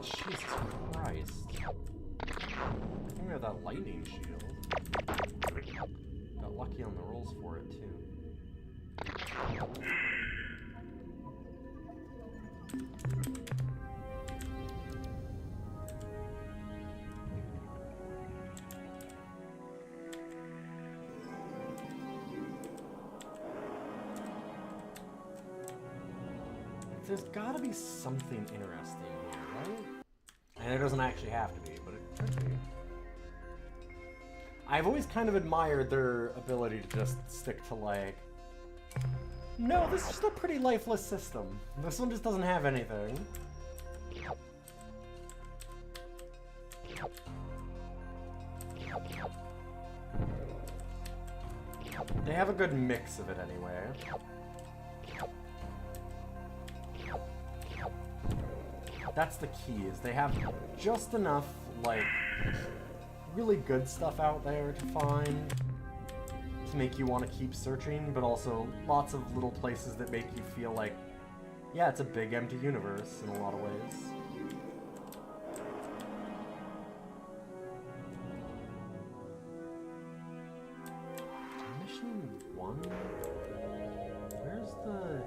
Jesus Christ. Look at that lightning shield. Got lucky on the rolls for it, too. There's gotta be something interesting here, right? And it doesn't actually have to be, but it could be. I've always kind of admired their ability to just stick to, like, no, this is just a pretty lifeless system. This one just doesn't have anything. They have a good mix of it anyway. That's the key, is they have just enough, like, really good stuff out there to find to make you want to keep searching, but also lots of little places that make you feel like, yeah, it's a big empty universe in a lot of ways. Mission 1? Where's the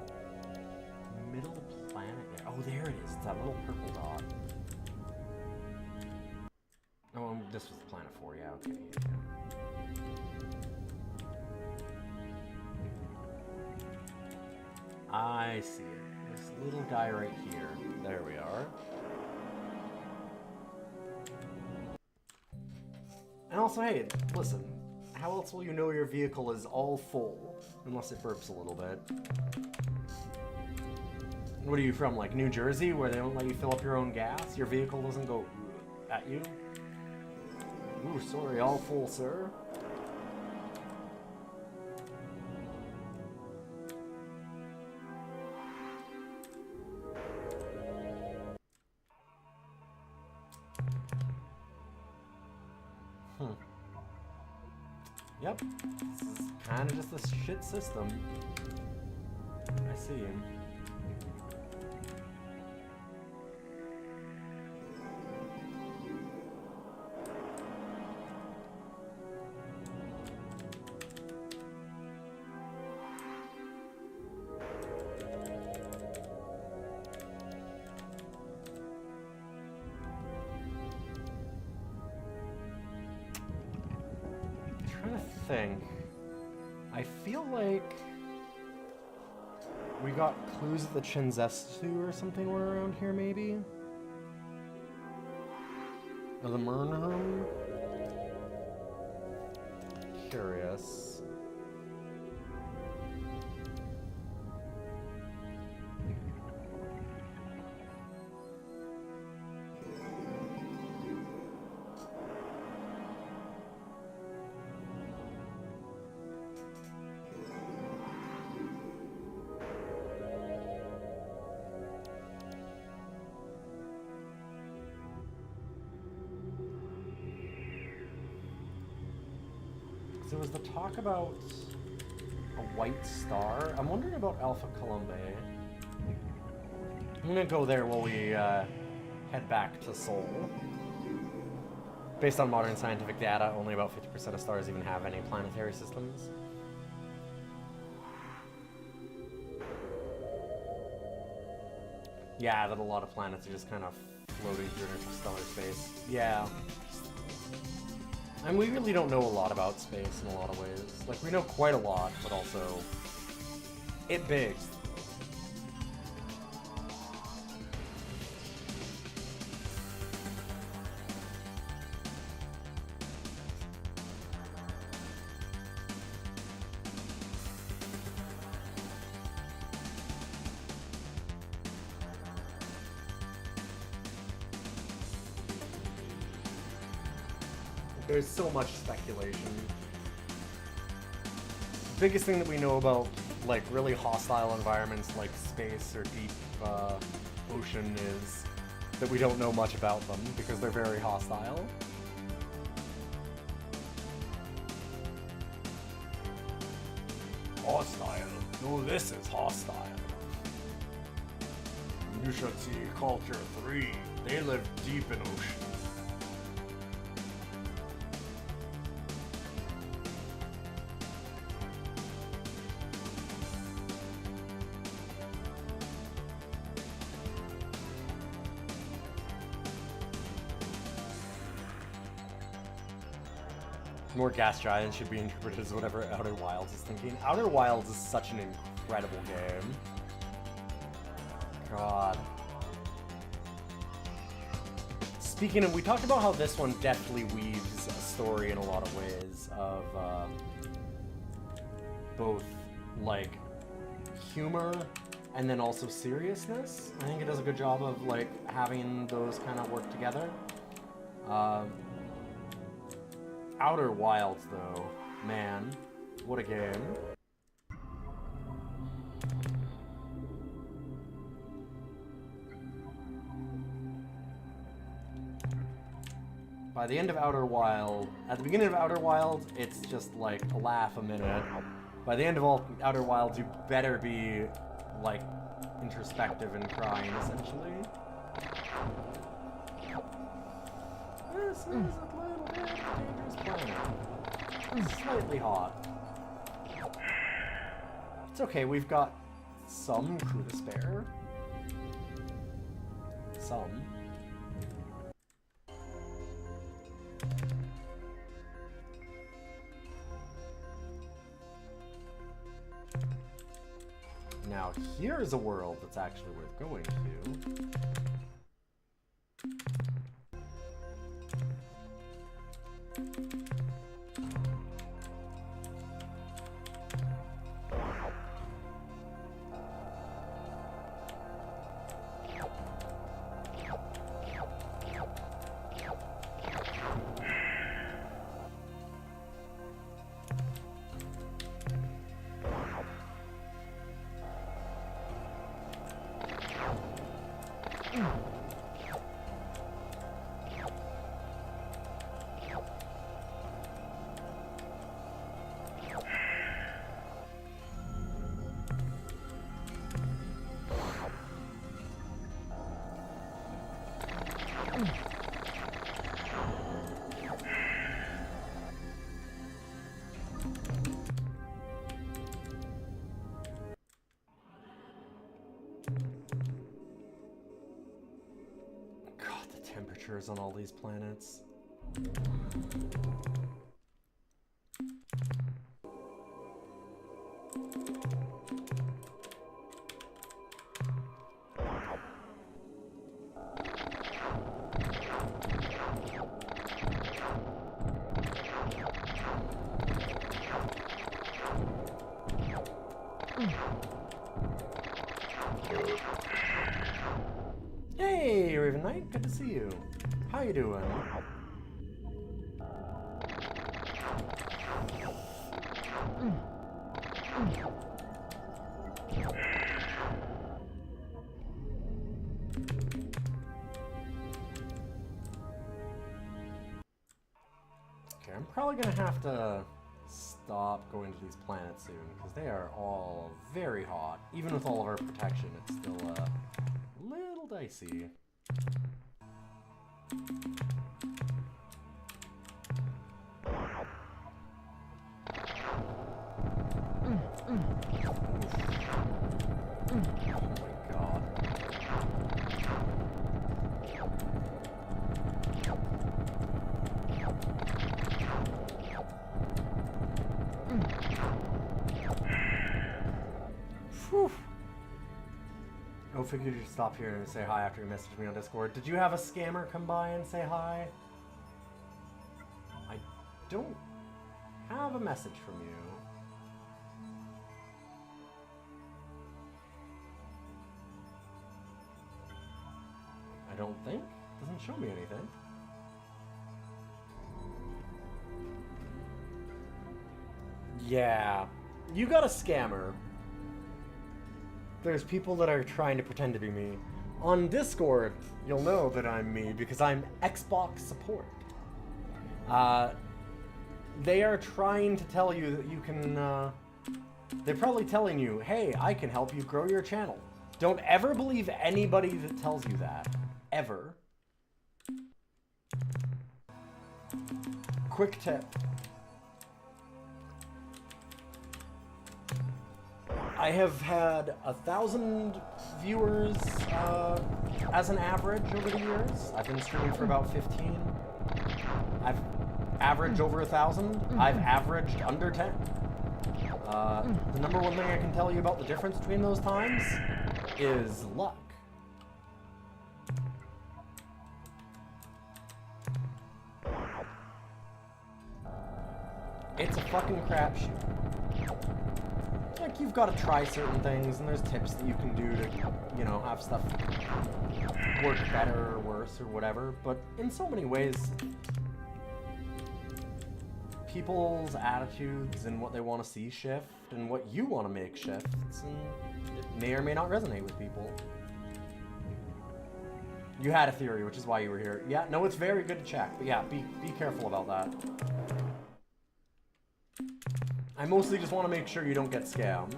middle planet? Oh, there it is. It's that little purple dot. Oh, this was planet 4. Yeah, okay. I see it. This little guy right here. There we are. And also, hey, listen. How else will you know your vehicle is all full? Unless it burps a little bit. What are you from, like New Jersey, where they don't let you fill up your own gas? Your vehicle doesn't go at you? Ooh, sorry, all full, sir. Yep, this is kind of just a shit system. I see him. Thing. I feel like we got clues at the Chinzestu or something were around here, maybe? Or the Murnham? Curious. there was the talk about a white star. I'm wondering about Alpha Columbae. I'm gonna go there while we head back to Sol. Based on modern scientific data, only about 50% of stars even have any planetary systems. Yeah, that a lot of planets are just kind of floating through interstellar space. Yeah. And we really don't know a lot about space in a lot of ways. Like, we know quite a lot, but also... it bigs. There's so much speculation. The biggest thing that we know about, like, really hostile environments like space or deep ocean is that we don't know much about them because they're very hostile. Hostile? No, this is hostile. You should see Culture 3. They live deep in ocean. More gas giants should be interpreted as whatever Outer Wilds is thinking. Outer Wilds is such an incredible game. God. Speaking of, we talked about how this one deftly weaves a story in a lot of ways of both, like, humor and then also seriousness. I think it does a good job of, like, having those kind of work together. Outer Wilds, though, man, what a game. By the end of Outer Wild, at the beginning of Outer Wild, it's just like a laugh a minute. By the end of all Outer Wilds, you better be, like, introspective and crying, essentially. This is a little bit dangerous planet. Slightly hot. It's okay, we've got some crew to spare. Some. Now, here's a world that's actually worth going to. Temperatures on all these planets. Hey, Raven Knight, good to see you. How you doing? Okay, I'm probably gonna have to stop going to these planets soon, because they are all very hot. Even with all of our protection, it's still a little dicey. I figured you'd stop here and say hi after you messaged me on Discord. Did you have a scammer come by and say hi? I don't have a message from you. I don't think. Doesn't show me anything. Yeah. You got a scammer. There's people that are trying to pretend to be me. On Discord, you'll know that I'm me because I'm Xbox support. They are trying to tell you that you can, they're probably telling you, hey, I can help you grow your channel. Don't ever believe anybody that tells you that. Ever. Quick tip. I have had 1,000 viewers as an average over the years. I've been streaming for about 15. I've averaged over 1,000. I've averaged under 10. The number one thing I can tell you about the difference between those times is luck. It's a fucking crapshoot. Like, you've got to try certain things, and there's tips that you can do to, you know, have stuff work better or worse or whatever, but in so many ways, people's attitudes and what they want to see shift, and what you want to make shifts, and it may or may not resonate with people. You had a theory, which is why you were here. Yeah, no, it's very good to check, but yeah, be careful about that. I mostly just want to make sure you don't get scammed.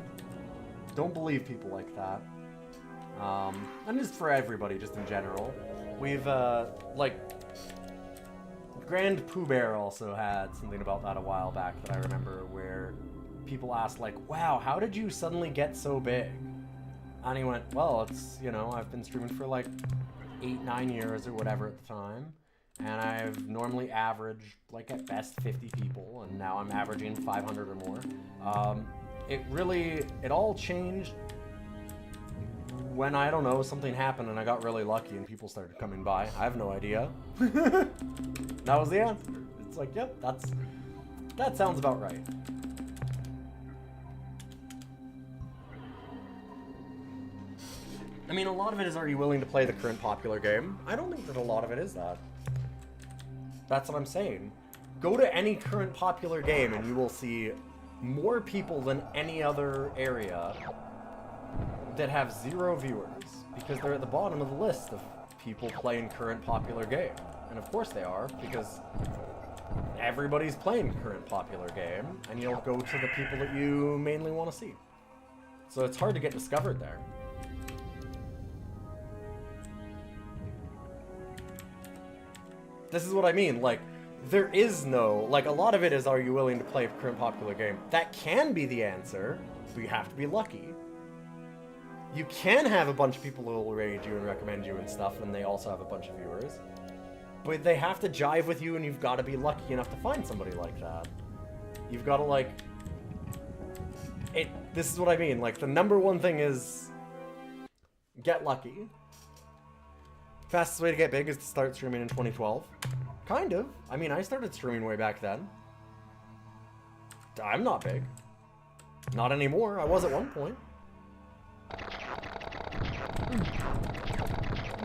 Don't believe people like that. And just for everybody, just in general. We've, like, Grand Pooh Bear also had something about that a while back that I remember, where people asked, like, wow, how did you suddenly get so big? And he went, well, it's, you know, I've been streaming for like 8-9 years or whatever at the time. And I've normally averaged, like, at best 50 people, and now I'm averaging 500 or more. It all changed when, I don't know, something happened and I got really lucky and people started coming by. I have no idea. That was the answer. It's like, yep, that sounds about right. I mean, a lot of it is, are you willing to play the current popular game? I don't think that a lot of it is that. That's what I'm saying. Go to any current popular game and you will see more people than any other area that have 0 viewers, because they're at the bottom of the list of people playing current popular game. And of course they are, because everybody's playing current popular game, and you'll go to the people that you mainly want to see. So it's hard to get discovered there. This is what I mean, like, there is no, like, a lot of it is, are you willing to play a current popular game? That can be the answer, but you have to be lucky. You can have a bunch of people who will raid you and recommend you and stuff, and they also have a bunch of viewers. But they have to jive with you, and you've got to be lucky enough to find somebody like that. You've got to, like... This is what I mean, like, the number one thing is... get lucky. Fastest way to get big is to start streaming in 2012. Kind of. I mean, I started streaming way back then. I'm not big. Not anymore. I was at one point.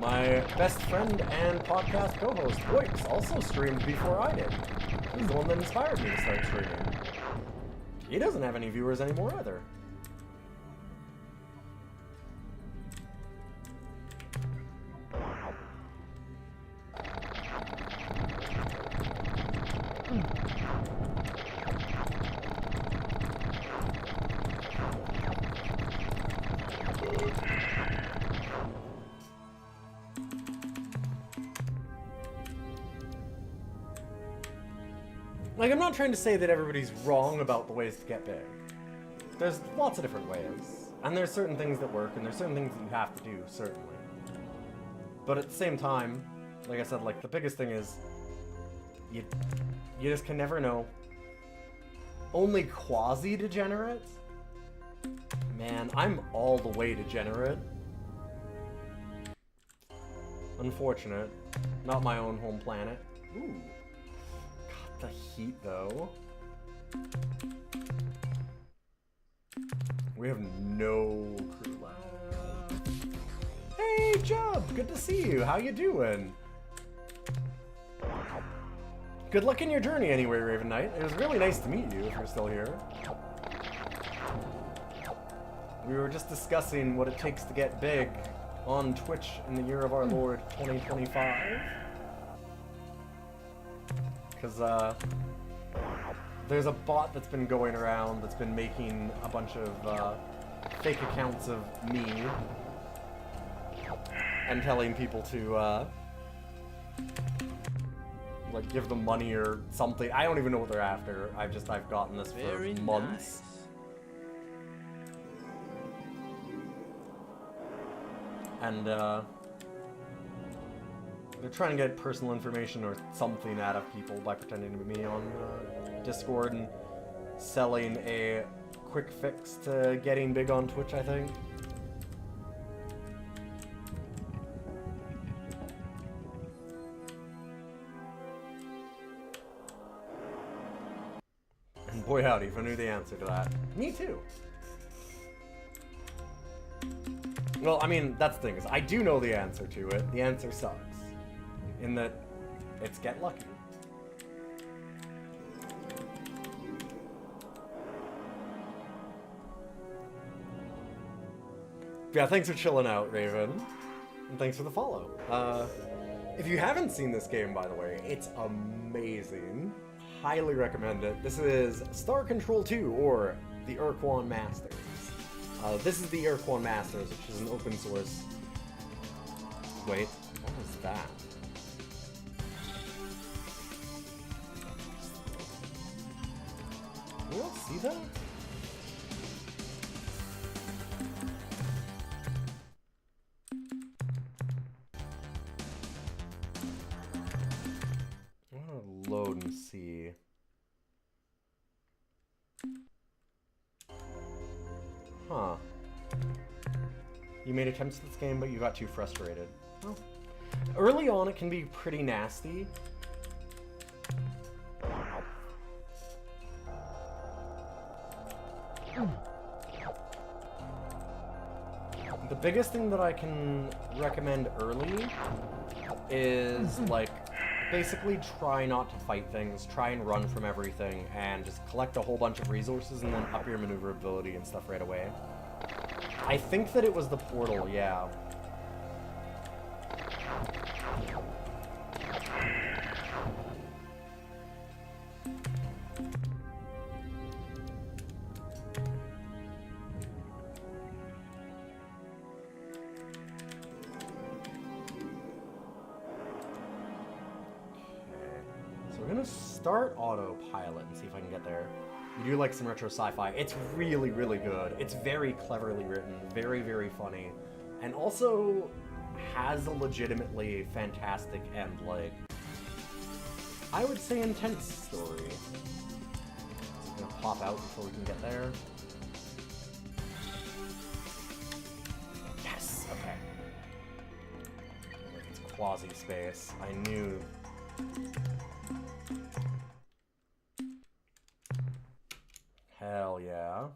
My best friend and podcast co-host, Boyks, also streamed before I did. He's the one that inspired me to start streaming. He doesn't have any viewers anymore either. Like, I'm not trying to say that everybody's wrong about the ways to get big. There's lots of different ways. And there's certain things that work, and there's certain things that you have to do, certainly. But at the same time, like I said, like, the biggest thing is you just can never know. Only quasi-degenerate? Man, I'm all the way degenerate. Unfortunate. Not my own home planet. Ooh. God, the heat, though. We have no crew left. Hey, Jub! Good to see you. How you doing? Good luck in your journey anyway, Raven Knight. It was really nice to meet you, if you're still here. We were just discussing what it takes to get big on Twitch in the year of our Lord 2025. Because, there's a bot that's been going around that's been making a bunch of, fake accounts of me and telling people to, like, give them money or something. I don't even know what they're after. I've gotten this for months. Nice. And, they're trying to get personal information or something out of people by pretending to be me on Discord and selling a quick fix to getting big on Twitch, I think. And boy howdy if I knew the answer to that. Me too. Well, I mean, that's the thing, is I do know the answer to it. The answer sucks. In that, it's get lucky. Yeah, thanks for chilling out, Raven. And thanks for the follow. If you haven't seen this game, by the way, it's amazing. Highly recommend it. This is Star Control 2, or the Ur-Quan Masters. This is the Ur-Quan Masters, which is an open source... Wait, what was that? You all see that? I want to load and see. Huh. You made attempts at this game, but you got too frustrated. Well, early on it can be pretty nasty. The biggest thing that I can recommend early is, like, basically try not to fight things, try and run from everything, and just collect a whole bunch of resources and then up your maneuverability and stuff right away. I think that it was the portal, yeah. Start autopilot and see if I can get there. You do like some retro sci-fi. It's really, really good. It's very cleverly written, very, very funny, and also has a legitimately fantastic and, like, I would say intense story. It's gonna pop out before we can get there. Yes! Okay. It's quasi-space. I knew... Hell yeah.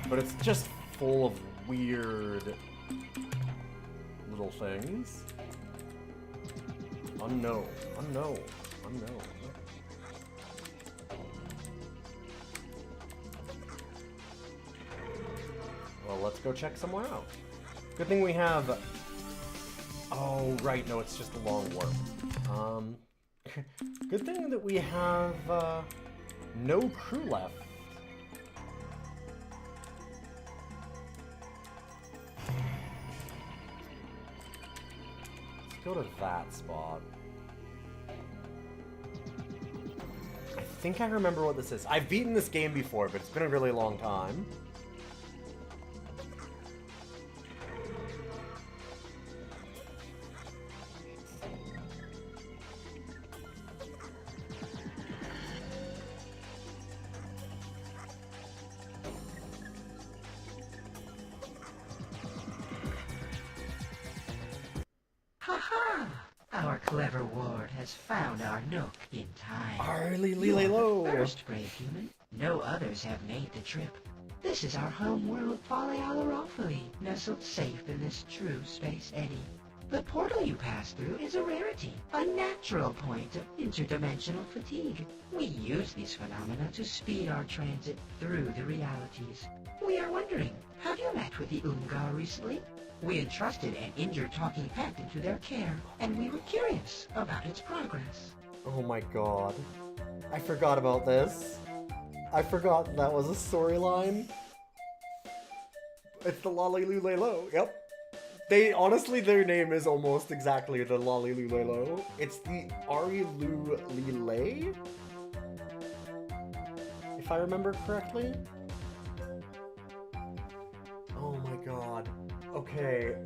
But it's just full of weird little things. Unknown. Unknown. Unknown. Well, let's go check somewhere out. Good thing we have... Oh, right, no, it's just a long warp. Good thing that we have, no crew left. go to that spot. I think I remember what this is. I've beaten this game before, but it's been a really long time. Ha-ha! Our clever ward has found our nook in time. Arly-lee-lay-lo. First, brave human. No others have made the trip. This is our home world, Polyalarophyli, nestled safe in this true space eddy. The portal you pass through is a rarity, a natural point of interdimensional fatigue. We use these phenomena to speed our transit through the realities. We are wondering, have you met with the Ur-Quan recently? We entrusted an injured talking pet into their care, and we were curious about its progress. Oh my god. I forgot about this. I forgot that was a storyline. It's the Lolly-Loo-Lay-Lo, yep. Honestly, their name is almost exactly the Lolly-Loo-Lay-Lo. It's the Ari-Loo-Lay? If I remember correctly? Oh my god. Okay.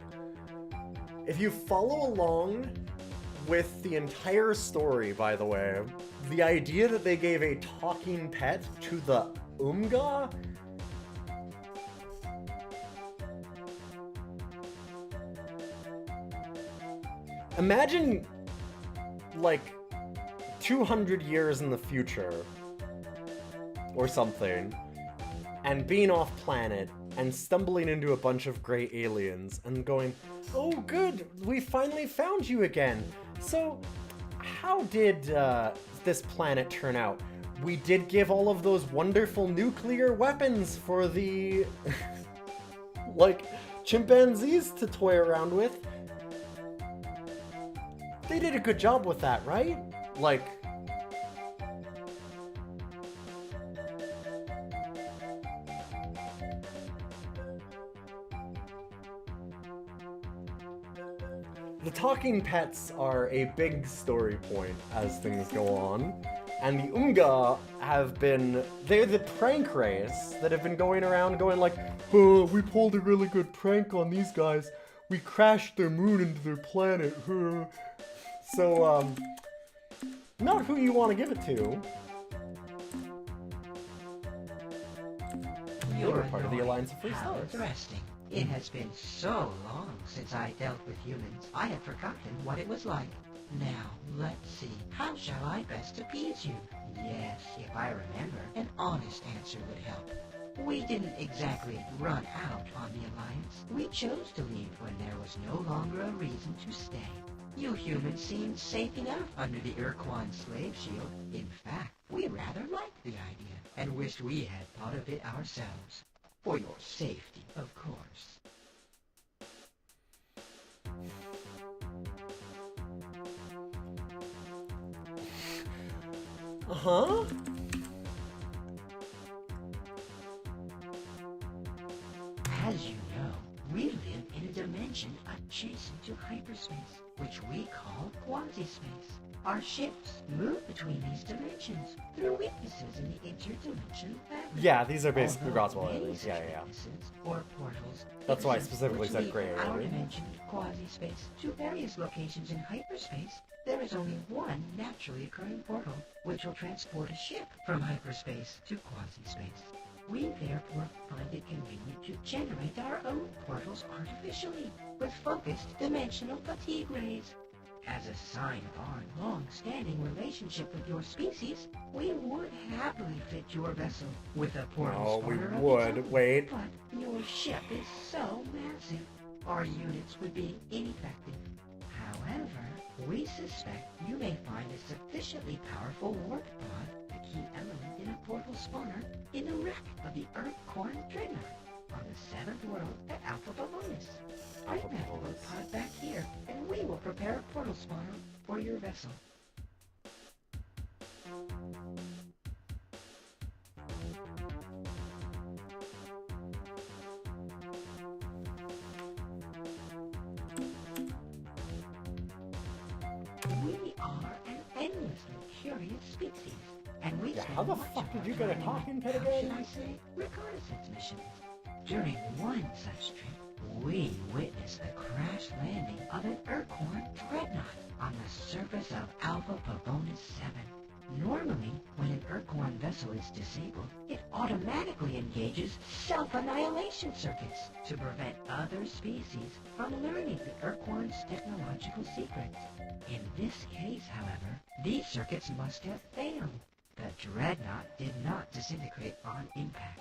If you follow along with the entire story, by the way, the idea that they gave a talking pet to the Ur-Quan? Imagine, like, 200 years in the future, or something, and being off planet, and stumbling into a bunch of gray aliens, and going, "Oh good, we finally found you again. So, how did this planet turn out? We did give all of those wonderful nuclear weapons for the, like, chimpanzees to toy around with. They did a good job with that, right? Like, the talking pets are a big story point as things go on, and the Ur-Quan have been, they're the prank race that have been going around going like, "Oh, we pulled a really good prank on these guys. We crashed their moon into their planet." So, not who you want to give it to. You're part of the Alliance of Free Stars. Interesting. It has been so long since I dealt with humans, I had forgotten what it was like. Now, let's see. How shall I best appease you? Yes, if I remember, an honest answer would help. We didn't exactly run out on the Alliance. We chose to leave when there was no longer a reason to stay. You humans seemed safe enough under the Ur-Quan slave shield. In fact, we rather liked the idea, and wished we had thought of it ourselves. For your safety, of course. Uh-huh. As you know, we live in a dimension adjacent to hyperspace, which we call quasi-space. Our ships move between these dimensions through weaknesses in the interdimensional fabric. Yeah, these are basically Although Roswell many aliens. such Yeah. weaknesses or portals That's why I exist specifically which said lead gray our alien. dimension, quasi-space, to various locations in hyperspace. There is only one naturally occurring portal, which will transport a ship from hyperspace to quasi-space. We therefore find it convenient to generate our own portals artificially, with focused dimensional fatigue rays. As a sign of our long-standing relationship with your species, we would happily fit your vessel with a portal Oh, we spawner of its would. own. Wait. But your ship is so massive, our units would be ineffective. However, we suspect you may find a sufficiently powerful warp pod, a key element in a portal spawner, in the wreck of the Ur-Quan dreadnought on the 7th world at Alpha Bavonis. Bring that warp pod back here, and we will prepare a portal spawner for your vessel. curious species. And we Yeah, spend how the much fuck of did our you get a time talking on, pet how again? should I say, reconnaissance missions. During one such trip, we witnessed the crash landing of an Ur-Quan dreadnought on the surface of Alpha Pavonis 7. Normally, when an Ur-Quan vessel is disabled, it automatically engages self-annihilation circuits to prevent other species from learning the Ur-Quan's technological secrets. In this case, however, these circuits must have failed. The dreadnought did not disintegrate on impact.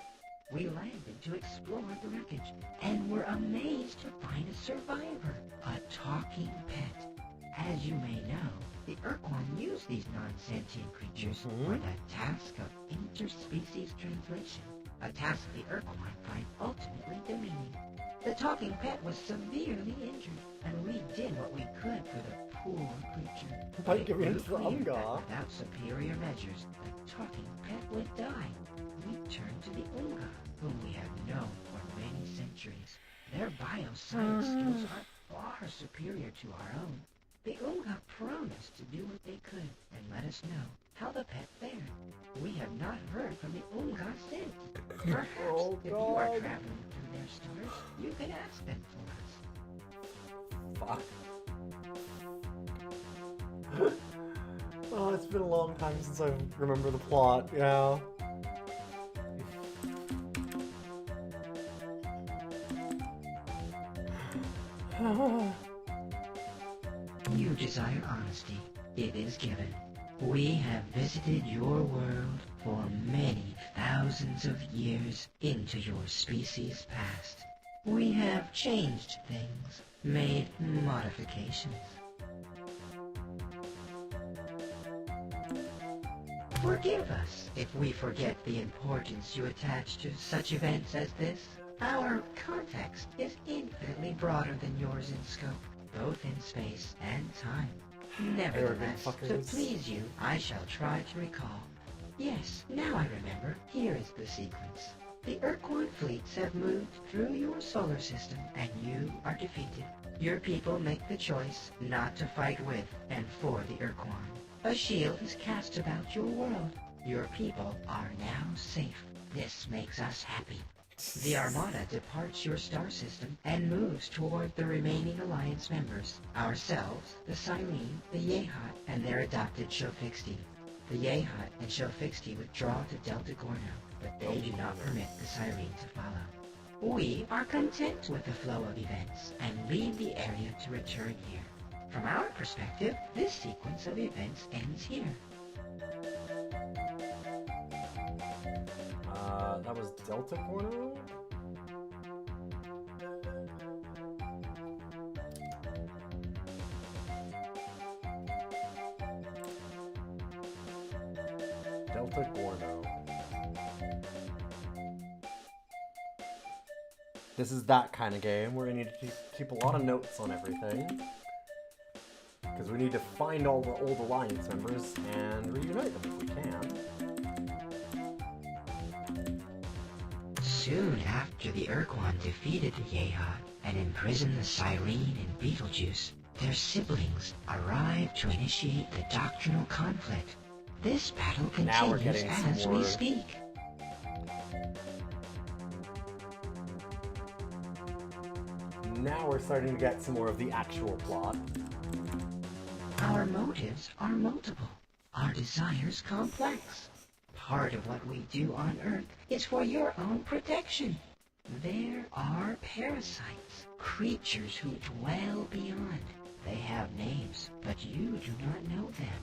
We landed to explore the wreckage and were amazed to find a survivor, a talking pet. As you may know, the Ur-Quan use these non-sentient creatures for the task of interspecies translation, a task the Ur-Quan find ultimately demeaning. The talking pet was severely injured, and we did what we could for the poor creature. Like It giving grew it to the clear that Unga. without superior measures, the talking pet would die. We turned to the Unga, whom we have known for many centuries. Their bioscience skills are far superior to our own. The Unga promised to do what they could and let us know how the pet fared. We have not heard from the Unga since. Perhaps Oh, if you are God. traveling through their stars, you can ask them for us. Fuck. Oh, it's been a long time since I remember the plot, yeah. You desire honesty. It is given. We have visited your world for many thousands of years into your species' past. We have changed things, made modifications. Forgive us if we forget the importance you attach to such events as this. Our context is infinitely broader than yours in scope, both in space and time. Nevertheless, to fuckers. please you, I shall try to recall. Yes, now I remember. Here is the sequence. The Ur-Quan fleets have moved through your solar system, and you are defeated. Your people make the choice not to fight with and for the Ur-Quan. A shield is cast about your world. Your people are now safe. This makes us happy. The Armada departs your star system and moves toward the remaining Alliance members, ourselves, the Cyrene, the Yehat, and their adopted Shofixti. The Yehat and Shofixti withdraw to Delta Gorno, but they do not permit the Cyrene to follow. We are content with the flow of events and leave the area to return here. From our perspective, this sequence of events ends here. That was Delta Corner? Delta Gorno. This is that kind of game where you need to keep a lot of notes on everything. Because we need to find all the old Alliance members and reunite them if we can. Soon after the Ur-Quan defeated the Yehat and imprisoned the Cyrene and Beetlejuice, their siblings arrived to initiate the doctrinal conflict. This battle Now we're continues getting some as more- we speak. Now we're starting to get some more of the actual plot. Our motives are multiple, our desires complex. Part of what we do on Earth is for your own protection. There are parasites, creatures who dwell beyond. They have names, but you do not know them.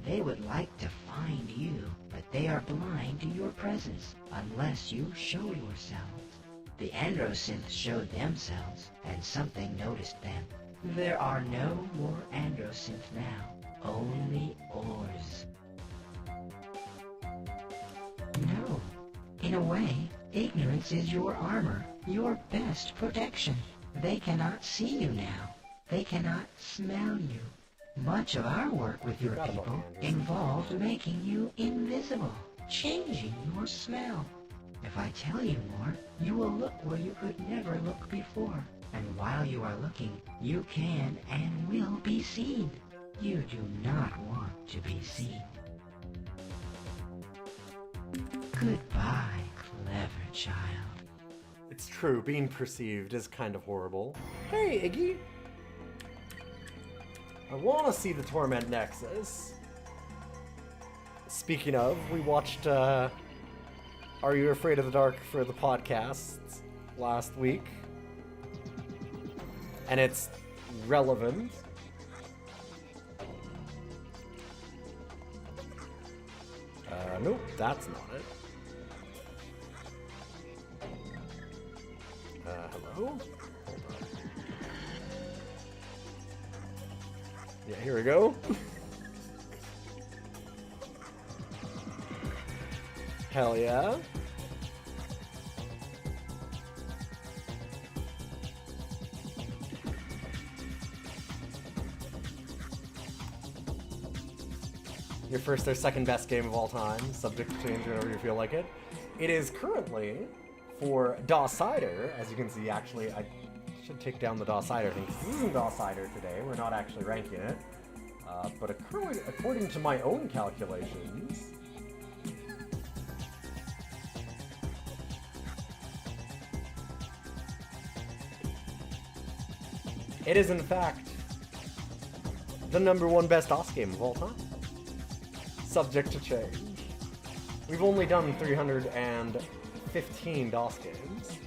They would like to find you, but they are blind to your presence unless you show yourselves. The Androsynths showed themselves, and something noticed them. There are no more Androsynths now, only Ors. No. In a way, ignorance is your armor, your best protection. They cannot see you now. They cannot smell you. Much of our work with your people involved making you invisible, changing your smell. If I tell you more, you will look where you could never look before. And while you are looking, you can and will be seen. You do not want to be seen. Goodbye, clever child. It's true, being perceived is kind of horrible. Hey, Iggy! I want to see the Torment Nexus. Speaking of, we watched Are You Afraid of the Dark for the podcasts last week. And it's relevant. Nope, that's not it. Hello? Hold on. Yeah, here we go. Hell yeah. Your first or second best game of all time, subject to change whenever you feel like it. It is currently for DOS Cider, as you can see. Actually, I should take down the DOS Cider thing, 'cause this isn't DOS Cider today. We're not actually ranking it. But according to my own calculations, it is in fact the #1 best DOS game of all time. Subject to change. We've only done 315 DOS games.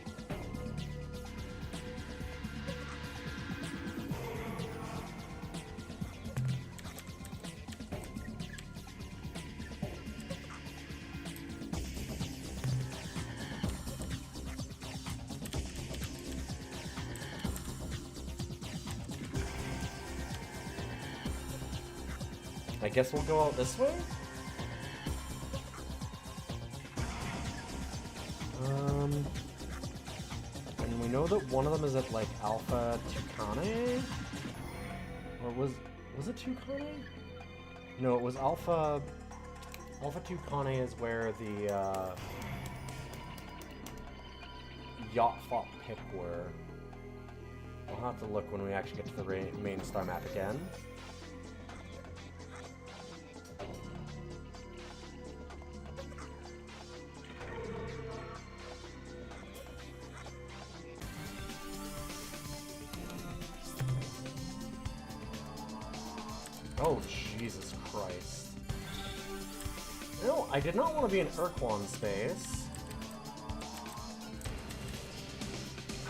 I guess we'll go out this way? And we know that one of them is at like Alpha Tucane? Or was it Tucane? No, it was Alpha Tucane is where the Yacht Fought Pip were. We'll have to look when we actually get to the main star map again. Oh, Jesus Christ. No, I did not want to be in Ur-Quan space.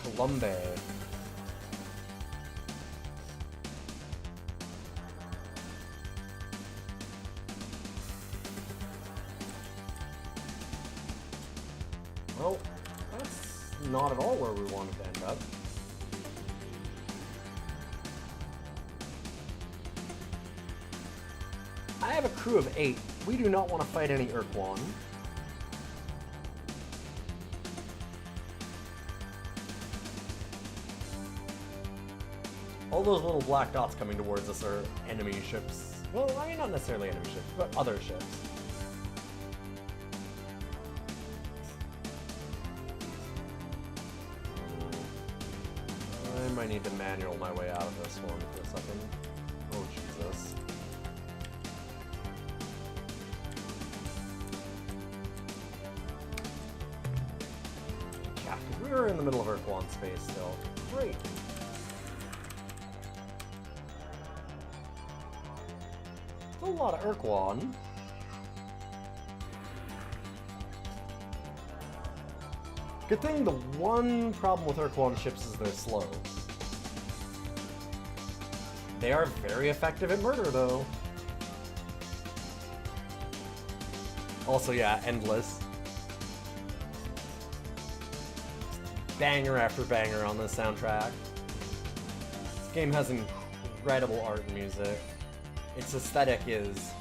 Columbe. Well, that's not at all where we wanted to end up. I have a crew of 8. We do not want to fight any Ur-Quan. All those little black dots coming towards us are enemy ships. Well, I mean, not necessarily enemy ships, but other ships. I might need to manual my way out of this one for a second. Oh, Jesus. Yeah, we're in the middle of Ur-Quan space still. Great. Still a lot of Ur-Quan. Good thing the one problem with Ur-Quan ships is they're slow. They are very effective at murder, though. Also, yeah, endless. Banger after banger on this soundtrack. This game has incredible art and music. Its aesthetic is...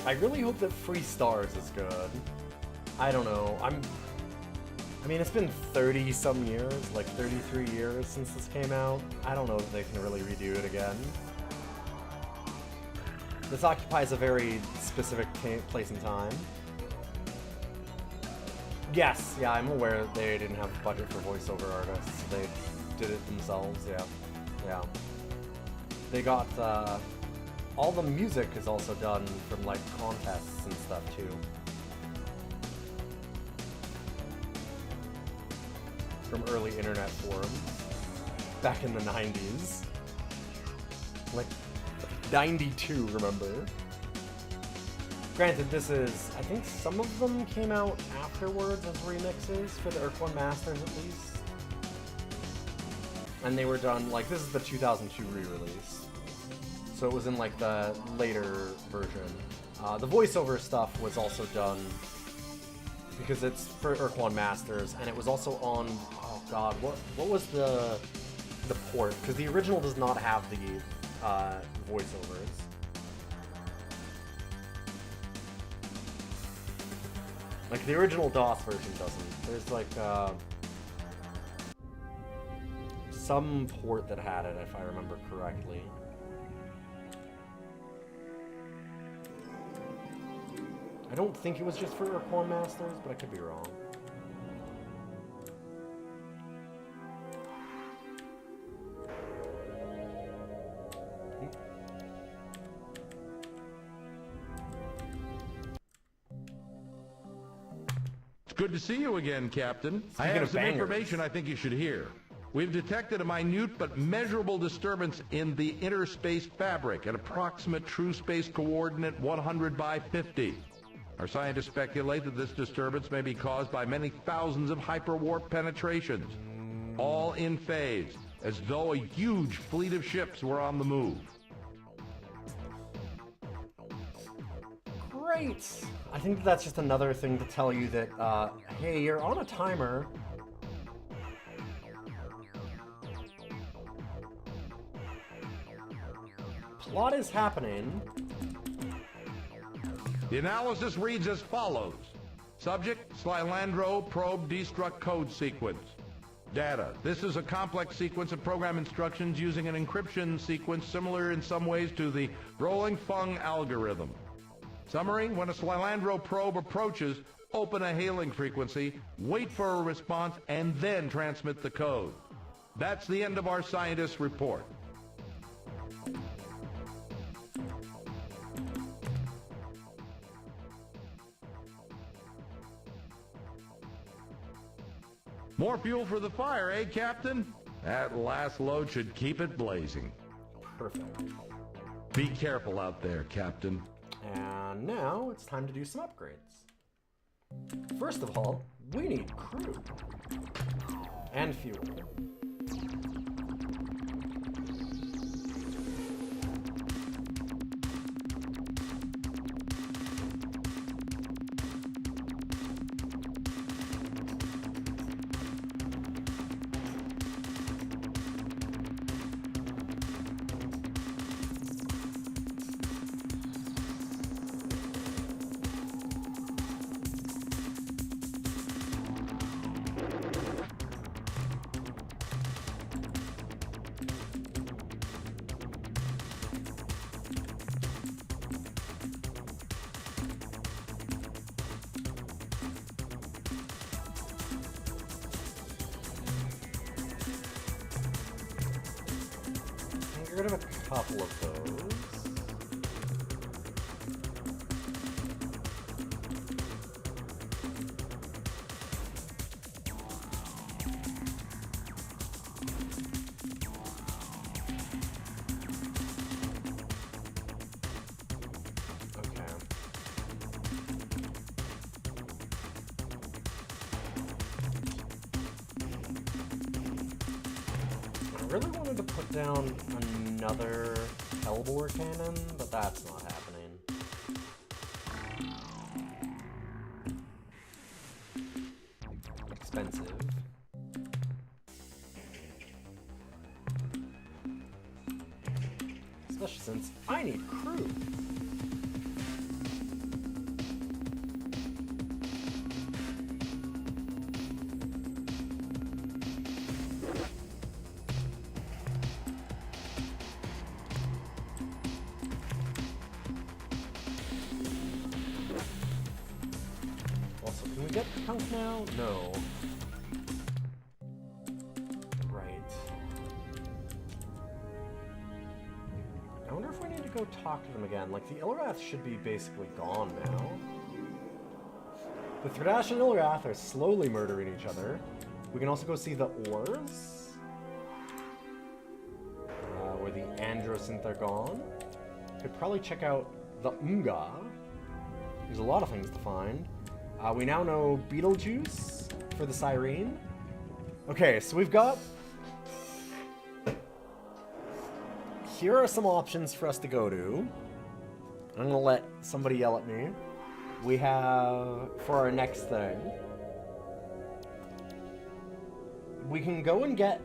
I really hope that Free Stars is good. I don't know. I mean, it's been 30-some years, like 33 years since this came out. I don't know if they can really redo it again. This occupies a very specific place and time. Yes, yeah, I'm aware that they didn't have budget for voiceover artists. They did it themselves, yeah. Yeah. They got, all the music is also done from, like, contests and stuff, too. From early internet forums. Back in the 90s. Like, 92, remember? Granted, this is, I think some of them came out afterwards as remixes for the Ur-Quan Masters, at least. And they were done, like, this is the 2002 re-release. So it was in, like, the later version. The voiceover stuff was also done because it's for Ur-Quan Masters, and it was also on, oh god, what was the port? Because the original does not have the voiceovers. Like, the original DOS version doesn't. There's, like, some port that had it, if I remember correctly. I don't think it was just for Ur-Quan Masters, but I could be wrong. Good to see you again, Captain. I Speaking have of some bangers. information I think you should hear. We've detected a minute but measurable disturbance in the inner space fabric, an approximate true space coordinate 100 by 50. Our scientists speculate that this disturbance may be caused by many thousands of hyperwarp penetrations, all in phase, as though a huge fleet of ships were on the move. Great! I think that's just another thing to tell you that, hey, you're on a timer. Plot is happening. The analysis reads as follows. Subject, Slilandro probe destruct code sequence. Data. This is a complex sequence of program instructions using an encryption sequence similar in some ways to the rolling Fung algorithm. Summary, when a Slilandro probe approaches, open a hailing frequency, wait for a response, and then transmit the code. That's the end of our scientist's report. More fuel for the fire, eh, Captain? That last load should keep it blazing. Perfect. Be careful out there, Captain. And now it's time to do some upgrades. First of all, we need crew. And fuel. Get rid of a couple of those. I really wanted to put down another Hellbore cannon, but that's not happening. Expensive. Especially since I need crew. Also, can we get Punk now? No. Right. I wonder if we need to go talk to them again. Like, the Ilrath should be basically gone now. The Thredash and Ilrath are slowly murdering each other. We can also go see the Ors. Where the Androsynth are gone. Could probably check out the Unga. There's a lot of things to find. We now know Beetlejuice for the Siren. Okay, so we've got... Here are some options for us to go to. I'm gonna let somebody yell at me. We have, for our next thing, we can go and get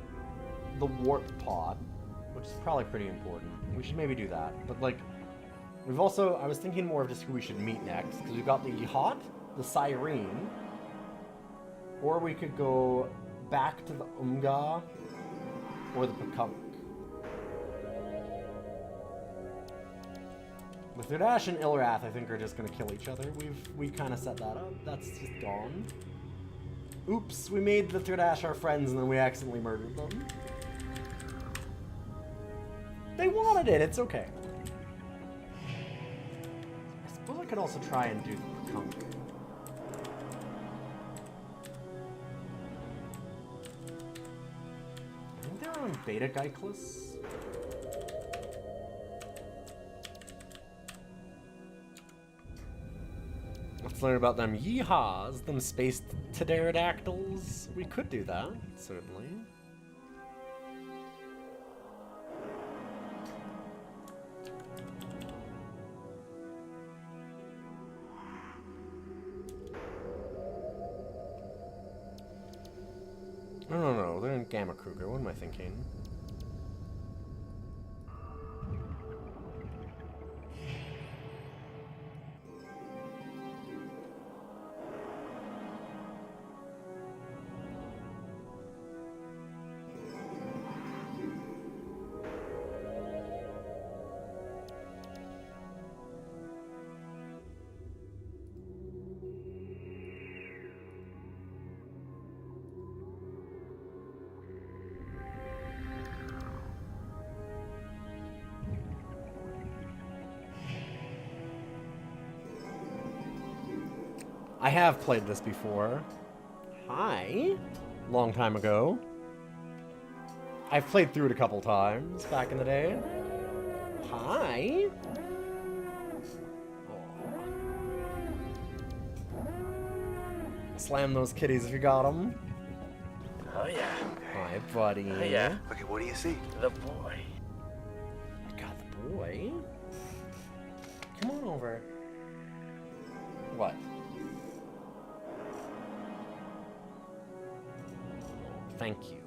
the Warp Pod, which is probably pretty important. We should maybe do that. But, like, we've also, I was thinking more of just who we should meet next, because we've got the Yeehaw, the Siren, or we could go back to the Unga, or the Pakunk. The Thredash and Ilrath, I think, are just going to kill each other. We kind of set that up. That's just gone. Oops, we made the Thredash our friends and then we accidentally murdered them. They wanted it, it's okay. I suppose I could also try and do the Pakunk. I think they're on Beta Geichlus. Let's learn about them yeehaws, them space pterodactyls. We could do that, certainly. No, they're in Gamma Kruger. What am I thinking? I have played this before. Hi. Long time ago. I've played through it a couple times back in the day. Hi. Slam those kitties if you got them. Oh yeah. Hi, buddy. Oh yeah. Okay, what do you see? The boy. I got the boy. Come on over. What? Thank you.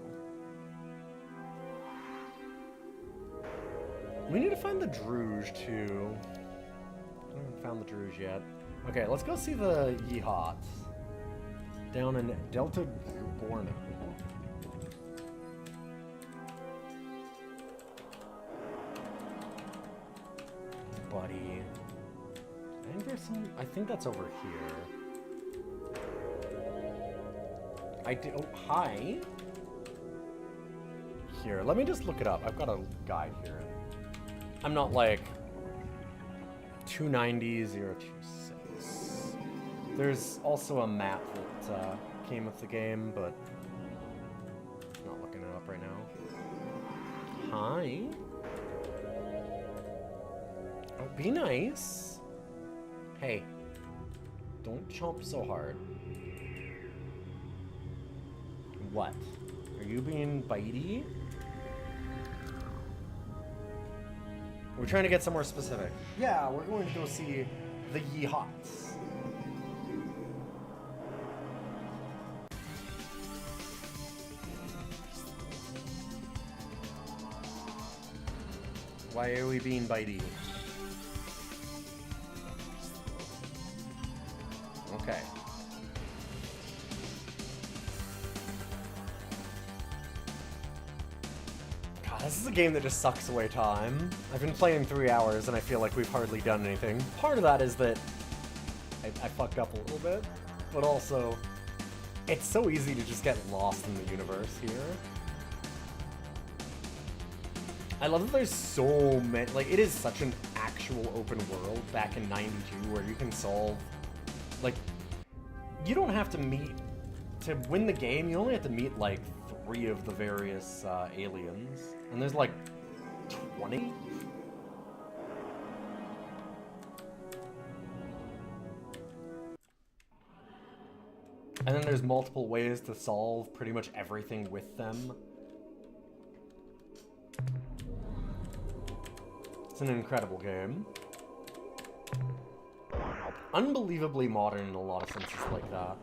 We need to find the Druge, too. I haven't found the Druge yet. Okay, let's go see the Yeehaws. Down in Delta Gorno. Buddy. I think there's some... I think that's over here. I do... Oh, hi. Here, let me just look it up. I've got a guide here. I'm not like 290-026. There's also a map that came with the game, but I'm not looking it up right now. Hi. Oh, be nice. Hey, don't chomp so hard. What? Are you being bitey? We're trying to get somewhere specific. Yeah, we're going to go see the Yeehaws. Why are we being bitey? Okay. This is a game that just sucks away time. I've been playing 3 hours and I feel like we've hardly done anything. Part of that is that I fucked up a little bit but also, it's so easy to just get lost in the universe here. I love that there's so many, like, it is such an actual open world back in 92 where you can solve, like, you don't have to meet, to win the game, you only have to meet, like, 3 of the various aliens, and there's, like, 20? And then there's multiple ways to solve pretty much everything with them. It's an incredible game. Unbelievably modern in a lot of senses like that.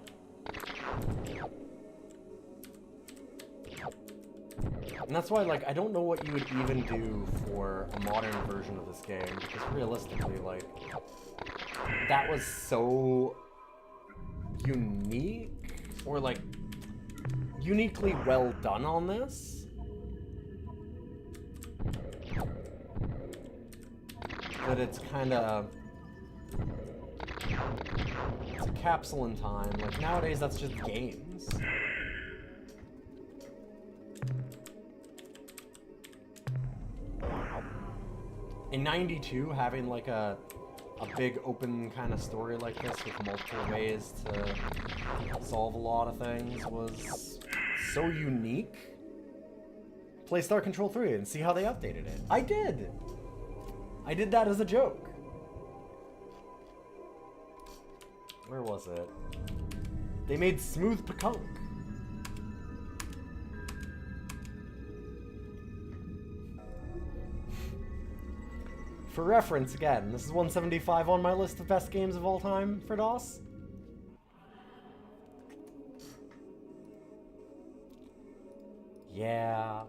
And that's why, like, I don't know what you would even do for a modern version of this game, because realistically, like, that was so unique, or, like, uniquely well done on this, that it's kind of, it's a capsule in time. Like, nowadays, that's just games. In 92, having, like, a big open kind of story like this with multiple ways to solve a lot of things was so unique. Play Star Control 3 and see how they updated it. I did! I did that as a joke. Where was it? They made Smooth Pekunk. For reference, again, this is 175 on my list of best games of all time for DOS. Yeah.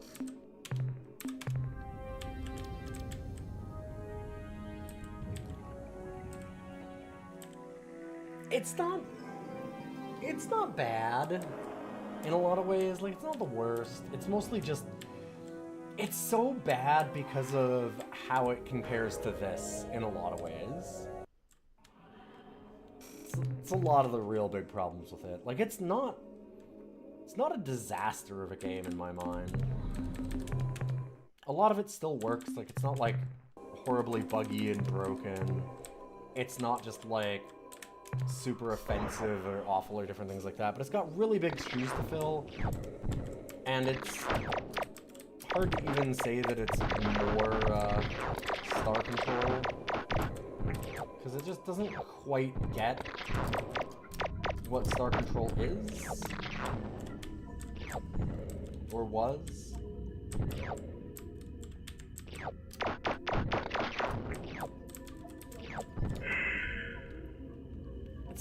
It's not bad in a lot of ways. Like, it's not the worst. It's mostly just, it's so bad because of how it compares to this in a lot of ways. It's a lot of the real big problems with it. Like, it's not a disaster of a game in my mind. A lot of it still works. Like, it's not, like, horribly buggy and broken. It's not just, like, super offensive or awful or different things like that, but it's got really big shoes to fill, and it's hard to even say that it's more Star Control, because it just doesn't quite get what Star Control is, or was.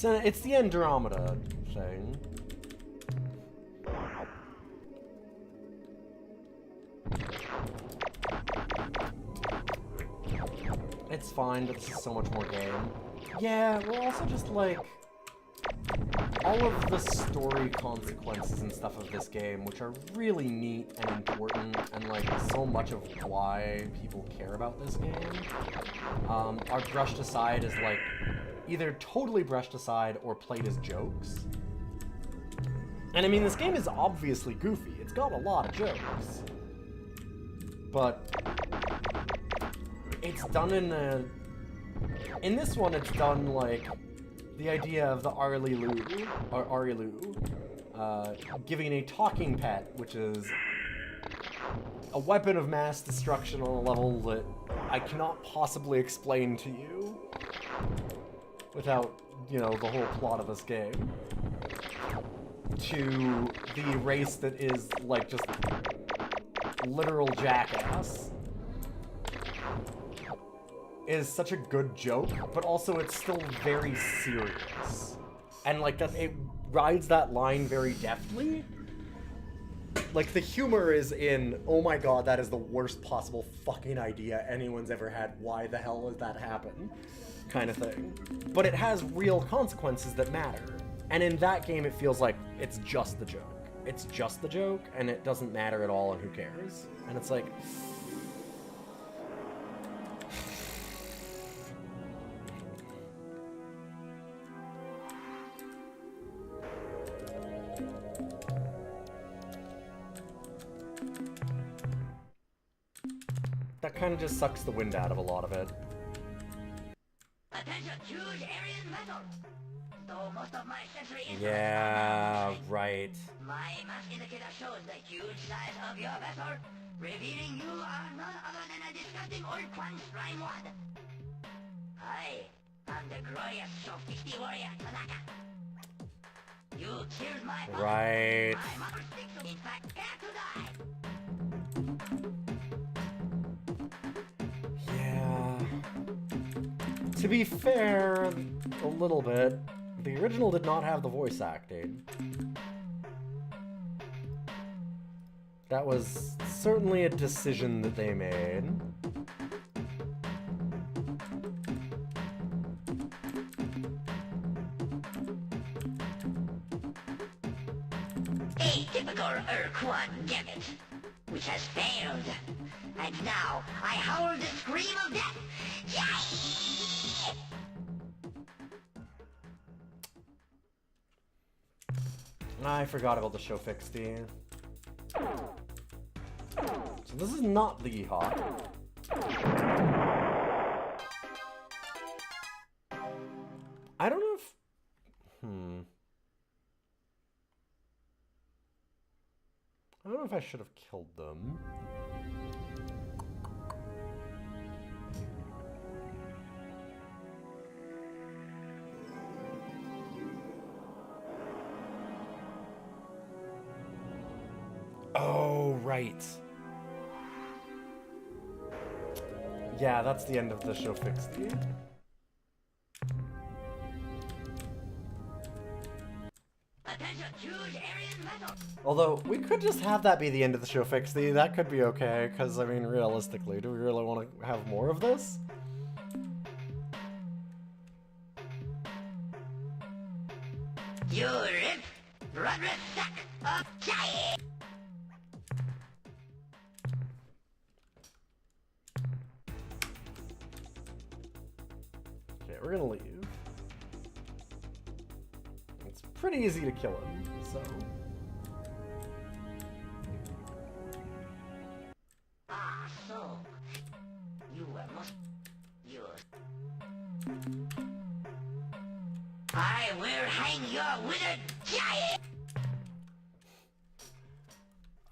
It's the Andromeda thing. It's fine, but this is so much more game. Yeah, we're also just like, all of the story consequences and stuff of this game, which are really neat and important, and like so much of why people care about this game, are brushed aside as like, either totally brushed aside or played as jokes. And I mean, this game is obviously goofy. It's got a lot of jokes. But it's done in this one, it's done like the idea of the Arilu, giving a talking pet, which is a weapon of mass destruction on a level that I cannot possibly explain to you without, you know, the whole plot of this game, to the race that is, like, just literal jackass, is such a good joke, but also it's still very serious. And, like, that it rides that line very deftly. Like, the humor is in, oh my god, that is the worst possible fucking idea anyone's ever had, why the hell did that happen? Kind of thing. But it has real consequences that matter. And in that game, it feels like it's just the joke. It's just the joke, and it doesn't matter at all, and who cares? And it's like... that kind of just sucks the wind out of a lot of it. Attention, huge Aryan vessel. Though most of my sensory instruments Yeah, right. my mass indicator shows the huge size of your vessel, revealing you are none other than a disgusting Ur-Quan slime wad. I am the glorious Shofiti warrior Tanaka. You killed my father. Right. My mother sticks, in fact, care to die. Yeah. To be fair, a little bit, the original did not have the voice acting. That was certainly a decision that they made. A typical Ur-Quan gambit, which has failed. And now, I howl the scream of death. Yay! I forgot about the show fixed D. So this is not the Yeehaw. I don't know if... I don't know if I should have killed them. Oh, right. Yeah, that's the end of the show fixed. Although, we could just have that be the end of the show fixed. That could be okay, because, I mean, realistically, do we really want to have more of this? You rip, rudderless sack of giant! Okay, we're gonna leave. It's pretty easy to kill him, so... Ah, so... You must... use... I will hang your withered giant!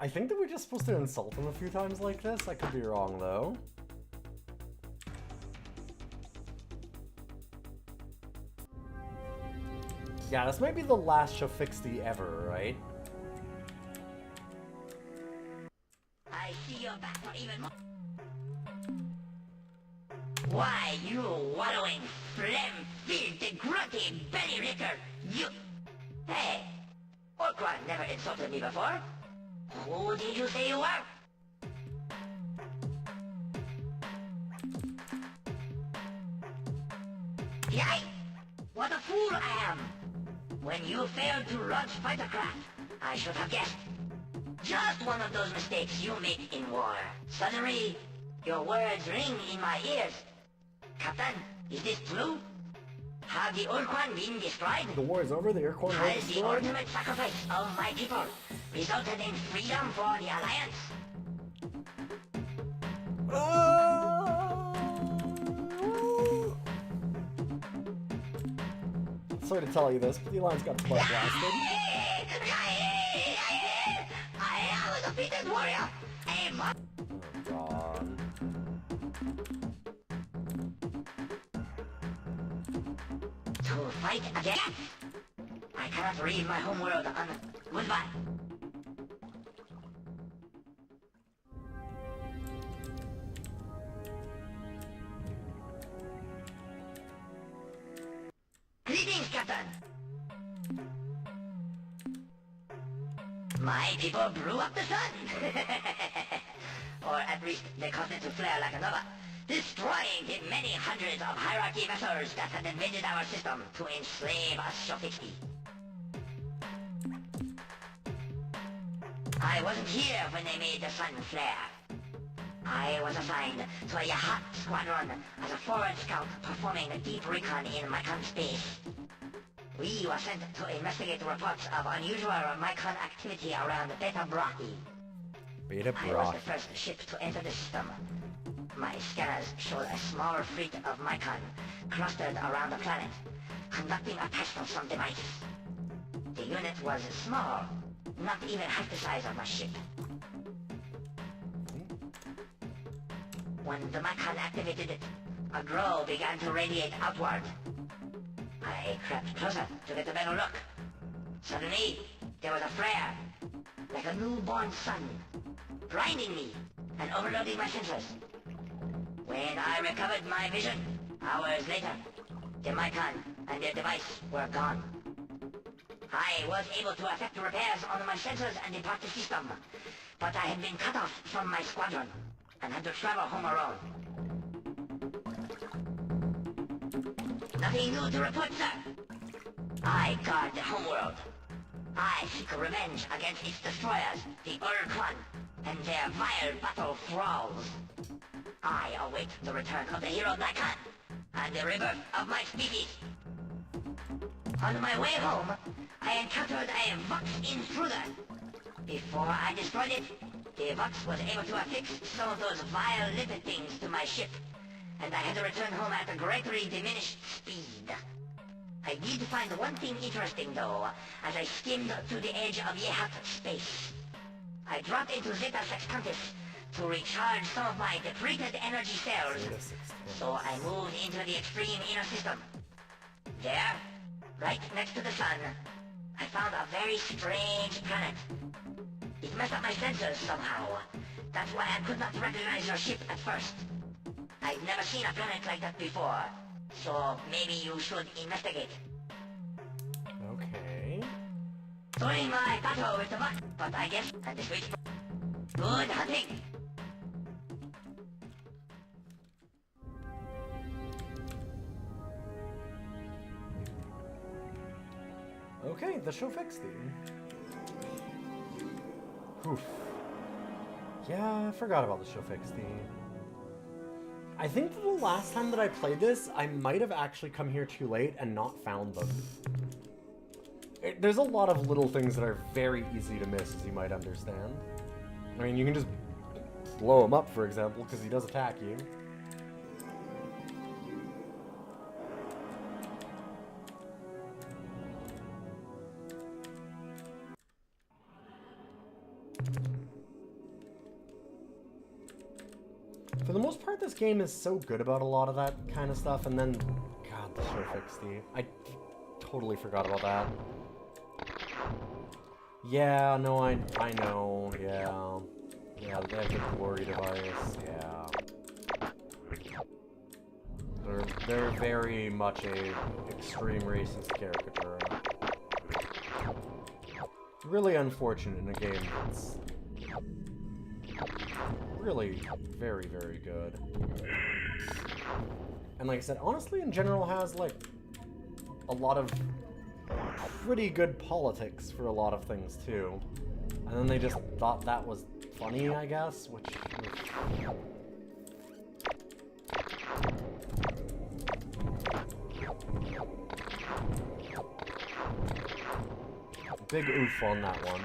I think that we're just supposed to insult him a few times like this. I could be wrong, though. Yeah, this might be the last Shofixty ever, right? I see you're back for even more. Why, you wallowing, phlegm-filled, grunty belly ricker, you... Hey, Ur-Quan never insulted me before. Who did you say you were? Yikes! What a fool I am! When you failed to launch fightercraft, I should have guessed. Just one of those mistakes you make in war. Suddenly, your words ring in my ears. Captain, is this true? Have the Ur-Quan been destroyed? The war is over, the Ur-Quan was Has the destroyed? ultimate sacrifice of my people resulted in freedom for the Alliance? Sorry to tell you this, but the Alliance got blood blasted. I am a defeated warrior! Oh, God. To fight again? I cannot leave my homeworld on... Goodbye. Greetings, Captain! My people blew up the sun! Or at least they caused it to flare like a nova, destroying the many hundreds of hierarchy vessels that had invaded our system to enslave us Shofixi. I wasn't here when they made the sun flare. I was assigned to a Yahat squadron as a forward scout performing deep recon in Mycon space. We were sent to investigate reports of unusual Mycon activity around Beta Brachi. Beta I was Brachi. the first ship to enter the system. my scanners showed a smaller fleet of Mycon clustered around the planet, conducting a test on some device. The unit was small, not even half the size of my ship. When the Mycon activated it, a glow began to radiate outward. I crept closer to get a better look. Suddenly, there was a flare, like a newborn sun, blinding me and overloading my sensors. When I recovered my vision, hours later, the Mycon and their device were gone. I was able to effect repairs on my sensors and the party system, but I had been cut off from my squadron and had to travel home alone. Nothing new to report, sir. I guard the homeworld. I seek revenge against its destroyers, the Ur-Quan, and their vile battle thralls. I await the return of the hero Ur-Quan and the rebirth of my species. On my way home, I encountered a Vox intruder. Before I destroyed it, the Vox was able to affix some of those vile lipid things to my ship, and I had to return home at a greatly diminished speed. I did find one thing interesting, though, as I skimmed to the edge of Yehat space. I dropped into Zeta Sextantis to recharge some of my depleted energy cells, so I moved into the extreme inner system. There, right next to the sun, I found a very strange planet. It messed up my sensors somehow. That's why I could not recognize your ship at first. I've never seen a planet like that before, so maybe you should investigate. Okay. During my battle with the Vox, but I guess at this rate, good hunting! Okay, the show fixed theme. Oof. Yeah, I forgot about the show fixed theme. I think that the last time that I played this, I might have actually come here too late and not found them. There's a lot of little things that are very easy to miss, as you might understand. I mean, you can just blow him up, for example, because he does attack you. For the most part, this game is so good about a lot of that kind of stuff, and then, God, the show fixed the... I totally forgot about that. Yeah, no, I know, yeah. Yeah, they have the glory device, yeah. They're very much a extreme racist caricature. Really unfortunate in a game that's really very, very good. And like I said, honestly, in general, has like a lot of pretty good politics for a lot of things too. And then they just thought that was funny, I guess, which big oof on that one.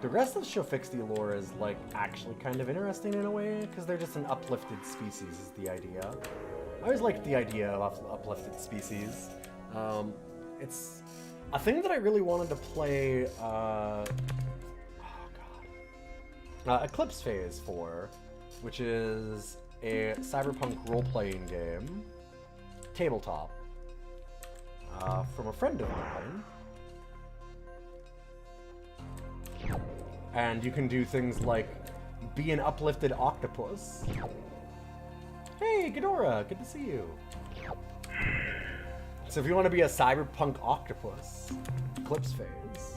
The rest of Shofixti lore is, like, actually kind of interesting in a way, because they're just an uplifted species is the idea. I always liked the idea of uplifted species. It's a thing that I really wanted to play, Eclipse Phase for, which is a cyberpunk role-playing game, tabletop, from a friend of mine. And you can do things like be an uplifted octopus. Hey, Ghidorah, good to see you. So if you want to be a cyberpunk octopus, Eclipse Phase.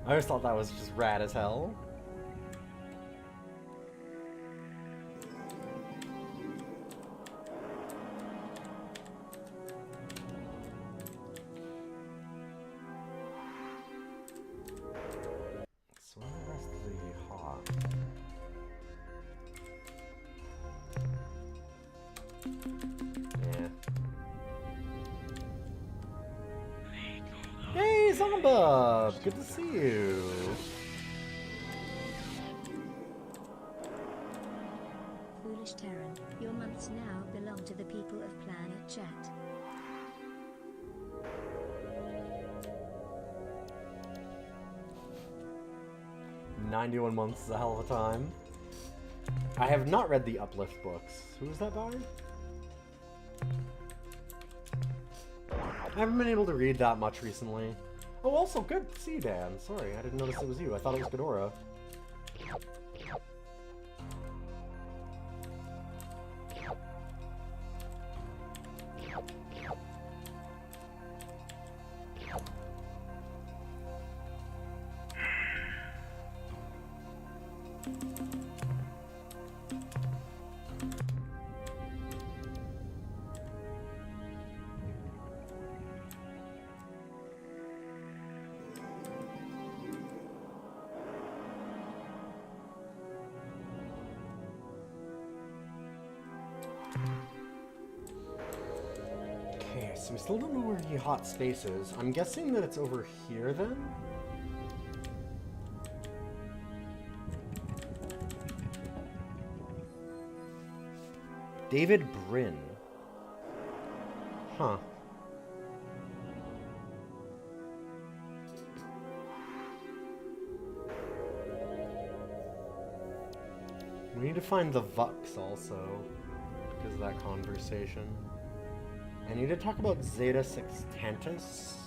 I always thought that was just rad as hell. Yeah. Hey, Zombub! Good to see you. Foolish Terran, your months now belong to the people of Planet Chat. "91 months is a hell of a time." I have not read the Uplift books. Who is that by? I haven't been able to read that much recently. Oh, also, good to see you, Dan. Sorry, I didn't notice it was you. I thought it was Ghidorah. Okay, so we still don't know where the hot space is. I'm guessing that it's over here, then? David Bryn. Huh. We need to find the Vux also, because of that conversation. I need to talk about Zeta Sextantis.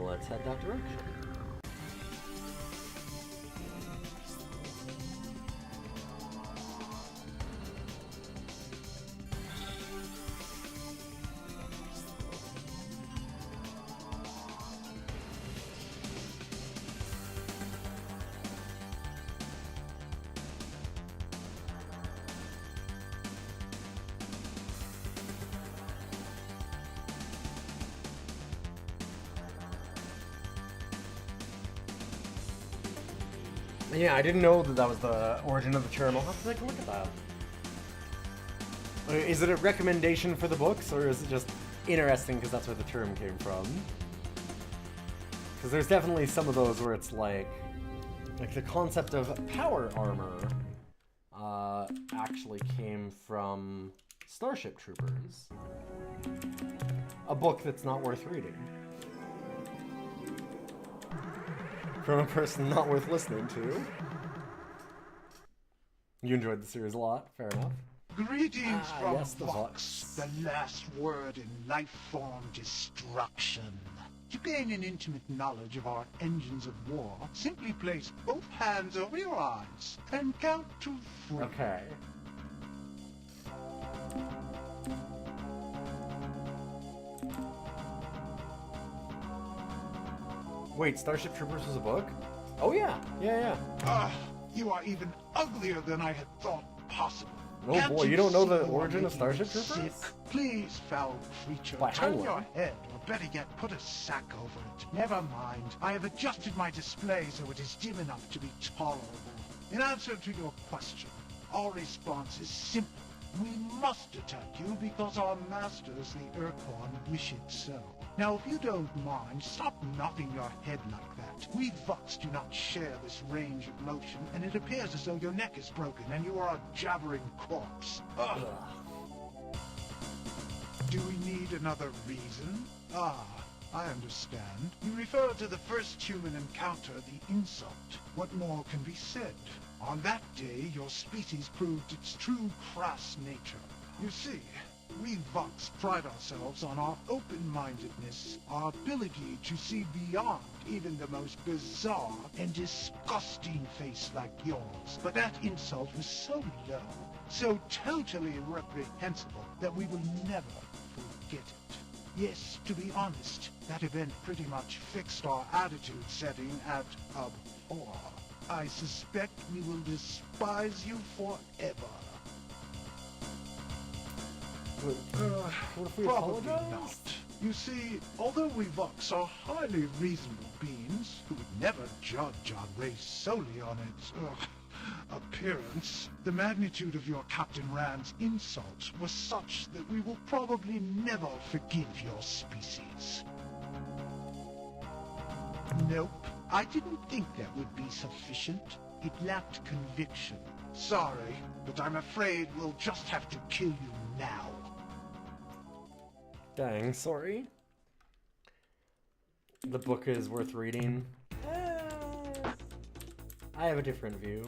Let's head that direction. Yeah, I didn't know that that was the origin of the term. I'll have to take a look at that. Is it a recommendation for the books, or is it just interesting because that's where the term came from? Because there's definitely some of those where it's like the concept of power armor actually came from Starship Troopers. A book that's not worth reading. From a person not worth listening to. You enjoyed the series a lot, fair enough. Greetings from yes, the Vox, the last word in life form destruction. To gain an intimate knowledge of our engines of war, simply place both hands over your eyes and count to 3. Okay. Wait, Starship Troopers was a book? Oh yeah, yeah. You are even uglier than I had thought possible. Oh Can't boy, you don't know the see you are origin of making Starship me Troopers? sick? Please, foul creature, Why, turn hello. your head, or better yet, put a sack over it. Never mind, I have adjusted my display so it is dim enough to be tolerable. In answer to your question, our response is simple. We must attack you because our masters, the Ur-Quan, wish it so. Now, if you don't mind, stop knocking your head like that. We Vox do not share this range of motion, and it appears as though your neck is broken and you are a jabbering corpse. Ugh. Do we need another reason? I understand. You refer to the first human encounter, the insult. What more can be said? On that day, your species proved its true crass nature. You see, we Vox pride ourselves on our open-mindedness, our ability to see beyond even the most bizarre and disgusting face like yours. But that insult was so low, so totally reprehensible, that we will never forget it. Yes, to be honest, that event pretty much fixed our attitude setting at abhor. I suspect we will despise you forever. What if we Probably apologize? not. You see, although we Vox are highly reasonable beings who would never judge our race solely on its appearance, the magnitude of your Captain Rand's insult was such that we will probably never forgive your species. Nope, I didn't think that would be sufficient. It lacked conviction. Sorry, but I'm afraid we'll just have to kill you now. Dang, sorry. The book is worth reading. I have a different view.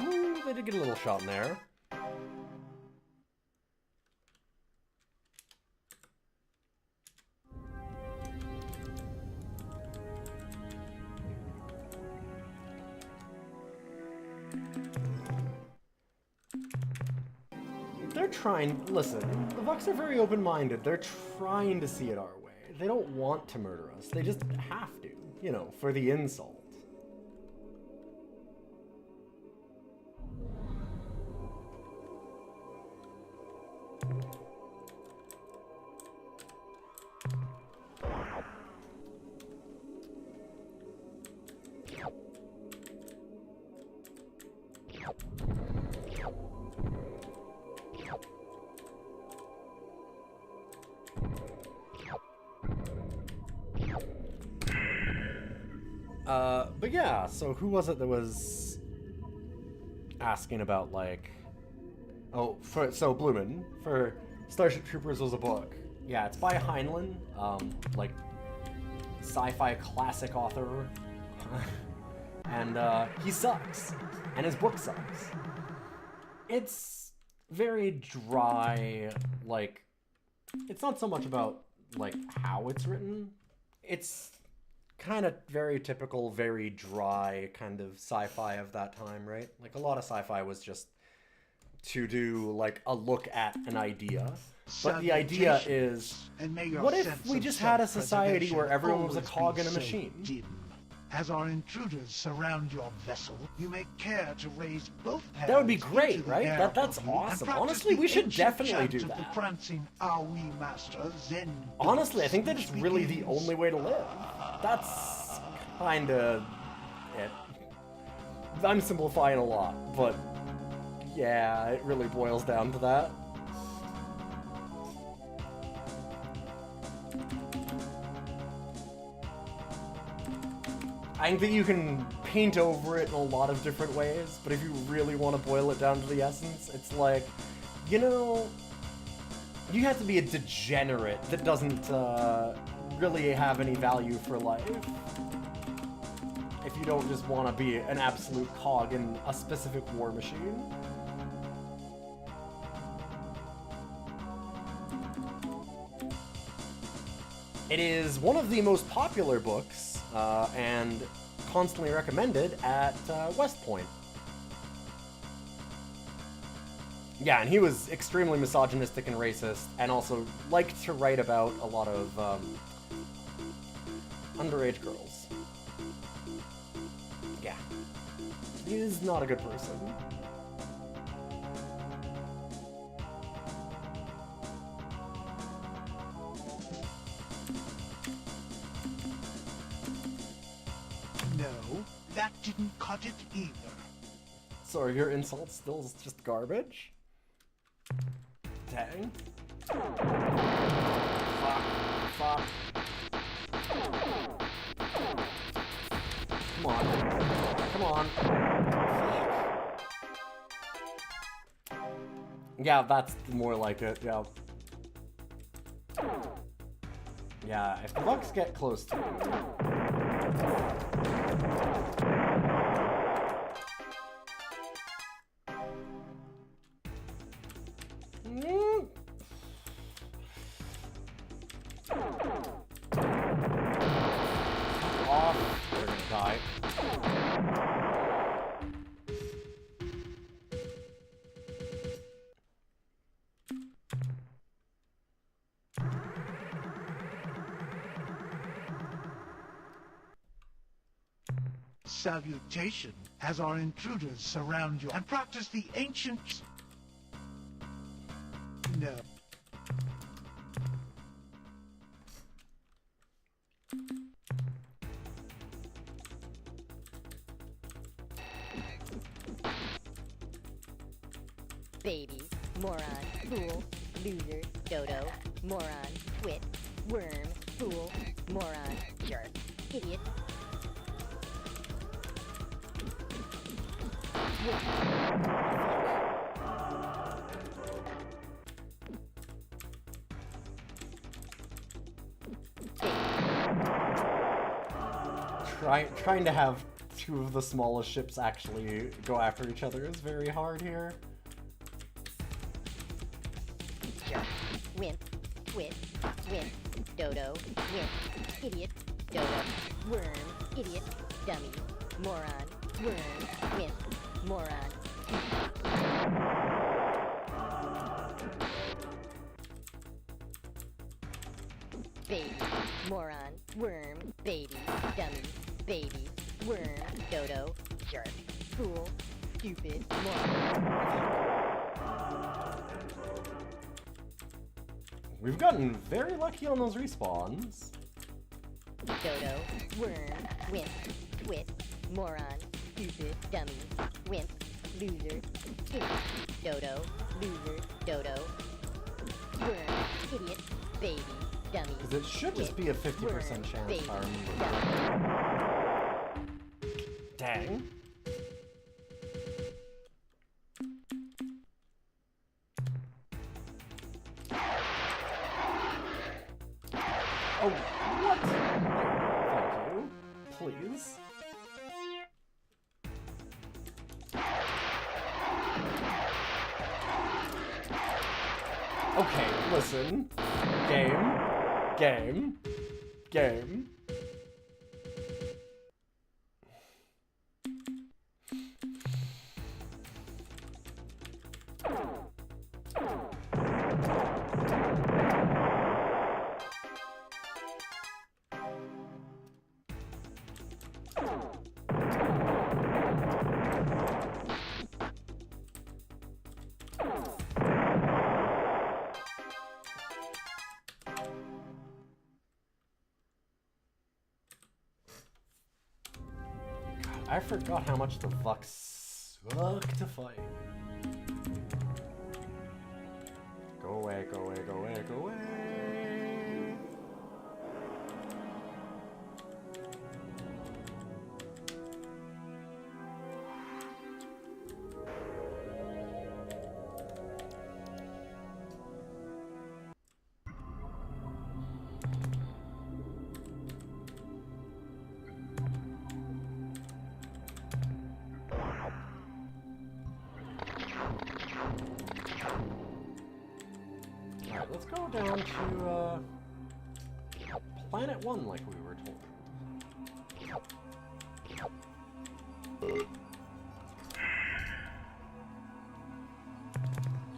Ooh, they did get a little shot in there. They're trying, listen, the Vox are very open-minded. They're trying to see it our way. They don't want to murder us. They just have to, you know, for the insult. But yeah, so who was it that was asking about, like... Oh, so Bloomin, for Starship Troopers was a book. Yeah, it's by Heinlein, like, sci-fi classic author. And, he sucks. And his book sucks. It's very dry, like... It's not so much about, like, how it's written. It's kind of very typical, very dry kind of sci-fi of that time, right? Like, a lot of sci-fi was just to do, like, a look at an idea. But the idea is, what if we just had a society where everyone was a cog in a machine? Dim. As our intruders surround your vessel, you may care to raise both hands. That would be great, into the right? air That's above you and awesome. practice Honestly, the we should ancient definitely do chant of that. the prancing Aoi master, Zen. Honestly, I think that which is really the begins- only way to live. That's kinda it. I'm simplifying a lot, but yeah, it really boils down to that. I think that you can paint over it in a lot of different ways, but if you really want to boil it down to the essence, it's like, you know, you have to be a degenerate that doesn't really have any value for life. If you don't just want to be an absolute cog in a specific war machine. It is one of the most popular books and constantly recommended at West Point. Yeah, and he was extremely misogynistic and racist, and also liked to write about a lot of underage girls. Yeah. He is not a good person. No, that didn't cut it either. So are your insults still just garbage? Dang. Fuck. Come on. Yeah, that's more like it, yeah. Yeah, if the bugs get close to you... Die. Salutation, as our intruders surround you and practice the ancient... No. Baby, moron, fool, loser, dodo, moron, wit, worm, fool, moron, jerk, idiot. Trying to have two of the smallest ships actually go after each other is very hard here. Jerk, wimp, twit, wimp, dodo, wimp, idiot, dodo, worm, idiot, dummy, moron, worm, wimp, moron. Baby, moron, worm, baby, dummy, baby, worm, dodo, jerk, fool, stupid, moron. We've gotten very lucky on those respawns. Dodo, worm, wimp, twit, moron, stupid, dummy, wimp, loser, idiot, dodo, loser, dodo, worm, idiot, baby, dummy. Because it should just be a 50% chance baby, if I remember correctly. Dang. Oh, what? Thank you. Please. Okay, listen. Game. I forgot how much the Vux suck to fight. Go away, go away, go away, go away. Alright, let's go down to, Planet 1 like we were told.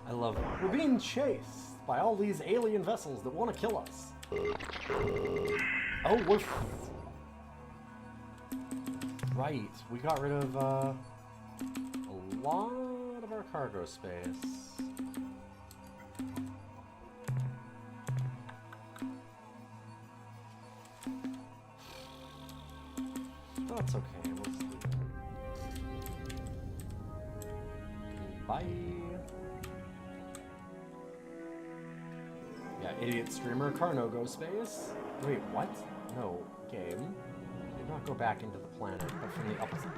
I love it. We're being chased by all these alien vessels that want to kill us. Oh, we're... Right, we got rid of, a lot of our cargo space. That's okay, we'll see. Bye! Yeah, idiot streamer, car no go space. Wait, what? No, game. Did not go back into the planet, but from the opposite.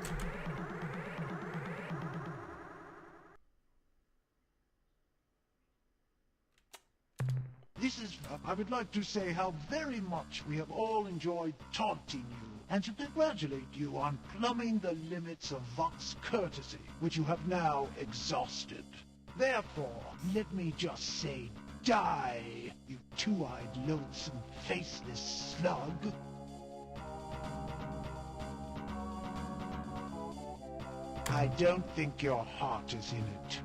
This is... I would like to say how very much we have all enjoyed taunting you, and to congratulate you on plumbing the limits of Vox courtesy, which you have now exhausted. Therefore, let me just say, die, you two-eyed, loathsome, faceless slug. I don't think your heart is in it.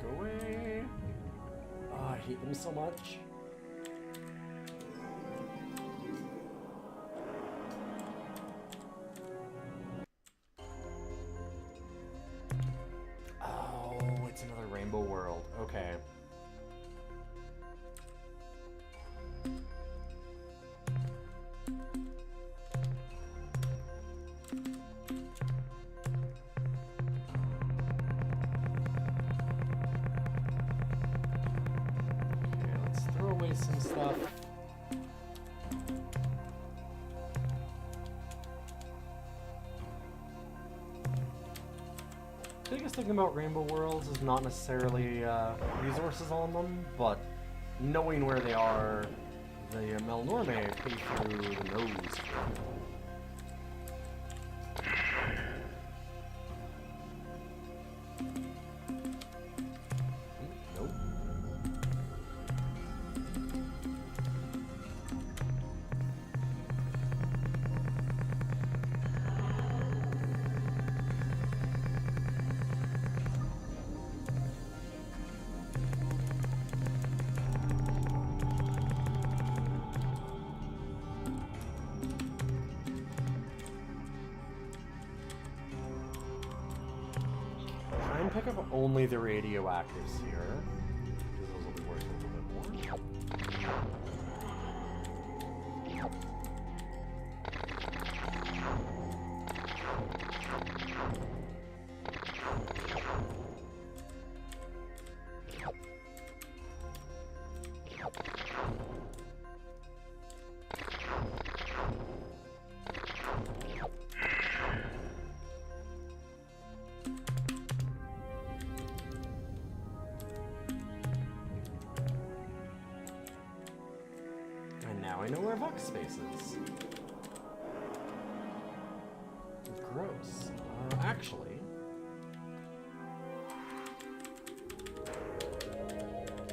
Go away. Oh, I hate them so much. Oh, it's another rainbow world. Okay. Some stuff. The biggest thing about Rainbow Worlds is not necessarily resources on them, but knowing where they are, the Melnorme pay through the nose. Nope. Pick up only the radioactives here. Those will be worth a little bit more. Now I know where Vox Space is. Gross. Actually,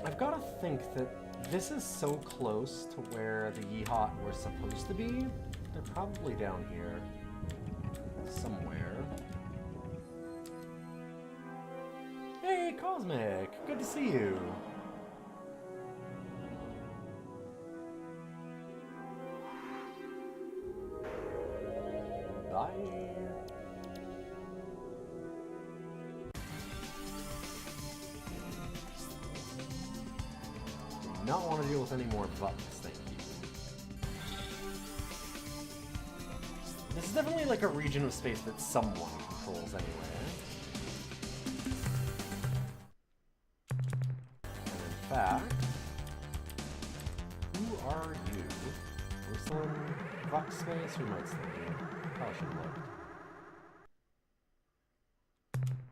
I've got to think that this is so close to where the Yeehot were supposed to be. They're probably down here somewhere. Hey, Cosmic! Good to see you! Bye. Do not want to deal with any more buttons, thank you. This is definitely like a region of space that someone controls anyway. And in fact, who are you? There's some Vox Space, who might still be? Probably should look.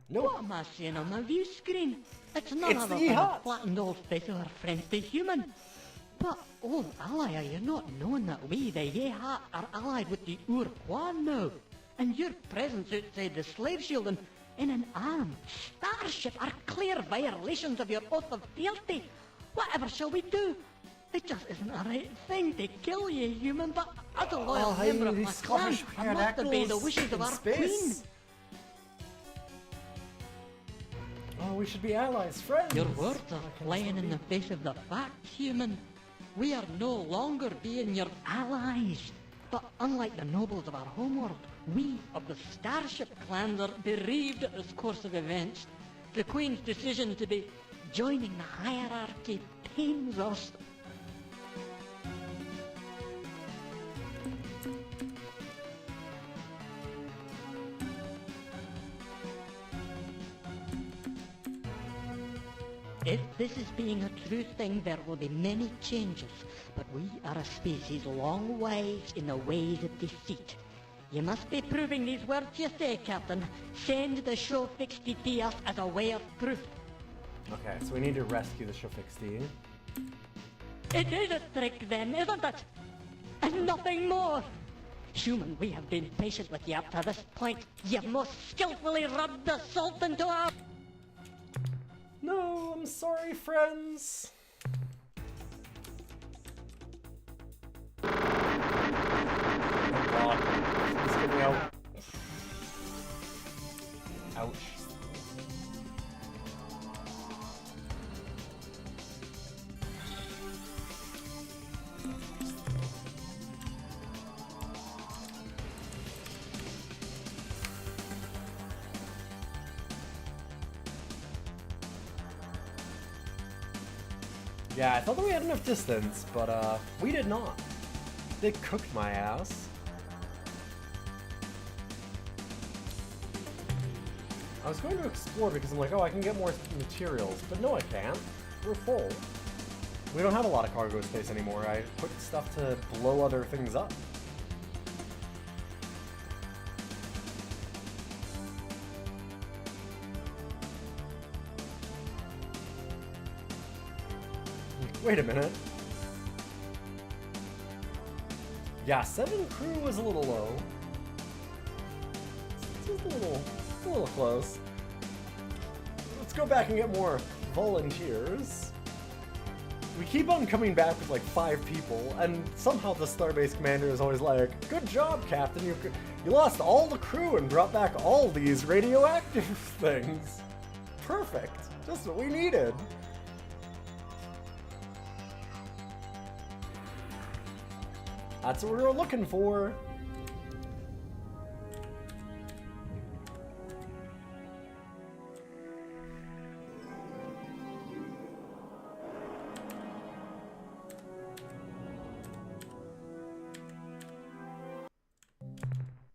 Nope. What am I seeing on my view screen? It's none It's other the than a Yeehot. flattened old face of our friendly human. But, old ally, are you not knowing that we, the Yeehot, are allied with the Ur-Quan now? And your presence outside the slave shield and in an armed starship are clear violations of your oath of fealty. Whatever shall we do? It just isn't the right thing to kill you, human, but as a loyal member of my clan, I must obey the wishes of our queen. Oh, we should be allies, friends! Your words are flying in the face of the facts, human. We are no longer being your allies. But unlike the nobles of our homeworld, we of the Starship clans are bereaved at this course of events. The Queen's decision to be joining the hierarchy pains us. If this is being a true thing, there will be many changes, but we are a species long wise in the ways of deceit. You must be proving these words you say, Captain. Send the show fixie to us as a way of proof. Okay, so we need to rescue the Shofixty. It is a trick then, isn't it? And nothing more. Human, we have been patient with you up to this point. You've most skillfully rubbed the salt into our... No, I'm sorry, friends. Oh god, he's getting out. Ouch. Yeah, I thought that we had enough distance, but we did not. They cooked my ass. I was going to explore because I'm like, oh, I can get more materials, but no I can't. We're full. We don't have a lot of cargo space anymore. I put stuff to blow other things up. Wait a minute. Yeah, 7 crew was a little low. It's a little close. Let's go back and get more volunteers. We keep on coming back with like 5 people, and somehow the Starbase commander is always like, "Good job, Captain. You lost all the crew and brought back all these radioactive things. Perfect. Just what we needed." That's what we were looking for.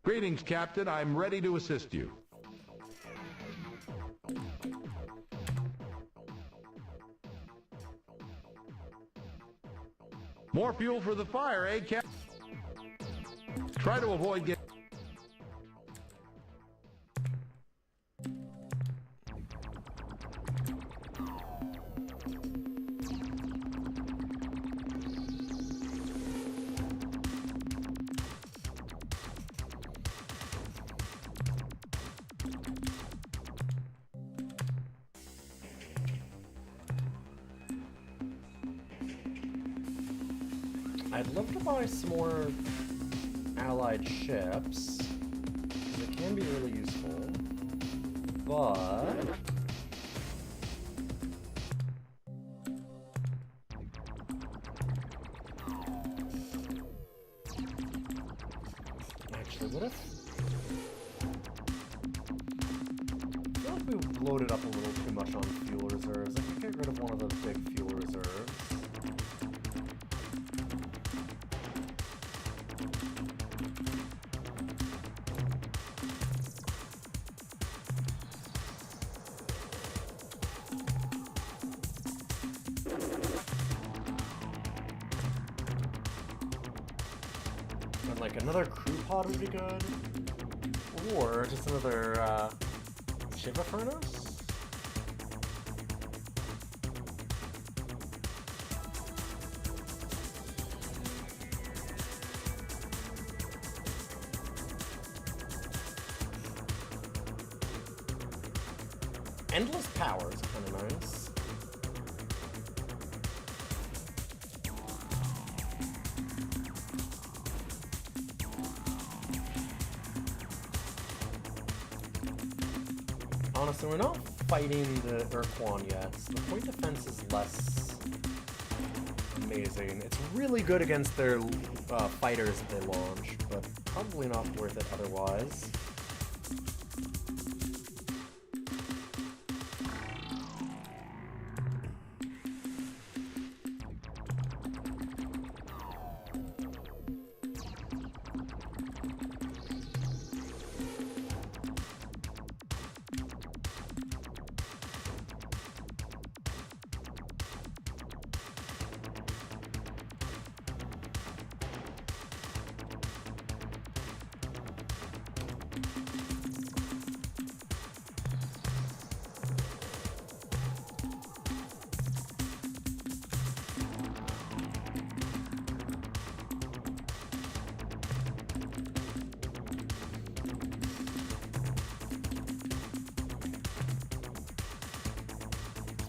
Greetings, Captain. I'm ready to assist you. More fuel for the fire, eh, Cap? Try to avoid getting... I'd love to buy some more allied ships, because it can be really useful, but... Actually, what if... I feel like we loaded up a little too much on fuel reserves. I could get rid of one of the big fuel reserves. Like another crew pod would be good, or just another Shiva furnace. Endless power is kind of nice. Honestly, we're not fighting the Ur-Quan yet, so the point defense is less amazing. It's really good against their fighters that they launch, but probably not worth it otherwise.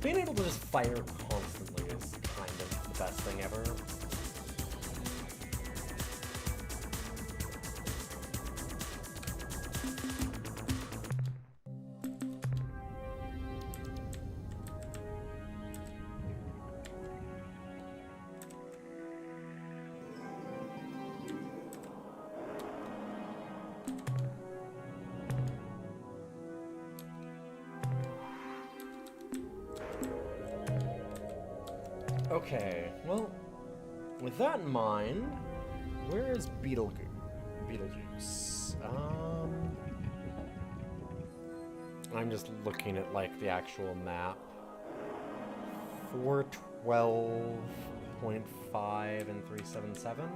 Being able to just fire constantly is kind of the best thing ever. Okay, well, with that in mind, where is Beetlejuice? I'm just looking at, like, the actual map. 412.5 and 377.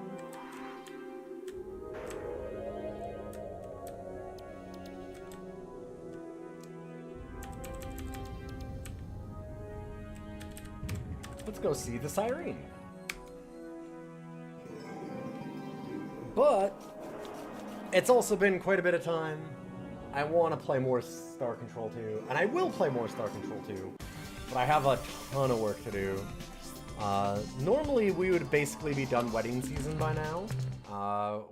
Let's go see the Siren. But it's also been quite a bit of time. I want to play more Star Control 2, and I will play more Star Control 2, but I have a ton of work to do. Normally we would basically be done wedding season by now.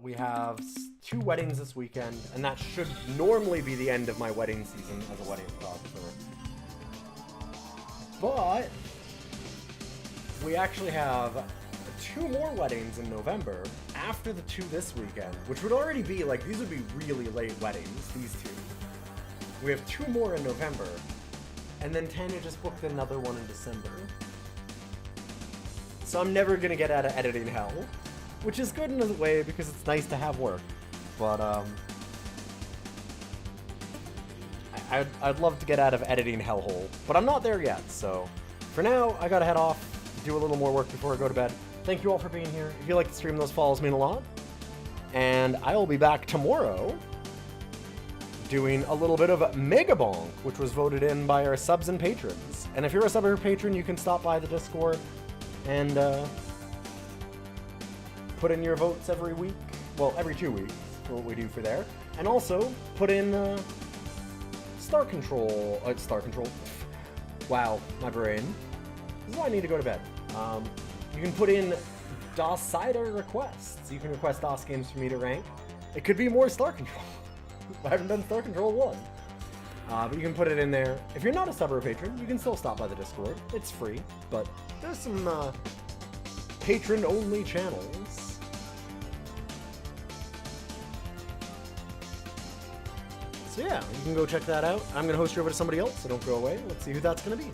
We have 2 weddings this weekend, and that should normally be the end of my wedding season as a wedding photographer. But we actually have 2 more weddings in November after the 2 this weekend, which would already be, like, these would be really late weddings, these 2. We have 2 more in November, and then Tanya just booked another one in December. So I'm never gonna get out of editing hell, which is good in a way because it's nice to have work, but I'd love to get out of editing hellhole, but I'm not there yet, so for now, I gotta head off, do a little more work before I go to bed. Thank you all for being here. If you like the stream, those follows mean a lot. And I will be back tomorrow doing a little bit of Mega Bonk, which was voted in by our subs and patrons. And if you're a sub or patron, you can stop by the Discord and put in your votes every week. Well, every 2 weeks for what we do for there. And also put in Star Control. Star Control. Wow, my brain. This is why I need to go to bed. You can put in DOS Cider requests. You can request DOS games for me to rank. It could be more Star Control. I haven't done Star Control 1. But you can put it in there. If you're not a sub or a patron, you can still stop by the Discord. It's free, but there's some patron-only channels. So yeah, you can go check that out. I'm going to host you over to somebody else, so don't go away. Let's see who that's going to be.